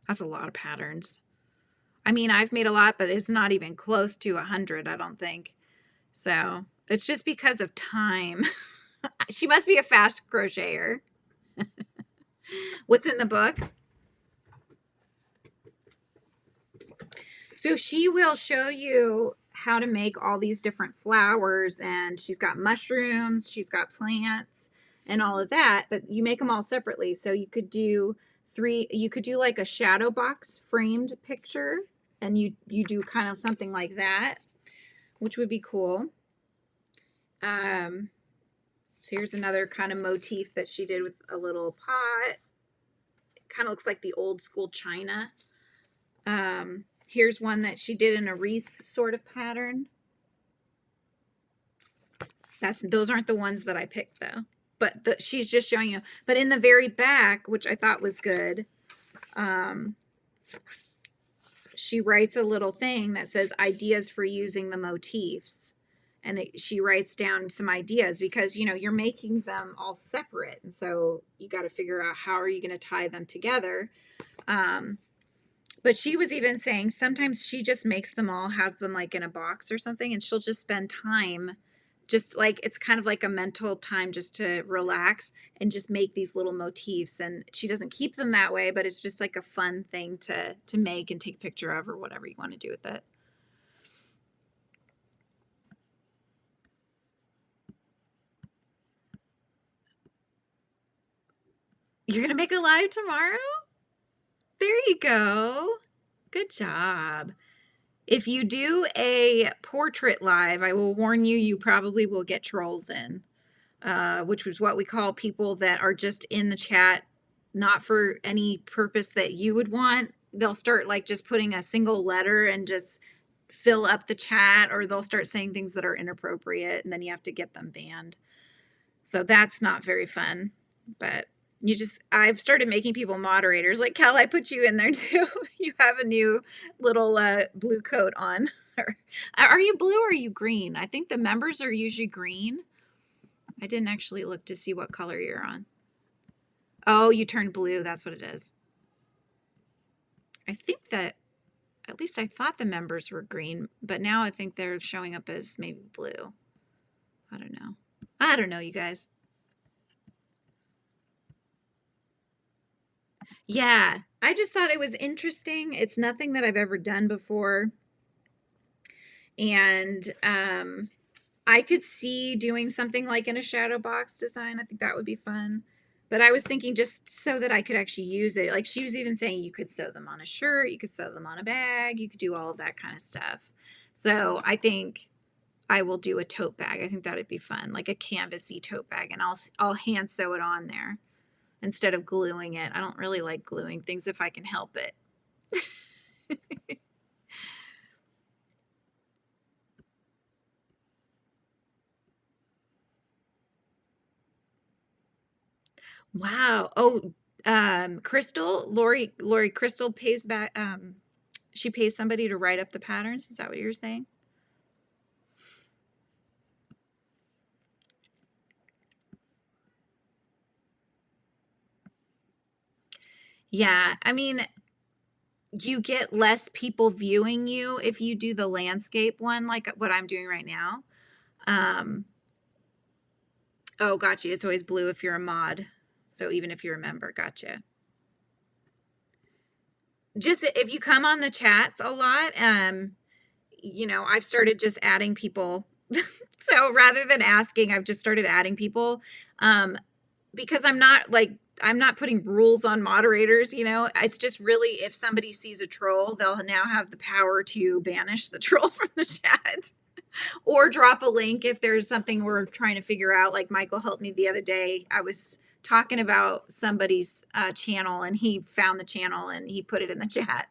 That's a lot of patterns. I mean, I've made a lot, but it's not even close to 100, I don't think. So it's just because of time. She must be a fast crocheter. What's in the book? So she will show you how to make all these different flowers, and she's got mushrooms, she's got plants and all of that, but you make them all separately. So you could do like a shadow box framed picture, and you do kind of something like that, which would be cool. So here's another kind of motif that she did with a little pot. It kind of looks like the old school china. Here's one that she did in a wreath sort of pattern. Those aren't the ones that I picked though, but she's just showing you. But in the very back, which I thought was good, she writes a little thing that says ideas for using the motifs. And she writes down some ideas because, you're making them all separate. And so you got to figure out how are you going to tie them together. But she was even saying sometimes she just makes them all, has them like in a box or something, and she'll just spend time, just like it's kind of like a mental time just to relax and just make these little motifs. And she doesn't keep them that way, but it's just like a fun thing to make and take a picture of or whatever you want to do with it. You're going to make a live tomorrow? There you go. Good job. If you do a portrait live, I will warn you, you probably will get trolls in, which was what we call people that are just in the chat, not for any purpose that you would want. They'll start like just putting a single letter and just fill up the chat, or they'll start saying things that are inappropriate, and then you have to get them banned. So that's not very fun, but I've started making people moderators. Like Cal, I put you in there too. You have a new little blue coat on. Are you blue or are you green? I think the members are usually green. I didn't actually look to see what color you're on. Oh, you turned blue. That's what it is. I think that, at least I thought the members were green, but now I think they're showing up as maybe blue. I don't know. I don't know, you guys. Yeah, I just thought it was interesting. It's nothing that I've ever done before. And I could see doing something like in a shadow box design. I think that would be fun. But I was thinking just so that I could actually use it. Like she was even saying you could sew them on a shirt, you could sew them on a bag, you could do all of that kind of stuff. So I think I will do a tote bag. I think that'd be fun, like a canvasy tote bag, and I'll hand sew it on there instead of gluing it. I don't really like gluing things if I can help it. Wow. Oh, Crystal, Lori Crystal pays back, she pays somebody to write up the patterns. Is that what you're saying? Yeah. I mean, you get less people viewing you if you do the landscape one, like what I'm doing right now. Oh, gotcha. It's always blue if you're a mod. So even if you're a member, gotcha. Just if you come on the chats a lot, you know, I've started just adding people. So rather than asking, I've just started adding people, because I'm not putting rules on moderators, you know. It's just really, if somebody sees a troll, they'll now have the power to banish the troll from the chat or drop a link if there's something we're trying to figure out. Like Michael helped me the other day. I was talking about somebody's channel and he found the channel and he put it in the chat.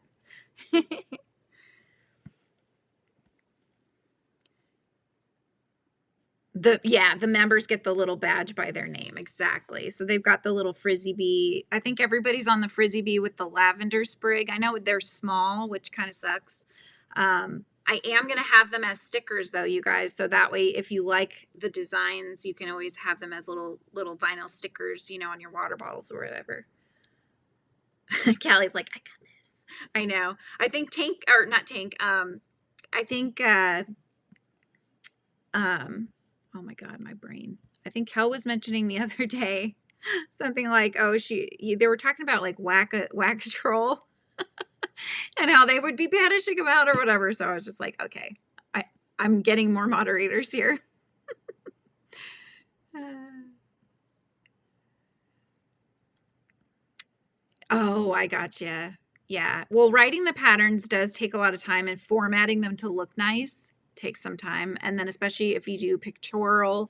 The members get the little badge by their name. Exactly. So they've got the little Frizzy Bee. I think everybody's on the Frizzy Bee with the lavender sprig. I know they're small, which kind of sucks. I am going to have them as stickers though, you guys. So that way, if you like the designs, you can always have them as little vinyl stickers, you know, on your water bottles or whatever. Callie's like, I got this. I know. I think I think, oh my God, my brain. I think Kel was mentioning the other day something like, oh, they were talking about like whack a troll and how they would be banishing him out or whatever. So I was just like, okay, I'm getting more moderators here. Oh, I gotcha. Yeah. Well, writing the patterns does take a lot of time, and formatting them to look nice takes some time. And then especially if you do pictures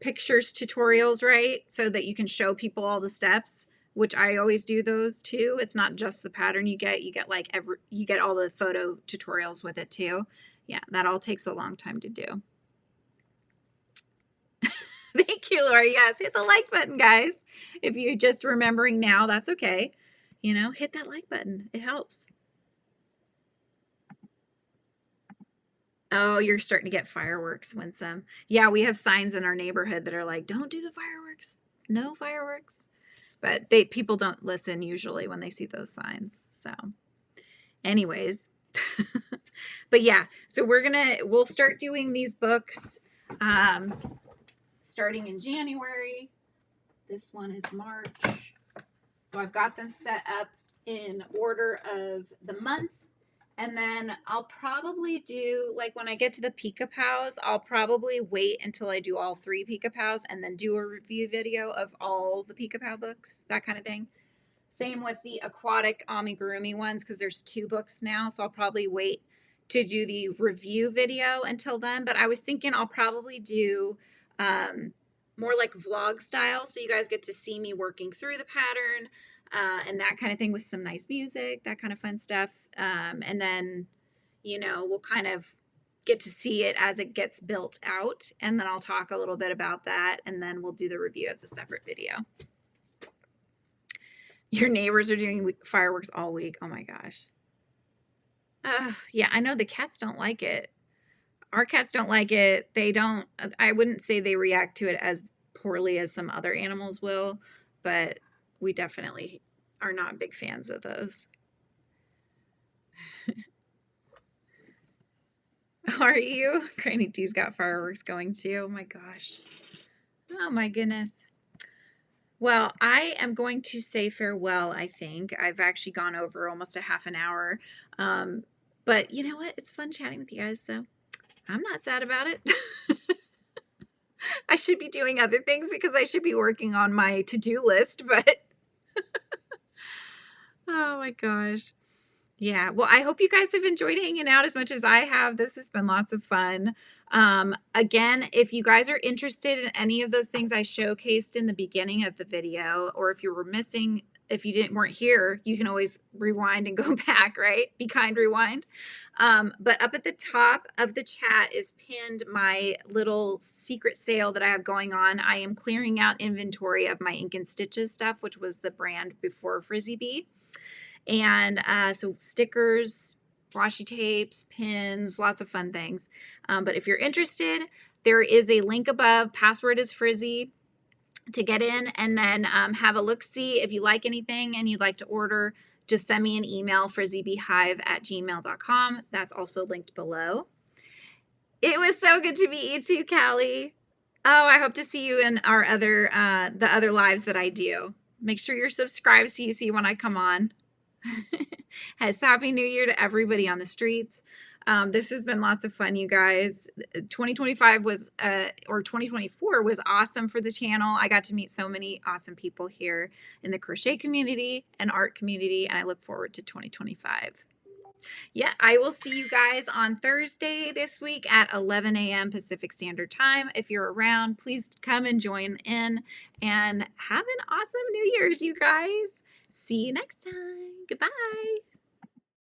tutorials, right? So that you can show people all the steps, which I always do those too. It's not just the pattern you get like you get all the photo tutorials with it too. Yeah, that all takes a long time to do. Thank you, Laura. Yes, hit the like button, guys. If you're just remembering now, that's okay. You know, hit that like button. It helps. Oh, you're starting to get fireworks, Winsome. Yeah, we have signs in our neighborhood that are like, don't do the fireworks. No fireworks. But people don't listen usually when they see those signs. So anyways, but yeah, so we'll start doing these books starting in January. This one is March. So I've got them set up in order of the month. And then I'll probably do, like when I get to the Pika-Pows, I'll probably wait until I do all 3 Pika-Pows and then do a review video of all the Pika-Pow books, that kind of thing. Same with the aquatic amigurumi ones, because there's 2 books now. So I'll probably wait to do the review video until then. But I was thinking I'll probably do more like vlog style. So you guys get to see me working through the pattern. And that kind of thing with some nice music, that kind of fun stuff. And then, you know, we'll kind of get to see it as it gets built out. And then I'll talk a little bit about that. And then we'll do the review as a separate video. Your neighbors are doing fireworks all week. Oh my gosh. Yeah, I know the cats don't like it. Our cats don't like it. They don't, I wouldn't say they react to it as poorly as some other animals will, but we definitely are not big fans of those. Are you? Granny D's got fireworks going too. Oh my gosh. Oh my goodness. Well, I am going to say farewell, I think. I've actually gone over almost a half an hour. But you know what? It's fun chatting with you guys, so I'm not sad about it. I should be doing other things because I should be working on my to-do list, but oh my gosh. Yeah, well, I hope you guys have enjoyed hanging out as much as I have. This has been lots of fun. Again, if you guys are interested in any of those things I showcased in the beginning of the video, or if you were missing, if you weren't here, you can always rewind and go back, right? Be kind, rewind. But up at the top of the chat is pinned my little secret sale that I have going on. I am clearing out inventory of my Ink and Stitches stuff, which was the brand before Frizzy Bee. And so stickers, washi tapes, pins, lots of fun things. But if you're interested, there is a link above. Password is Frizzy to get in, and then have a look-see. If you like anything and you'd like to order, just send me an email, frizzybeehive@gmail.com. That's also linked below. It was so good to meet you too, Callie. Oh, I hope to see you in our other the other lives that I do. Make sure you're subscribed so you see when I come on. Happy New Year to everybody on the streets. This has been lots of fun, you guys. 2025 was, or 2024 was awesome for the channel. I got to meet so many awesome people here in the crochet community and art community, and I look forward to 2025. Yeah, I will see you guys on Thursday this week at 11 a.m. Pacific Standard Time. If you're around, please come and join in, and have an awesome New Year's, you guys. See you next time. Goodbye.